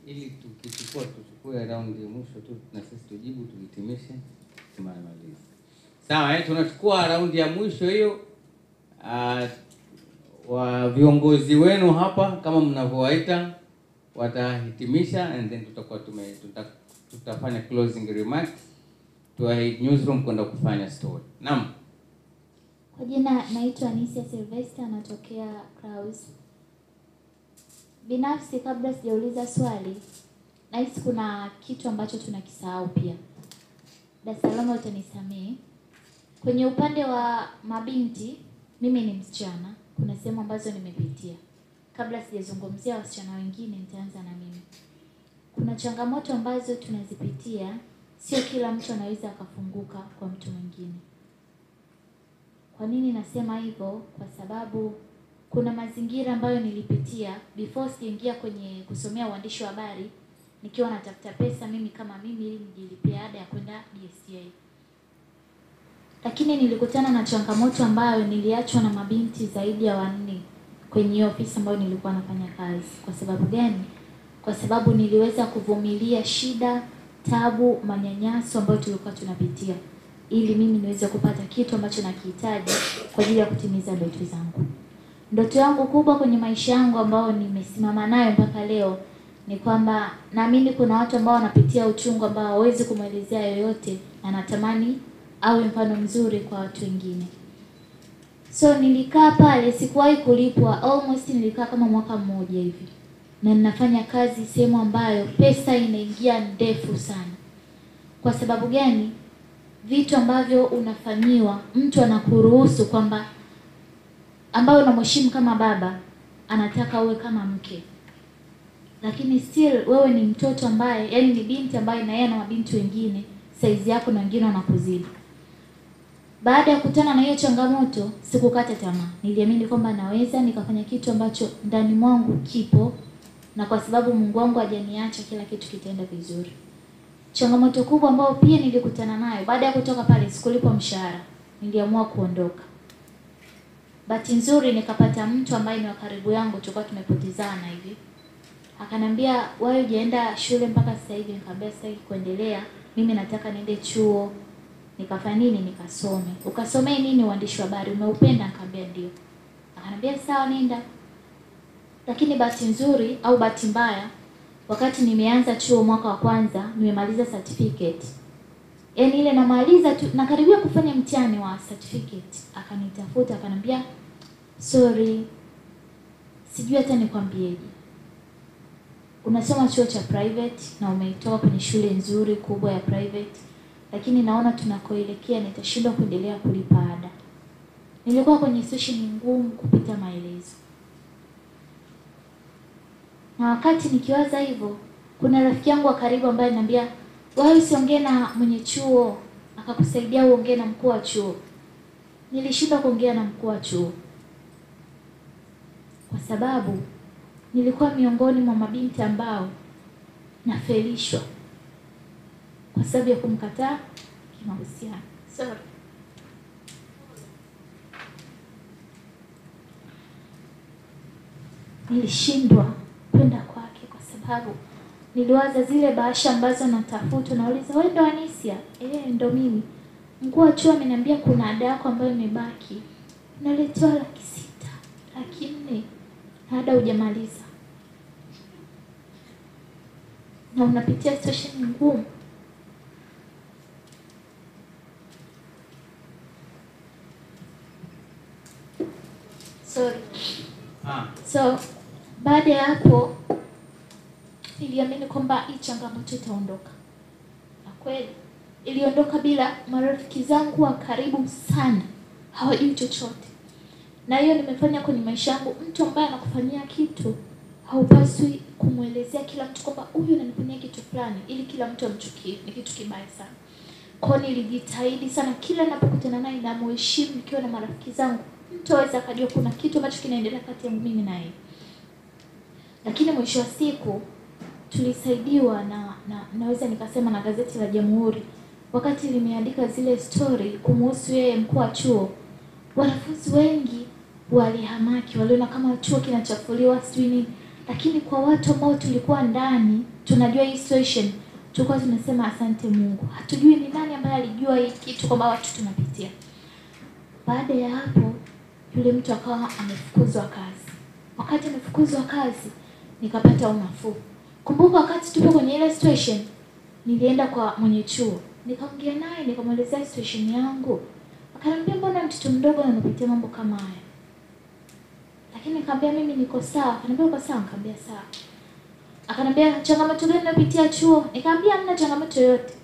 Ili tuchukue round ya mwisho tu na sisi tujibu, tuhitimishe, tumalize. Sawa, tunachukua round ya mwisho hiyo. Wa viongozi wenu hapa kama mnavyowaita watahitimisha, and then tutakuwa tutafanya closing remarks, tuahidi newsroom kwenda kufanya story. Naam. Kwa jina naitwa Anisia Sylvester, natokea Clouds. Binafsi kabla sijauliza swali, nahisi kuna kitu ambacho tunakisahau pia. Salama utanisamehe. Kwenye upande wa mabinti, mimi ni msichana, kuna sehemu ambazo nimepitia. Kabla sijazungumzia wasichana wengine, nitaanza na mimi. Kuna changamoto ambazo tunazipitia, sio kila mtu anaweza akafunguka kwa mtu mwingine. Kwa nini nasema hivyo? Kwa sababu kuna mazingira ambayo nilipitia before sijaingia kwenye kusomea uandishi wa habari, nikiwa natafuta pesa mimi kama mimi ili nijilipie ada ya kwenda BSCA. Lakini nilikutana na changamoto ambayo niliachwa na mabinti zaidi ya 4 kwenye ofisi ambayo nilikuwa nafanya kazi. Kwa sababu gani? Kwa sababu niliweza kuvumilia shida, tabu, manyanyaso ambayo tulikuwa tunapitia, ili mimi niweze kupata kitu ambacho nakihitaji kwa ajili ya kutimiza ndoto zangu. Ndoto yangu kubwa kwenye maisha yangu ambao nimesimama nayo mpaka leo ni kwamba naamini kuna watu ambao wanapitia uchungu ambao hawezi kumwelezea yoyote, na natamani awe mfano mzuri kwa watu wengine. So nilikaa pale, sikuwahi kulipwa, almost nilikaa kama mwaka mmoja hivi. Na ninafanya kazi sehemu ambayo pesa inaingia ndefu sana. Kwa sababu gani? Vitu ambavyo unafanyiwa, mtu anakuruhusu kwamba ambao unamheshimu kama baba, anataka uwe kama mke. Lakini still wewe ni mtoto ambaye, yani ni binti ambaye na yeye na mabinti wengine size yako na wengine wanakuzidi. Baada ya kukutana na hiyo changamoto, sikukata tamaa. Niliamini kwamba naweza nikafanya kitu ambacho ndani mwangu kipo, na kwa sababu Mungu wangu hajaniacha, kila kitu kitaenda vizuri. Changamoto kubwa ambayo pia nilikutana nayo, baada ya kutoka pale sikulipwa mshahara, niliamua kuondoka. Bahati nzuri nikapata mtu ambaye ni wa karibu yangu, tulikuwa tumepotezana hivi. Akanambia, "Wewe hujaenda shule mpaka sasa hivi?" Nikamwambia, "Sitaki kuendelea. Mimi nataka niende chuo." Nikafanya nini? Nikasome. "Ukasomee nini? Uandishi wa habari. Umeupenda?" Nikamwambia, "Ndio." Akanambia, "Sawa, nenda." Lakini bahati nzuri au bahati mbaya, wakati nimeanza chuo mwaka wa kwanza, nimemaliza certificate. Yaani ile namaliza tu, nakaribia kufanya mtihani wa certificate, akanitafuta akanambia, "Sorry, sijui hata nikwambieje. Unasoma chuo cha private na umetoka kwenye shule nzuri kubwa ya private, lakini naona tunakoelekea nitashindwa kuendelea kulipa ada." Nilikuwa kwenye situation ngumu kupita maelezo. Na wakati nikiwaza hivyo, kuna rafiki yangu wa karibu ambaye ananiambia, "Wewe usiongee na mwenye chuo, akakusaidia uongee na mkuu wa chuo." Nilishindwa kuongea na mkuu wa chuo kwa sababu nilikuwa miongoni mwa mabinti ambao nafelishwa kwa sababu ya kumkataa kimahusiano. Sorry. Nilishindwa kwenda kwake kwa sababu niliwaza zile bahasha ambazo natafuta, nauliza, "Wewe ndo Anisia?" Ndo mimi." "Mkuu wa chuo ameniambia kuna ada yako ambayo imebaki. Unaletewa 600, 400." hada hujamaliza na unapitia situation ngumu, so baada ya hapo niliamini kwamba hii changamoto itaondoka, na kweli iliondoka. Bila marafiki zangu wa karibu sana hawajui chochote, na hiyo nimefanya kwenye maisha yangu. Mtu ambaye anakufanyia kitu haupaswi kumwelezea kila mtu kwamba huyu ananifanyia kitu fulani ili kila mtu amchukie, ni kitu kibaya sana. Kwa nilijitahidi sana kila ninapokutana naye na muheshimu nikiwa na marafiki zangu. Mtu aweza akajua kuna kitu ambacho kinaendelea kati yangu mimi na yeye. Lakini mwisho wa siku tulisaidiwa naweza nikasema na gazeti la Jamhuri wakati limeandika zile story kumhusu yeye, mkuu wa chuo. Wanafunzi wengi walihamaki, waliona kama chuo kinachafuliwa sijui, lakini kwa watu ambao tulikuwa ndani tunajua hii situation, tulikuwa tunasema asante Mungu. Hatujui ni nani ambaye alijua hii kitu kwamba watu tunapitia. Baada ya hapo yule mtu akawa amefukuzwa kazi. Wakati amefukuzwa kazi nikapata unafuu. Kumbuka wakati tupo kwenye ile situation nilienda kwa mwenye chuo, nikaongea naye, nikamwelezea situation yangu. Akaniambia mbona mtoto mdogo anapitia mambo kama haya? Lakini nikamwambia mimi niko sawa. Akaniambia uko sawa? Nikamwambia sawa. Akaniambia changamoto gani unapitia chuo? Nikamwambia hamna changamoto yoyote.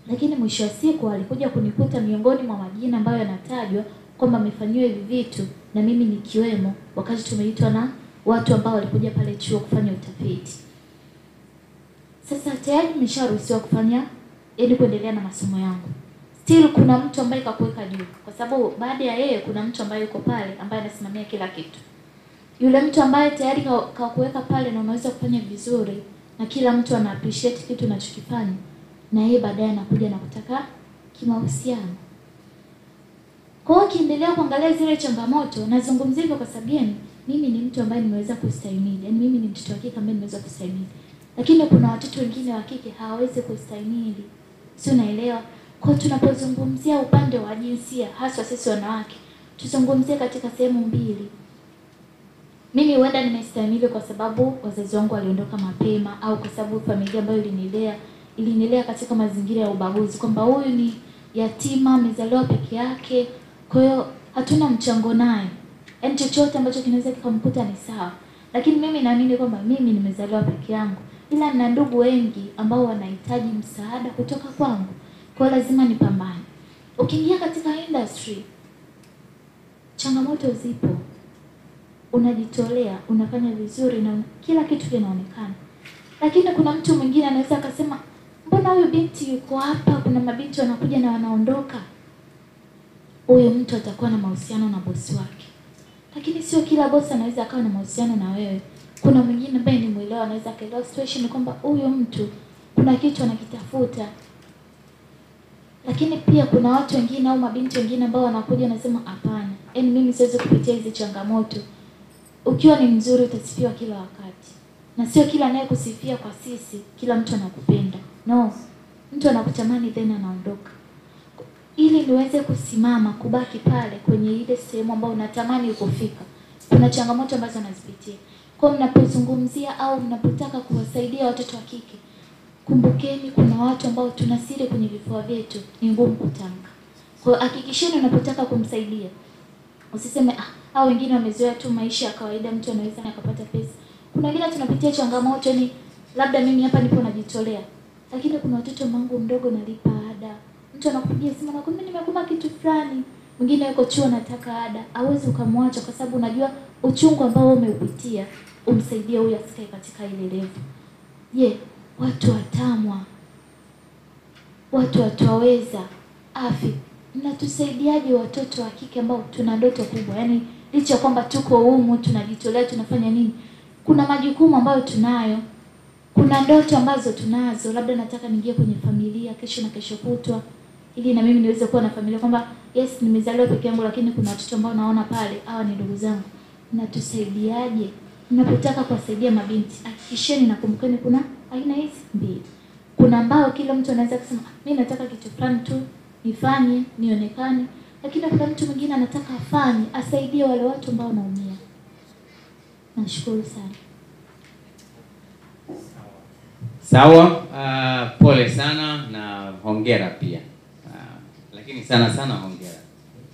Lakini mwisho wa siku alikuja kunikuta miongoni mwa majina ambayo yanatajwa kwamba amefanyiwa hivi vitu, na mimi nikiwemo, wakati tumeitwa na watu ambao walikuja pale chuo kufanya utafiti. Sasa tayari nimesharuhusiwa kufanya kuendelea na masomo yangu. Still kuna mtu ambaye kakuweka juu, kwa sababu baada ya yeye kuna mtu ambaye yuko pale ambaye anasimamia kila kitu. Yule mtu ambaye tayari kakuweka pale na unaweza kufanya vizuri na kila mtu ana appreciate kitu unachokifanya, na yeye baadaye anakuja na kutaka kimahusiano. Kwa hiyo kiendelea kuangalia zile changamoto, nazungumzia hivyo kwa sababu mimi ni mtu ambaye nimeweza kustahimili. Yaani mimi ni mtoto wa kike ambaye nimeweza kustahimili. Lakini kuna watoto wengine wa kike hawawezi kustahimili. Si unaelewa? Kwa tunapozungumzia upande wa jinsia, hasa sisi wanawake, tuzungumzie katika sehemu mbili. Mimi huenda nimestahimili kwa sababu wazazi wangu waliondoka mapema, au kwa sababu familia ambayo ilinilea katika mazingira ya ubaguzi, kwamba huyu ni yatima, amezaliwa peke yake, kwa hiyo hatuna mchango naye. Yaani chochote ambacho kinaweza kikamkuta ni sawa. Lakini mimi naamini kwamba mimi nimezaliwa peke yangu, ila nina ndugu wengi ambao wanahitaji msaada kutoka kwangu. Kwa lazima nipambane. Ukiingia katika industry, changamoto zipo. Unajitolea, unafanya vizuri na kila kitu kinaonekana. Lakini kuna mtu mwingine anaweza akasema, mbona huyu binti yuko hapa, kuna mabinti wanakuja na wanaondoka. Huyo mtu atakuwa na mahusiano na bosi wake. Lakini sio kila bosi anaweza akawa na mahusiano na wewe. Kuna mwingine ambaye ni mwelewa, anaweza akaelewa situation kwamba huyo mtu kuna kitu anakitafuta. Lakini pia kuna watu wengine au mabinti wengine ambao wanakuja nasema hapana, yaani mimi siwezi kupitia hizi changamoto. Ukiwa ni mzuri utasifiwa kila wakati. Na sio kila anayekusifia kwa sisi kila mtu anakupenda. No. Mtu anakutamani then anaondoka. Ili niweze kusimama, kubaki pale kwenye ile sehemu ambayo unatamani kufika, kuna changamoto ambazo nazipitia. Kwa mnapozungumzia au mnapotaka kuwasaidia watoto wa kike, kumbukeni kuna watu ambao tuna siri kwenye vifua vyetu, ni ngumu kutamka. Kwa hiyo hakikisheni unapotaka kumsaidia, usiseme hao wengine wamezoea tu maisha ya kawaida, mtu anaweza akapata pesa. Kuna wengine tunapitia changamoto, ni labda mimi hapa nipo najitolea, lakini kuna watoto wangu mdogo nalipa ada. Mtu anakupigia simu anakuambia nimekuma kitu fulani, mwingine yuko chuo anataka ada. Hauwezi ukamwacha kwa sababu unajua uchungu ambao umeupitia, umsaidie huyu asikae katika ile level. Watu watamwa, watu wataweza afi, mnatusaidiaje watoto wa kike ambao tuna ndoto kubwa? Yaani licha kwamba tuko humu tunajitolea, tunafanya nini, kuna majukumu ambayo tunayo, kuna ndoto ambazo tunazo. Labda nataka niingie kwenye familia kesho na kesho kutwa, ili na mimi niweze kuwa na familia, kwamba yes nimezaliwa peke yangu lakini kuna watoto ambao naona pale hawa ni ndugu zangu. Mnatusaidiaje? Mnapotaka kuwasaidia mabinti, hakikisheni na kumbukeni kuna aina hizi mbili. Kuna ambao kila mtu anaweza kusema mimi nataka kitu fulani tu nifanye nionekane, lakini kuna mtu mwingine anataka afanye asaidie wale watu ambao wanaumia. Nashukuru sana. Sawa, pole sana na hongera pia. Lakini sana sana hongera.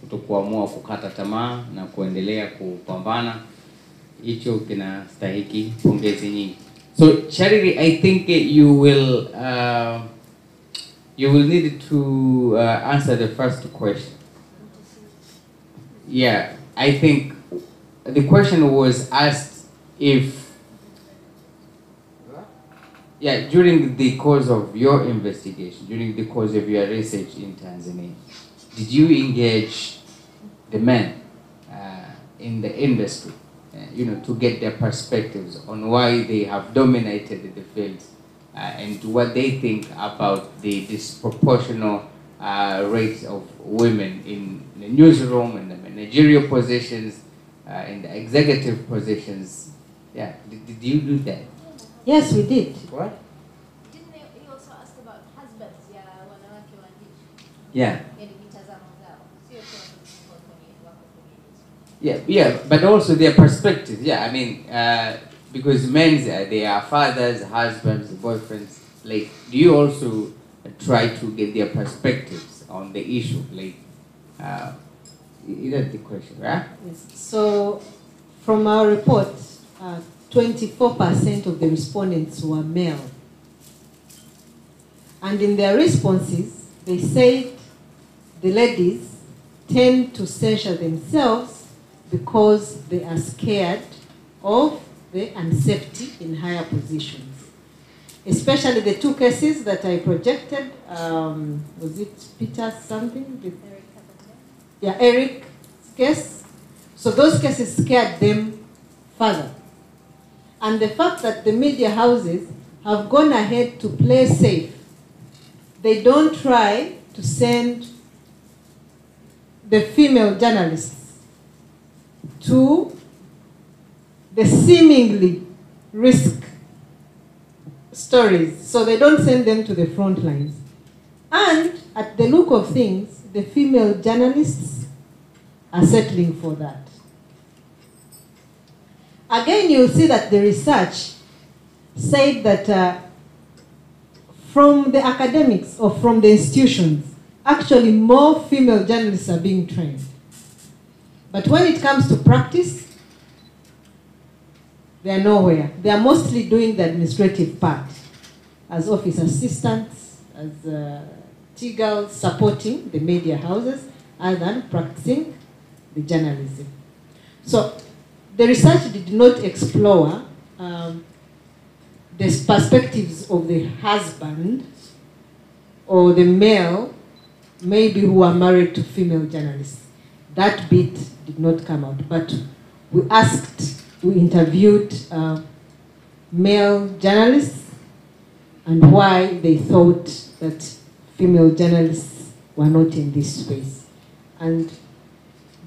Kutokuamua kukata tamaa na kuendelea kupambana, hicho kinastahiki pongezi nyingi. So Charity, I think you will need to answer the first question. Yeah, I think the question was asked if, during the course of your investigation, during the course of your research in Tanzania, did you engage the men in the industry, to get their perspectives on why they have dominated the field and what they think about the disproportional rates of women in the newsroom, in the managerial positions, in the executive positions? Yeah, did you do that? Yes, we did. What? Didn't he also ask about husbands ya wanawake waandishi? Yeah. Yaani mitazamo zao. Sio tu wako kwenye Yeah, but also their perspective. Yeah, I mean, because men, they are fathers, husbands, boyfriends. Like, do you also try to get their perspectives on the issue? Like, that's the question, right? Yes. So, from our report, 24% of the respondents were male. And in their responses, they said the ladies tend to censure themselves because they are scared of the unsafety in higher positions. Especially the two cases that I projected, was it Peter something? Eric's case. So those cases scared them further. And the fact that the media houses have gone ahead to play safe, they don't try to send the female journalists to the seemingly risk stories. So they don't send them to the front lines. And at the look of things, the female journalists are settling for that. Again, you'll see that the research said that from the academics or from the institutions, actually more female journalists are being trained. But when it comes to practice, they are nowhere. They are mostly doing the administrative part as office assistants, as T-girls supporting the media houses, other than practicing the journalism. So the research did not explore the perspectives of the husband or the male, maybe who are married to female journalists. That bit did not come out, but we interviewed male journalists and why they thought that female journalists were not in this space. And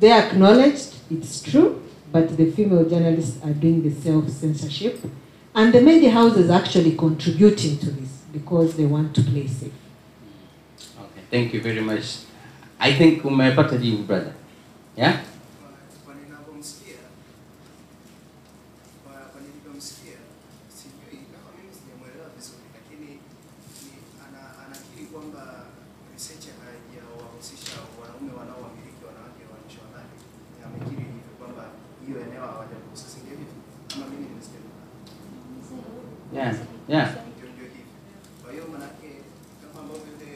they acknowledged it's true, but the female journalists are doing the self-censorship. And the media houses are actually contributing to this because they want to play safe. Okay, thank you very much. I think umepata jibu, brother. Yeah? Yeah, yeah. Kwa hiyo manake kama ambavyo yule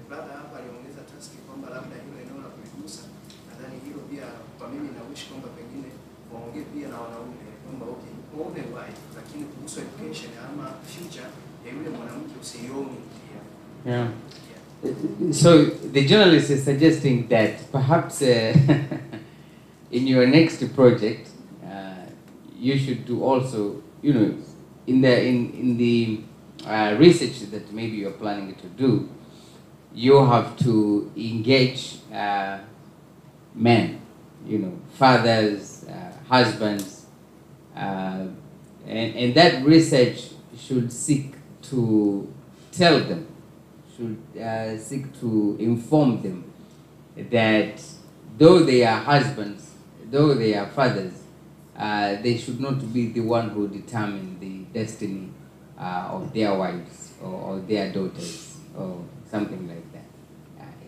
brother hapa aliongeza task kwamba labda hilo eneo la kuligusa, nadhani hilo pia kwa mimi na wish kwamba pengine waongee pia na wanaume kwamba okay, muone wife lakini kuhusu education ama future ya yule mwanamke usione pia. Yeah. So the journalist is suggesting that perhaps in your next project you should do also, in the research that maybe you're planning to do, you have to engage men, fathers, husbands, and that research should seek to tell them, should seek to inform them that though they are husbands, though they are fathers, they should not be the one who determine the destiny of their wives or their daughters or something like that.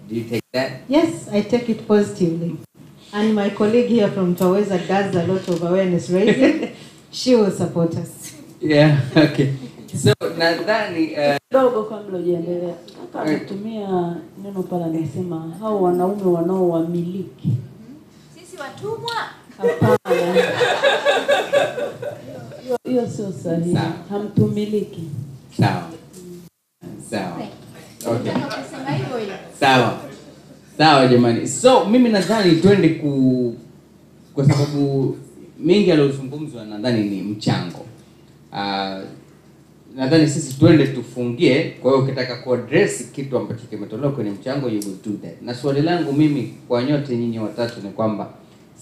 Do you take that? Yes, I take it positively. And my colleague here from Unaweza does a lot of awareness raising. She will support us. Yeah, okay. So nadhani dogo kabla hujaendelea. Hata ametumia neno pala anasema hao wanaume wanaowamiliki. Sisi watumwa. Hapana. Hiyo sio sahihi. Hamtumiliki. Sawa. Sawa. Okay. Kusema hivyo ile. Sawa. Sawa jamani. So mimi nadhani twende kwa sababu mengi aliyozungumzwa nadhani ni mchango. Nadhani sisi twende tufungie. Kwa hiyo ukitaka kuaddress kitu ambacho kimetolewa kwenye mchango, you will do that. Na swali langu mimi kwa nyote nyinyi watatu ni kwamba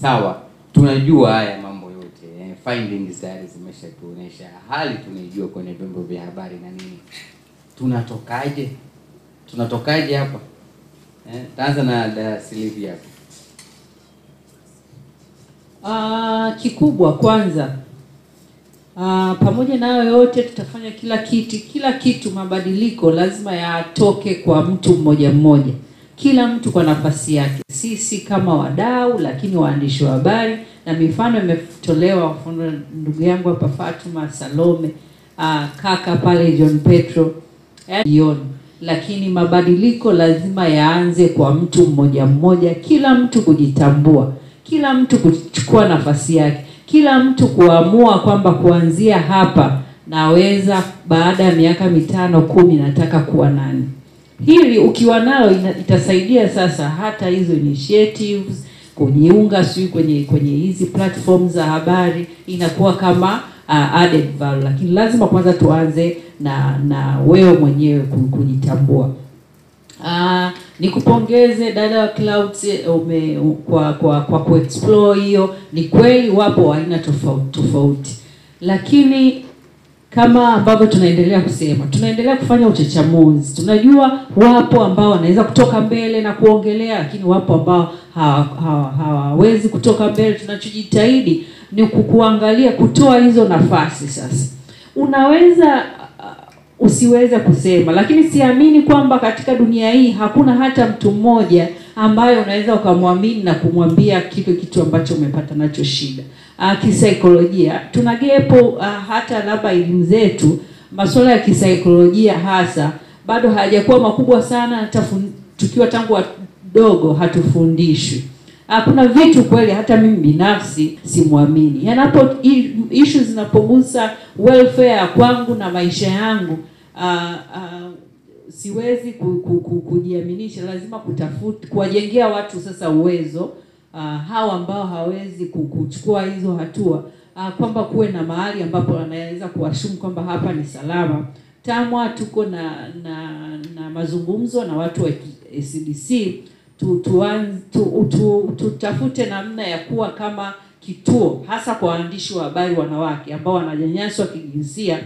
sawa, tunajua haya mambo yote, findings tayari zimeshatuonesha, hali tunaijua kwenye vyombo vya habari na nini. Tunatokaje hapa? Taanza na Silvia hapo. Kikubwa kwanza, pamoja na hayo yote tutafanya kila kitu mabadiliko lazima yatoke kwa mtu mmoja mmoja. Kila mtu kwa nafasi yake. Sisi kama wadau, lakini waandishi wa habari, na mifano imetolewa, mfano ndugu yangu hapa Fatuma, Salome, kaka pale John Petro, lakini mabadiliko lazima yaanze kwa mtu mmoja mmoja, kila mtu kujitambua, kila mtu kuchukua nafasi yake, kila mtu kuamua kwamba kuanzia hapa naweza baada ya miaka 5, 10 nataka kuwa nani. Hili ukiwa nalo itasaidia sasa hata hizo initiatives kujiunga kwenye hizi platforms za habari, inakuwa kama added value. Lakini lazima kwanza tuanze na wewe mwenyewe kujitambua. Nikupongeze dada wa Clouds kwa kuexplore hiyo. Ni kweli wapo aina tofauti. Lakini kama ambavyo tunaendelea kusema, tunaendelea kufanya uchachamuzi. Tunajua wapo ambao wanaweza kutoka mbele na kuongelea, lakini wapo ambao hawawezi kutoka mbele. Tunachojitahidi ni kuangalia kutoa hizo nafasi sasa. Unaweza usiweze kusema, lakini siamini kwamba katika dunia hii hakuna hata mtu mmoja ambaye unaweza ukamwamini na kumwambia kitu ambacho umepata nacho shida. Kisaikolojia tuna gepo, hata labda elimu zetu masuala ya kisaikolojia hasa bado hayajakuwa makubwa sana, hata tukiwa tangu wadogo hatufundishwi. Kuna vitu kweli hata mimi binafsi simuamini. Issues zinapogusa welfare kwangu na maisha yangu, siwezi kujiaminisha. Lazima kuwajengea watu sasa uwezo, hawa ambao hawezi kuchukua hizo hatua, kwamba kuwe na mahali ambapo wanaweza kuashumu kwamba hapa ni salama. TAMWA tuko na mazungumzo na watu wa CDC, tutafute namna ya kuwa kama kituo hasa kwa waandishi wa habari wanawake ambao wananyanyaswa kijinsia.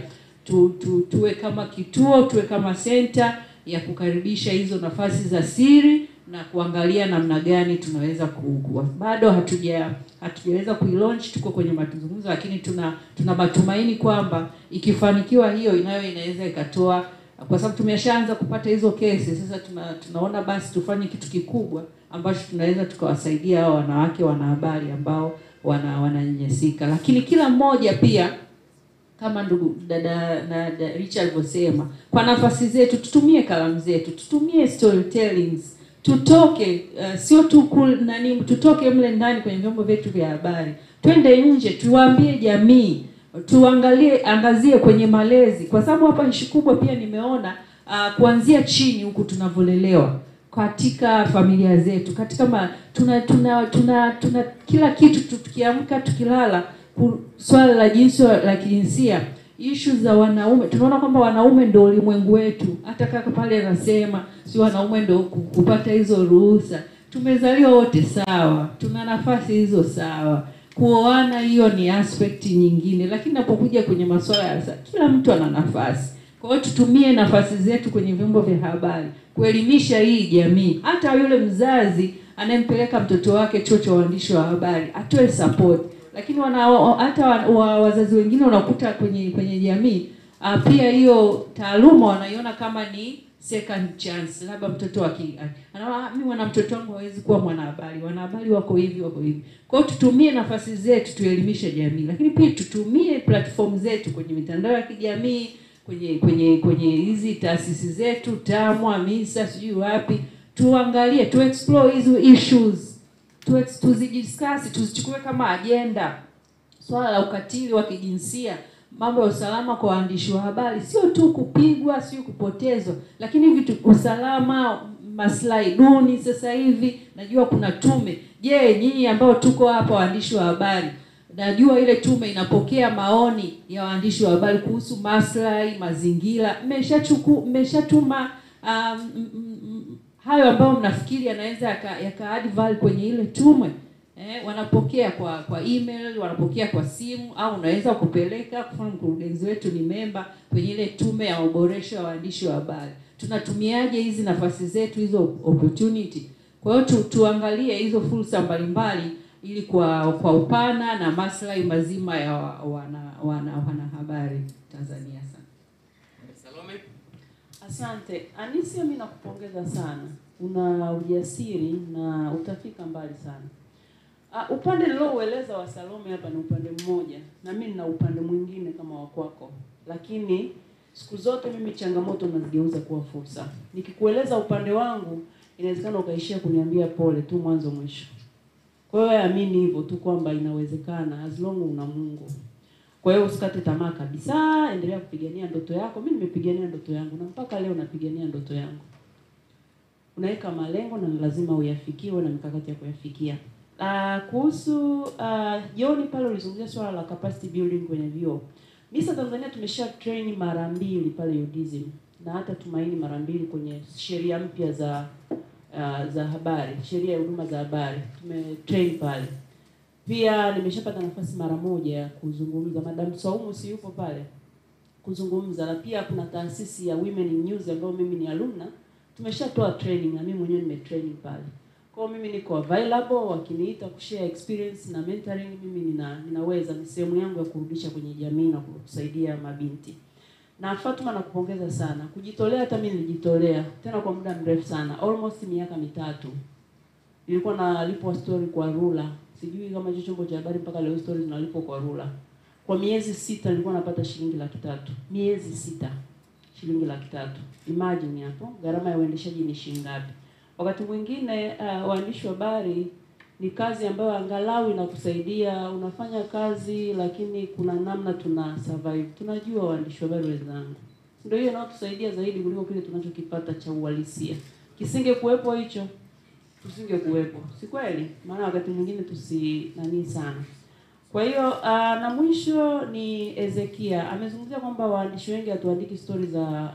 Tuwe kama kituo, tuwe kama center ya kukaribisha hizo nafasi za siri na kuangalia namna gani tunaweza bado hatujaweza kuilaunch, tuko kwenye mazungumzo, lakini tuna matumaini kwamba ikifanikiwa hiyo inaweza ikatoa, kwa sababu tumeshaanza kupata hizo kesi. Sasa tunaona basi tufanye kitu kikubwa ambacho tunaweza tukawasaidia hao wanawake wanahabari ambao wananyanyasika. Lakini kila mmoja pia, kama ndugu dada Richard alivyosema, kwa nafasi zetu tutumie kalamu zetu, tutumie storytellings, tutoke sio tu tutoke mle ndani kwenye vyombo vyetu vya habari, twende nje, tuwaambie jamii, angazie kwenye malezi, kwa sababu hapa nchi kubwa pia nimeona kuanzia chini huku tunavolelewa katika familia zetu, katika tuna kila kitu, tukiamka tukilala, swala la jinsia, issues za wanaume. Tunaona kwamba wanaume ndio ulimwengu wetu. Hata kaka pale anasema si wanaume ndio kupata hizo ruhusa. Tumezaliwa wote sawa, tuna nafasi hizo sawa. Kuoana hiyo ni aspect nyingine, lakini napokuja kwenye masuala ya kila mtu ana nafasi. Kwa hiyo tutumie nafasi zetu kwenye vyombo vya habari kuelimisha hii jamii. Hata yule mzazi anayempeleka mtoto wake chuo cha uandishi wa habari atoe support. lakini hata wazazi wengine unakuta kwenye jamii pia hiyo taaluma wanaiona kama ni second chance. Labda mtoto anaona mimi mwana mtoto wangu hawezi kuwa mwanahabari. Wanahabari wako hivi. Kwa hiyo tutumie nafasi zetu tuelimishe jamii, lakini pia tutumie platform zetu kwenye mitandao ya kijamii, kwenye hizi taasisi zetu, TAMWA, MISA, sijui wapi, tuangalie, tu explore hizo issues, tuzidiscuss, tuzichukue kama agenda. Swala la ukatili wa kijinsia, mambo ya usalama kwa waandishi wa habari, sio tu kupigwa, sio kupotezwa, lakini vitu usalama, maslahi duni. Sasa hivi najua kuna tume. Je, nyinyi ambao tuko hapa waandishi wa habari, najua ile tume inapokea maoni ya waandishi wa habari kuhusu maslahi, mazingira. Mmeshatuma hayo ambayo mnafikiri yanaweza yaka-add value kwenye ile tume? Wanapokea kwa email, wanapokea kwa simu, au unaweza kupeleka. Kwa mkurugenzi wetu ni memba kwenye ile tume ya maboresho ya waandishi wa habari. Tunatumiaje hizi nafasi zetu, hizo opportunity? Kwa hiyo tuangalie hizo fursa mbalimbali ili kwa upana na maslahi mazima ya wanahabari Tanzania. Salome. Asante. Anisia, mimi nakupongeza sana. Una ujasiri na utafika mbali sana. Upande niloueleza wa Salome hapa ni upande mmoja, na mimi nina upande mwingine kama wa kwako. Lakini siku zote mimi changamoto nazigeuza kuwa fursa. Nikikueleza upande wangu, inawezekana ukaishia kuniambia pole tu mwanzo mwisho. Kwa hiyo amini hivyo tu kwamba inawezekana as long una Mungu. Kwa hiyo usikate tamaa kabisa, endelea kupigania ndoto yako. Mimi nimepigania ndoto yangu na mpaka leo napigania ndoto yangu. Unaweka malengo na lazima uyafikiwe na mikakati ya kuyafikia. Kuhusu Joni pale ulizungumzia swala la capacity building kwenye vyuo. MISA Tanzania tumesha train mara 2 pale UDSM, na hata Tumaini mara 2 kwenye sheria mpya za habari, sheria ya huduma za habari. Tumetrain pale. Pia nimeshapata nafasi mara 1 ya kuzungumza. Madam Saumu si yupo pale kuzungumza, na pia kuna taasisi ya Women in News ambayo mimi ni alumna. Tumeshatoa training na mimi mwenyewe nimetraining pale. Kwa mimi niko available, wakiniita kushare experience na mentoring, mimi ninaweza, ni sehemu yangu ya kurudisha kwenye jamii na kusaidia mabinti. Na Fatuma, nakupongeza sana. Kujitolea, hata mimi nilijitolea tena kwa muda mrefu sana, almost miaka 3. Nilikuwa nalipwa story kwa Rula. Sijui kama hicho chombo cha habari mpaka leo stories zinalipwa kwa Rula. Kwa miezi 6 nilikuwa napata shilingi 300,000. Miezi 6. Shilingi 300,000. Imagine hapo, gharama ya uendeshaji ni shilingi ngapi? Wakati mwingine waandishi wa habari ni kazi ambayo angalau inakusaidia, unafanya kazi lakini kuna namna tuna survive. Tunajua waandishi wa habari wenzangu. Ndio hiyo inayotusaidia zaidi kuliko kile tunachokipata cha uhalisia. Kisingekuwepo hicho, tusingekuwepo. Si kweli? Maana wakati mwingine nani sana. Kwa hiyo na mwisho ni Ezekia. Amezungumzia kwamba waandishi wengi hatuandiki stories za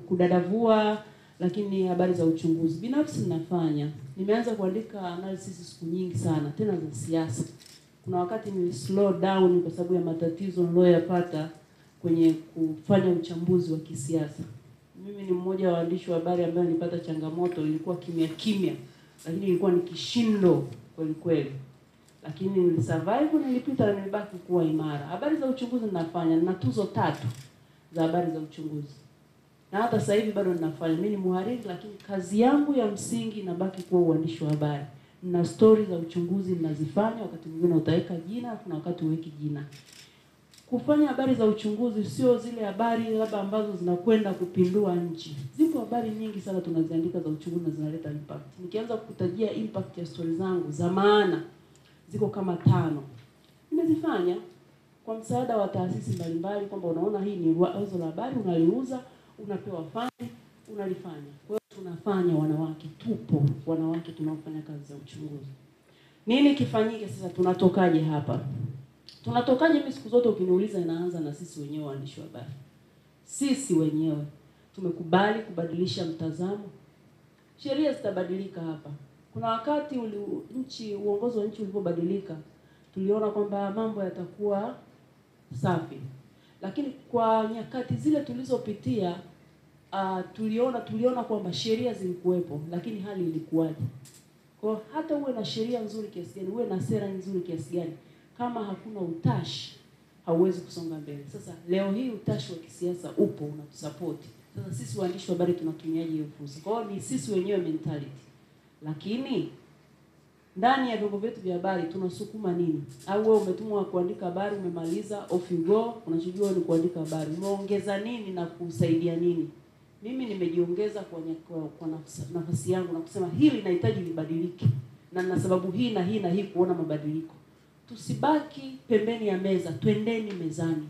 kudadavua, lakini habari za uchunguzi. Binafsi ninafanya. Nimeanza kuandika analysis siku nyingi sana, tena za siasa. Kuna wakati ni slow down kwa sababu ya matatizo niliyoyapata kwenye kufanya uchambuzi wa kisiasa. Mimi ni mmoja wa waandishi wa habari ambaye nilipata changamoto, ilikuwa kimya, lakini ilikuwa ni kishindo kweli. Lakini nilisurvive, nilipita na nilibaki kuwa imara. Habari za uchunguzi ninafanya, nina tuzo 3 za habari za uchunguzi. Na hata sasa hivi bado ninafanya. Mimi ni muhariri, lakini kazi yangu ya msingi inabaki kuwa uandishi wa habari. Nina stories za uchunguzi ninazifanya, wakati mwingine utaweka jina, kuna wakati uweki jina. Kufanya habari za uchunguzi sio zile habari labda ambazo zinakwenda kupindua nchi. Zipo habari nyingi sana tunaziandika za uchunguzi na zinaleta impact. Nikianza kukutajia impact ya stories zangu za maana, ziko kama 5. Nimezifanya kwa msaada wa taasisi mbalimbali, kwamba unaona hii ni wazo la habari, unaliuza, unapewa fund, unalifanya. Kwa hiyo tunafanya, wanawake tupo, wanawake tunaofanya kazi za uchunguzi. Nini kifanyike sasa? Tunatokaje hapa? Tunatokaje? Mimi siku zote ukiniuliza inaanza na sisi wenyewe waandishi wa habari. Sisi wenyewe tumekubali kubadilisha mtazamo. Sheria zitabadilika hapa. Kuna wakati uongozi wa nchi ulipobadilika, tuliona kwamba mambo yatakuwa safi. Lakini kwa nyakati zile tulizopitia, tuliona kwamba sheria zilikuwepo, lakini hali ilikuwaje? Kwa hata uwe na sheria nzuri kiasi gani, uwe na sera nzuri kiasi gani, Kama hakuna utashi, hauwezi kusonga mbele. Sasa leo hii utashi wa kisiasa upo, unatusupport. Sasa sisi waandishi wa habari tunatumiaje hiyo fursa? Kwa hiyo ni sisi wenyewe mentality. Lakini ndani ya vyombo vyetu vya habari tunasukuma nini? Au wewe umetumwa kuandika habari, umemaliza, off you go, unachojua ni kuandika habari. Umeongeza nini na kusaidia nini? Mimi nimejiongeza kwa nafasi yangu na kusema hili linahitaji libadilike. Na na sababu hii na hii na hii kuona mabadiliko. Tusibaki pembeni ya meza, twendeni mezani.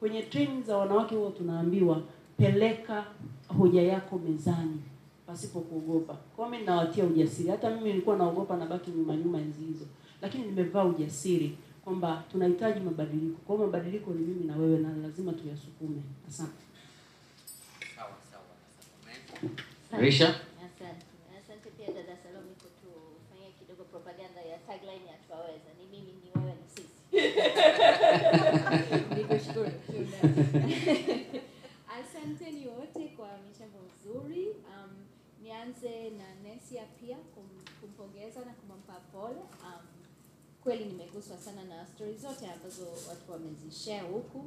Kwenye training za wanawake huwa tunaambiwa peleka hoja yako mezani pasipo kuogopa. Kwa mimi ninawatia ujasiri. Hata mimi nilikuwa naogopa na baki nyuma enzi hizo. Lakini nimevaa ujasiri kwamba tunahitaji mabadiliko. Kwa hiyo mabadiliko ni mimi na wewe na lazima tuyasukume. Asante. Sawa. Risha? Asante pia dada Salome kutufanyia kidogo propaganda ya tagline ya Tunaweza. Ni mimi, ni wewe, ni sisi. Nikushukuru. Asanteni wote kwa michango nzuri. Nianze na Nesia pia kumpongeza na kumpa pole. Kweli nimeguswa sana na story zote ambazo watu wamezishare huku.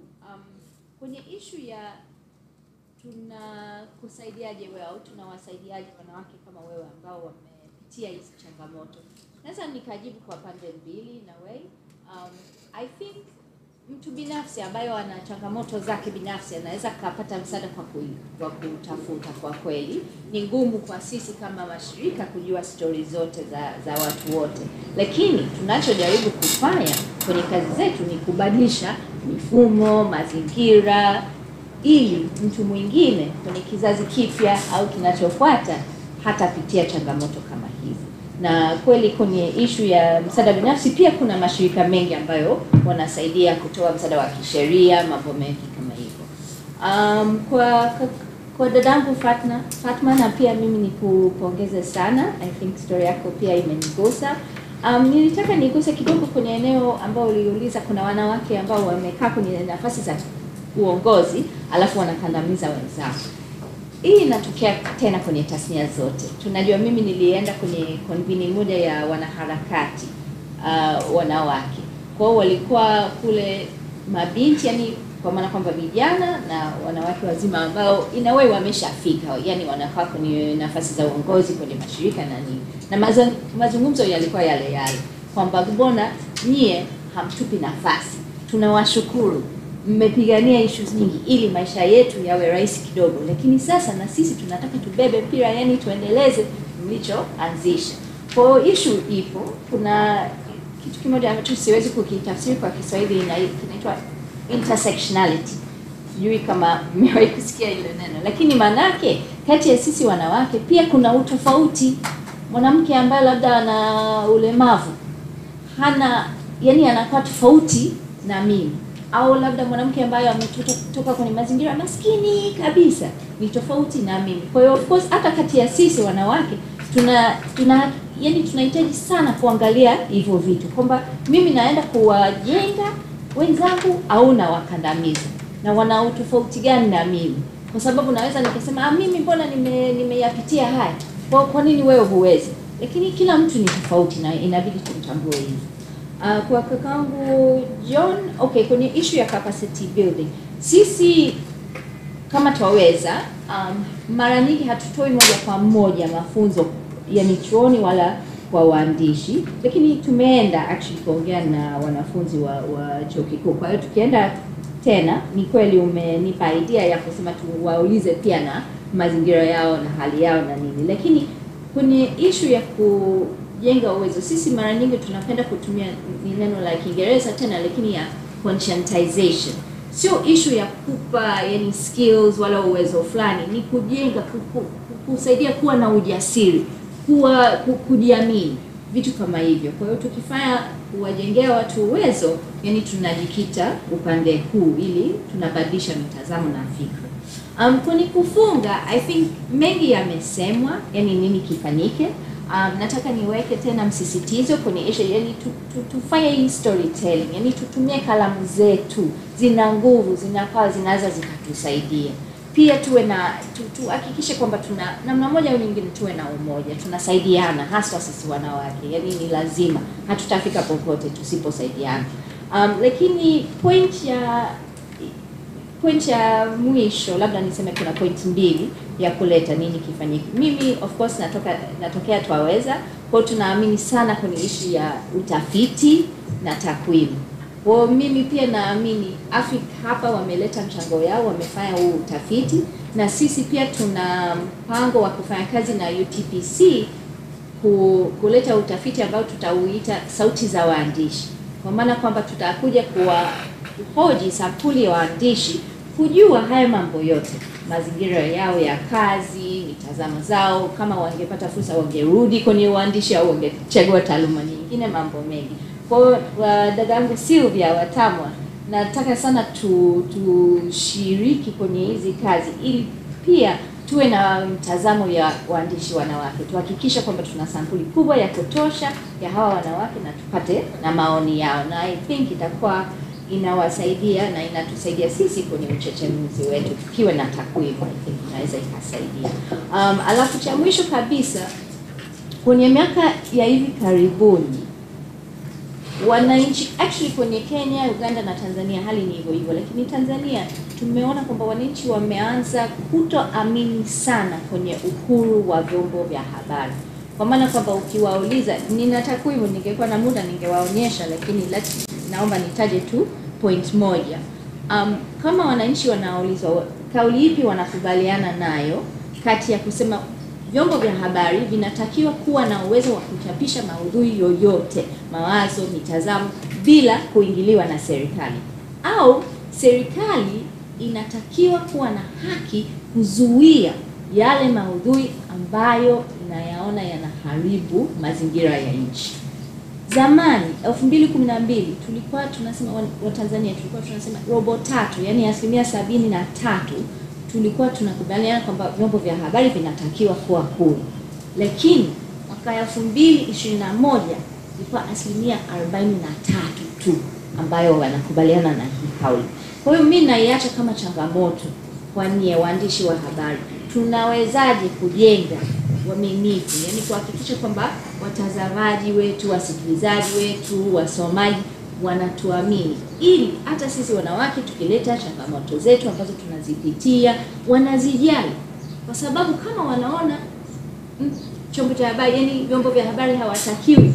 Kwenye issue ya tunakusaidiaje wewe au tunawasaidiaje wanawake kama wewe ambao wamepitia hizi changamoto. Naweza nikajibu kwa pande mbili na way. I think mtu binafsi ambayo ana changamoto zake binafsi anaweza kupata msaada kwa kutafuta. Kwa kweli ni ngumu kwa sisi kama mashirika kujua stories zote za watu wote, lakini tunachojaribu kufanya kwenye kazi zetu ni kubadilisha mifumo, mazingira, ili mtu mwingine kwenye kizazi kipya au kinachofuata hatapitia changamoto kama hizi. Na kweli kwenye issue ya msaada binafsi pia kuna mashirika mengi ambayo wanasaidia kutoa msaada wa kisheria, mambo mengi kama hivyo. Kwa dadangu Fatma na pia mimi nikupongeze sana. I think story yako pia imenigusa. Nilitaka niguse kidogo kwenye eneo ambao uliuliza kuna wanawake ambao wamekaa kwenye nafasi za uongozi alafu wanakandamiza wenzao. Hii inatokea tena kwenye tasnia zote. Tunajua mimi nilienda kwenye convening moja ya wanaharakati wanawake. Kwa hiyo walikuwa kule mabinti, yani kwa maana kwamba vijana na wanawake wazima ambao inawe wameshafika, yani wanakaa kwenye nafasi za uongozi kwenye mashirika na nini. Na mazungumzo yalikuwa yale kwamba mbona nyie hamtupi nafasi? Tunawashukuru. Mmepigania issues nyingi ili maisha yetu yawe rahisi kidogo, lakini sasa na sisi tunataka tubebe pia, yani tuendeleze mlichoanzisha. Kwa issue ipo. Kuna kitu kimoja ambacho siwezi kukitafsiri kwa Kiswahili kinaitwa intersectionality. Sijui kama mmewahi kusikia ile neno, lakini manake kati ya sisi wanawake pia kuna utofauti. Mwanamke ambaye labda ana ulemavu yani anakuwa tofauti na mimi, au labda mwanamke ambaye ametoka kwenye mazingira maskini kabisa ni tofauti na mimi. Kwa hiyo of course hata kati ya sisi wanawake tunahitaji sana kuangalia hivyo vitu, kwamba mimi naenda kuwajenga wenzangu au na wakandamiza, na wana utofauti gani na mimi? Kwa sababu naweza nikasema mimi mbona nimeyapitia haya, kwa nini wewe huwezi? Lakini kila mtu ni tofauti na inabidi tumtambue hivi. Kwa kakangu John, kwenye issue ya capacity building, sisi kama Tunaweza mara nyingi hatutoi moja kwa moja mafunzo yani chuoni wala kwa waandishi, lakini tumeenda actually kuongea na wanafunzi wa chuo kikuu. Kwa hiyo tukienda tena, ni kweli umenipa idea ya kusema tuwaulize pia na mazingira yao na hali yao na nini. Lakini kwenye issue ya kujenga uwezo, sisi mara nyingi tunapenda kutumia neno la Kiingereza tena, lakini ya conscientization. Sio issue ya kupa yani skills wala uwezo fulani, ni kujenga, kusaidia kuwa na ujasiri, kujiamini, vitu kama hivyo. Kwa hiyo tukifanya kuwajengea watu uwezo, yani tunajikita upande huu ili tunabadilisha mitazamo na fikra. Kwenye kufunga, I think mengi yamesemwa, yani nini kifanyike. Nataka niweke tena msisitizo kwenye issue, yani tufanye hii storytelling, yani tutumie kalamu zetu, zina nguvu, zinaweza zikatusaidia. pia tuwe na tuhakikishe kwamba tuna namna moja au nyingine tuwe na umoja, tunasaidiana, hasa sisi wanawake. Yaani ni lazima, hatutafika popote tusiposaidiana. Lakini point ya mwisho, labda niseme kuna point mbili ya kuleta nini kifanyike. Mimi of course natokea Twaweza, kwa tunaamini sana kwenye issue ya utafiti na takwimu. Kwa mimi pia naamini Afrika hapa wameleta mchango yao, wamefanya huu utafiti, na sisi pia tuna mpango wa kufanya kazi na UTPC kuleta utafiti ambao tutauita sauti za waandishi. Kwa maana kwamba tutakuja kuhoji sampuli ya waandishi kujua haya mambo yote, mazingira yao ya kazi, mitazamo zao, kama wangepata fursa wangerudi kwenye uandishi au wangechagua taaluma nyingine, mambo mengi. Kwa dadangu Sylvia Watamwa, nataka sana tushiriki kwenye hizi kazi ili pia tuwe na mtazamo ya waandishi wanawake. Tuhakikishe kwamba tuna sampuli kubwa ya kutosha ya hawa wanawake na tupate na maoni yao, na I think itakuwa inawasaidia na inatusaidia sisi kwenye uchechemuzi wetu. Tukiwe na takwimu, I think inaweza ikasaidia. Alafu cha mwisho kabisa, kwenye miaka ya hivi karibuni wananchi, actually kwenye Kenya, Uganda na Tanzania hali ni hivyo hivyo, lakini Tanzania tumeona kwamba wananchi wameanza kutoamini sana kwenye uhuru wa vyombo vya habari. Kwa maana kwamba ukiwauliza, nina takwimu, ningekuwa na muda ningewaonyesha, lakini naomba nitaje tu point moja. Kama wananchi wanaulizwa kauli ipi wanakubaliana nayo kati ya kusema vyombo vya habari vinatakiwa kuwa na uwezo wa kuchapisha maudhui yoyote, mawazo, mitazamo bila kuingiliwa na serikali, au serikali inatakiwa kuwa na haki kuzuia yale maudhui ambayo inayaona yanaharibu mazingira ya nchi. Zamani 2012 tulikuwa tunasema Watanzania tulikuwa tunasema robo tatu, yani 73% tulikuwa tunakubaliana kwamba vyombo vya habari vinatakiwa kuwa huru. Lakini mwaka 2021 ilikuwa 43% tu ambayo wanakubaliana na hii kauli. Kwa hiyo mimi naiacha kama changamoto kwa nyie waandishi wa habari. Tunawezaje kujenga uaminifu, yani kuhakikisha kwamba watazamaji wetu, wasikilizaji wetu, wasomaji wanatuamini, ili hata sisi wanawake tukileta changamoto zetu ambazo tunazipitia wanazijali. Kwa sababu kama wanaona chombo cha habari, yani vyombo vya habari hawatakiwi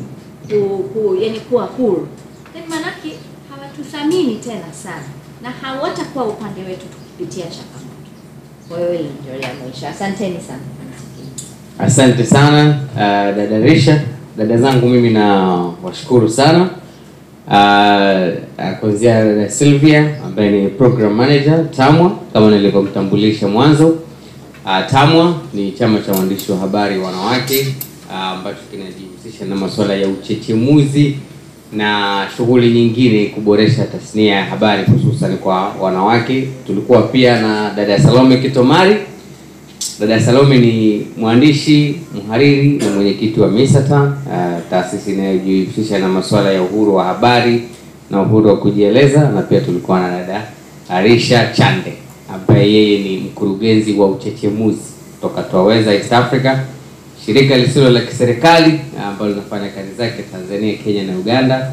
yani kuwa huru, yani manake hawatuthamini tena sana na hawatakuwa upande wetu tukipitia changamoto. Kwa hiyo ndio ya mwisho. Asanteni sana. Asante sana dada Risha. Dada zangu mimi na washukuru sana. Kuanzia dada Sylvia ambaye ni program manager TAMWA, kama nilivyomtambulisha mwanzo. TAMWA ni chama cha waandishi wa habari wanawake ambacho kinajihusisha na masuala ya uchechemuzi na shughuli nyingine kuboresha tasnia ya habari hususan kwa wanawake. Tulikuwa pia na dada Salome Kitomari. Dada Salome ni mwandishi, mhariri na mwenyekiti wa MISATA, taasisi inayojihusisha na masuala ya uhuru wa habari na uhuru wa kujieleza. Na pia tulikuwa na dada Arisha Chande ambaye yeye ni mkurugenzi wa uchechemuzi kutoka Twaweza East Africa, shirika lisilo la kiserikali ambalo linafanya kazi zake Tanzania, Kenya na Uganda,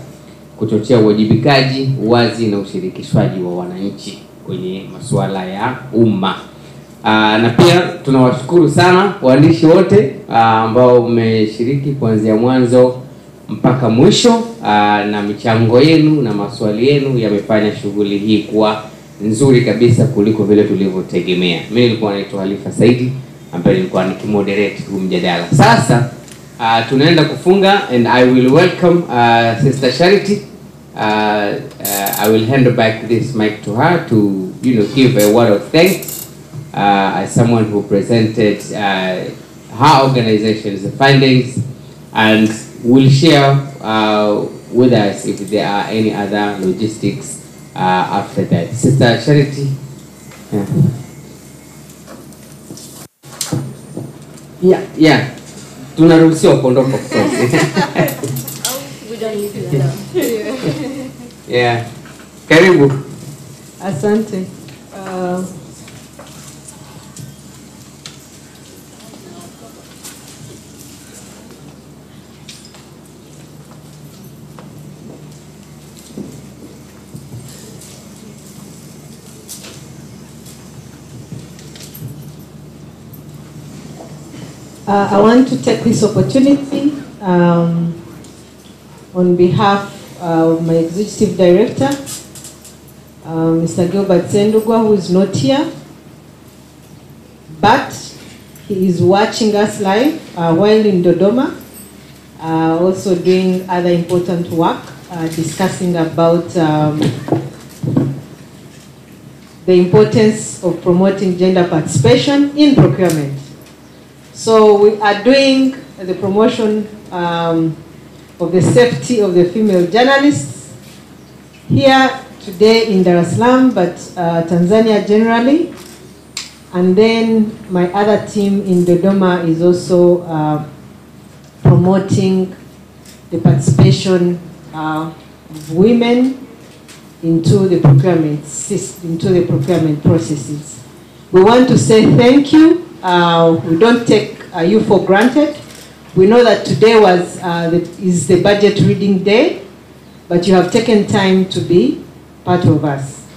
kuchochea uwajibikaji, uwazi na ushirikishwaji wa wananchi kwenye masuala ya umma. Na pia tunawashukuru sana waandishi wote ambao mmeshiriki kuanzia mwanzo mpaka mwisho, na michango yenu na maswali yenu yamefanya shughuli hii kuwa nzuri kabisa kuliko vile tulivyotegemea. Mimi nilikuwa naitwa Halifa Saidi ambaye nilikuwa nikimoderate huu mjadala. Sasa tunaenda kufunga, and I will welcome Sister Charity. I will hand back this mic to her to give a word of thanks as someone who presented her organization's findings, and will share with us if there are any other logistics after that. Sister Charity. Yeah. Tunaruhusiwa kuondoka of course. We don't leave you alone. Yeah. Karibu. Asante. I want to take this opportunity on behalf of my Executive Director, Mr. Gilbert Sendugwa, who is not here, but he is watching us live while in Dodoma, also doing other important work, discussing about the importance of promoting gender participation in procurement. So we are doing the promotion of the safety of the female journalists here today in Dar es Salaam, but Tanzania generally. And then my other team in Dodoma is also promoting the participation of women into the procurement system, into the procurement processes. We want to say thank you. We don't take you for granted. We know that today is the budget reading day, but you have taken time to be part of us.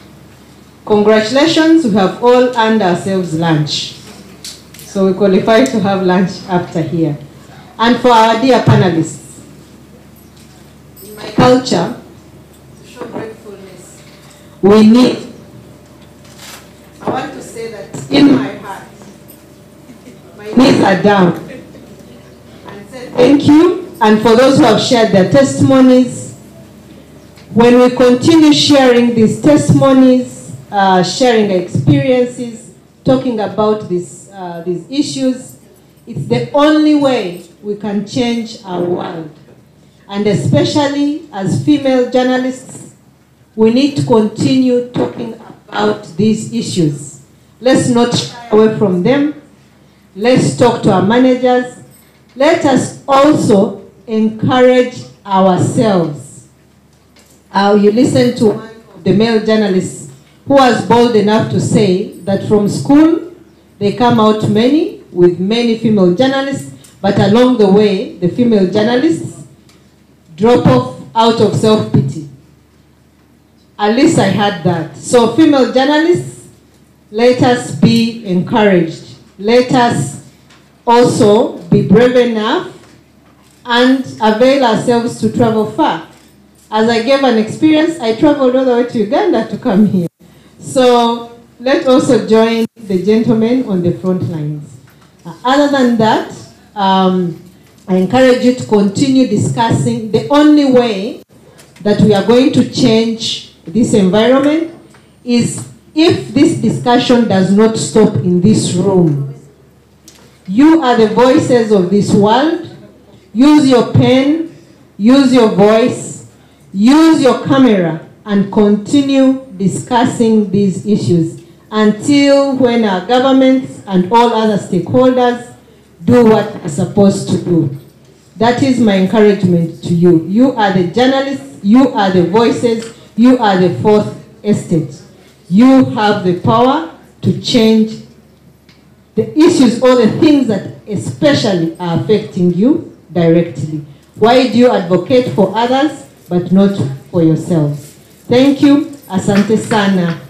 Congratulations, we have all earned ourselves lunch. So we qualify to have lunch after here. And for our dear panelists, in my culture, to show gratefulness, we need, I want to say that in my heart, my knees are down, and say thank you. And for those who have shared their testimonies, when we continue sharing these testimonies, sharing experiences, talking about these issues, it's the only way we can change our world. And especially as female journalists, we need to continue talking about these issues. Let's not shy away from them. Let's talk to our managers. Let us also encourage ourselves. You listen to one of the male journalists who was bold enough to say that from school, they come out many, with many female journalists, but along the way, the female journalists drop off out of self-pity. At least I heard that. So female journalists, let us be encouraged. Let us also be brave enough and avail ourselves to travel far. As I gave an experience, I traveled all the way to Uganda to come here. So let's also join the gentlemen on the front lines. Other than that, I encourage you to continue discussing. The only way that we are going to change this environment is if this discussion does not stop in this room. You are the voices of this world. Use your pen, use your voice, use your camera, and continue discussing these issues until when our governments and all other stakeholders do what they're supposed to do. That is my encouragement to you. You are the journalists, you are the voices, you are the fourth estate. You have the power to change the issues or the things that especially are affecting you directly. Why do you advocate for others but not for yourselves? Thank you. Asante sana.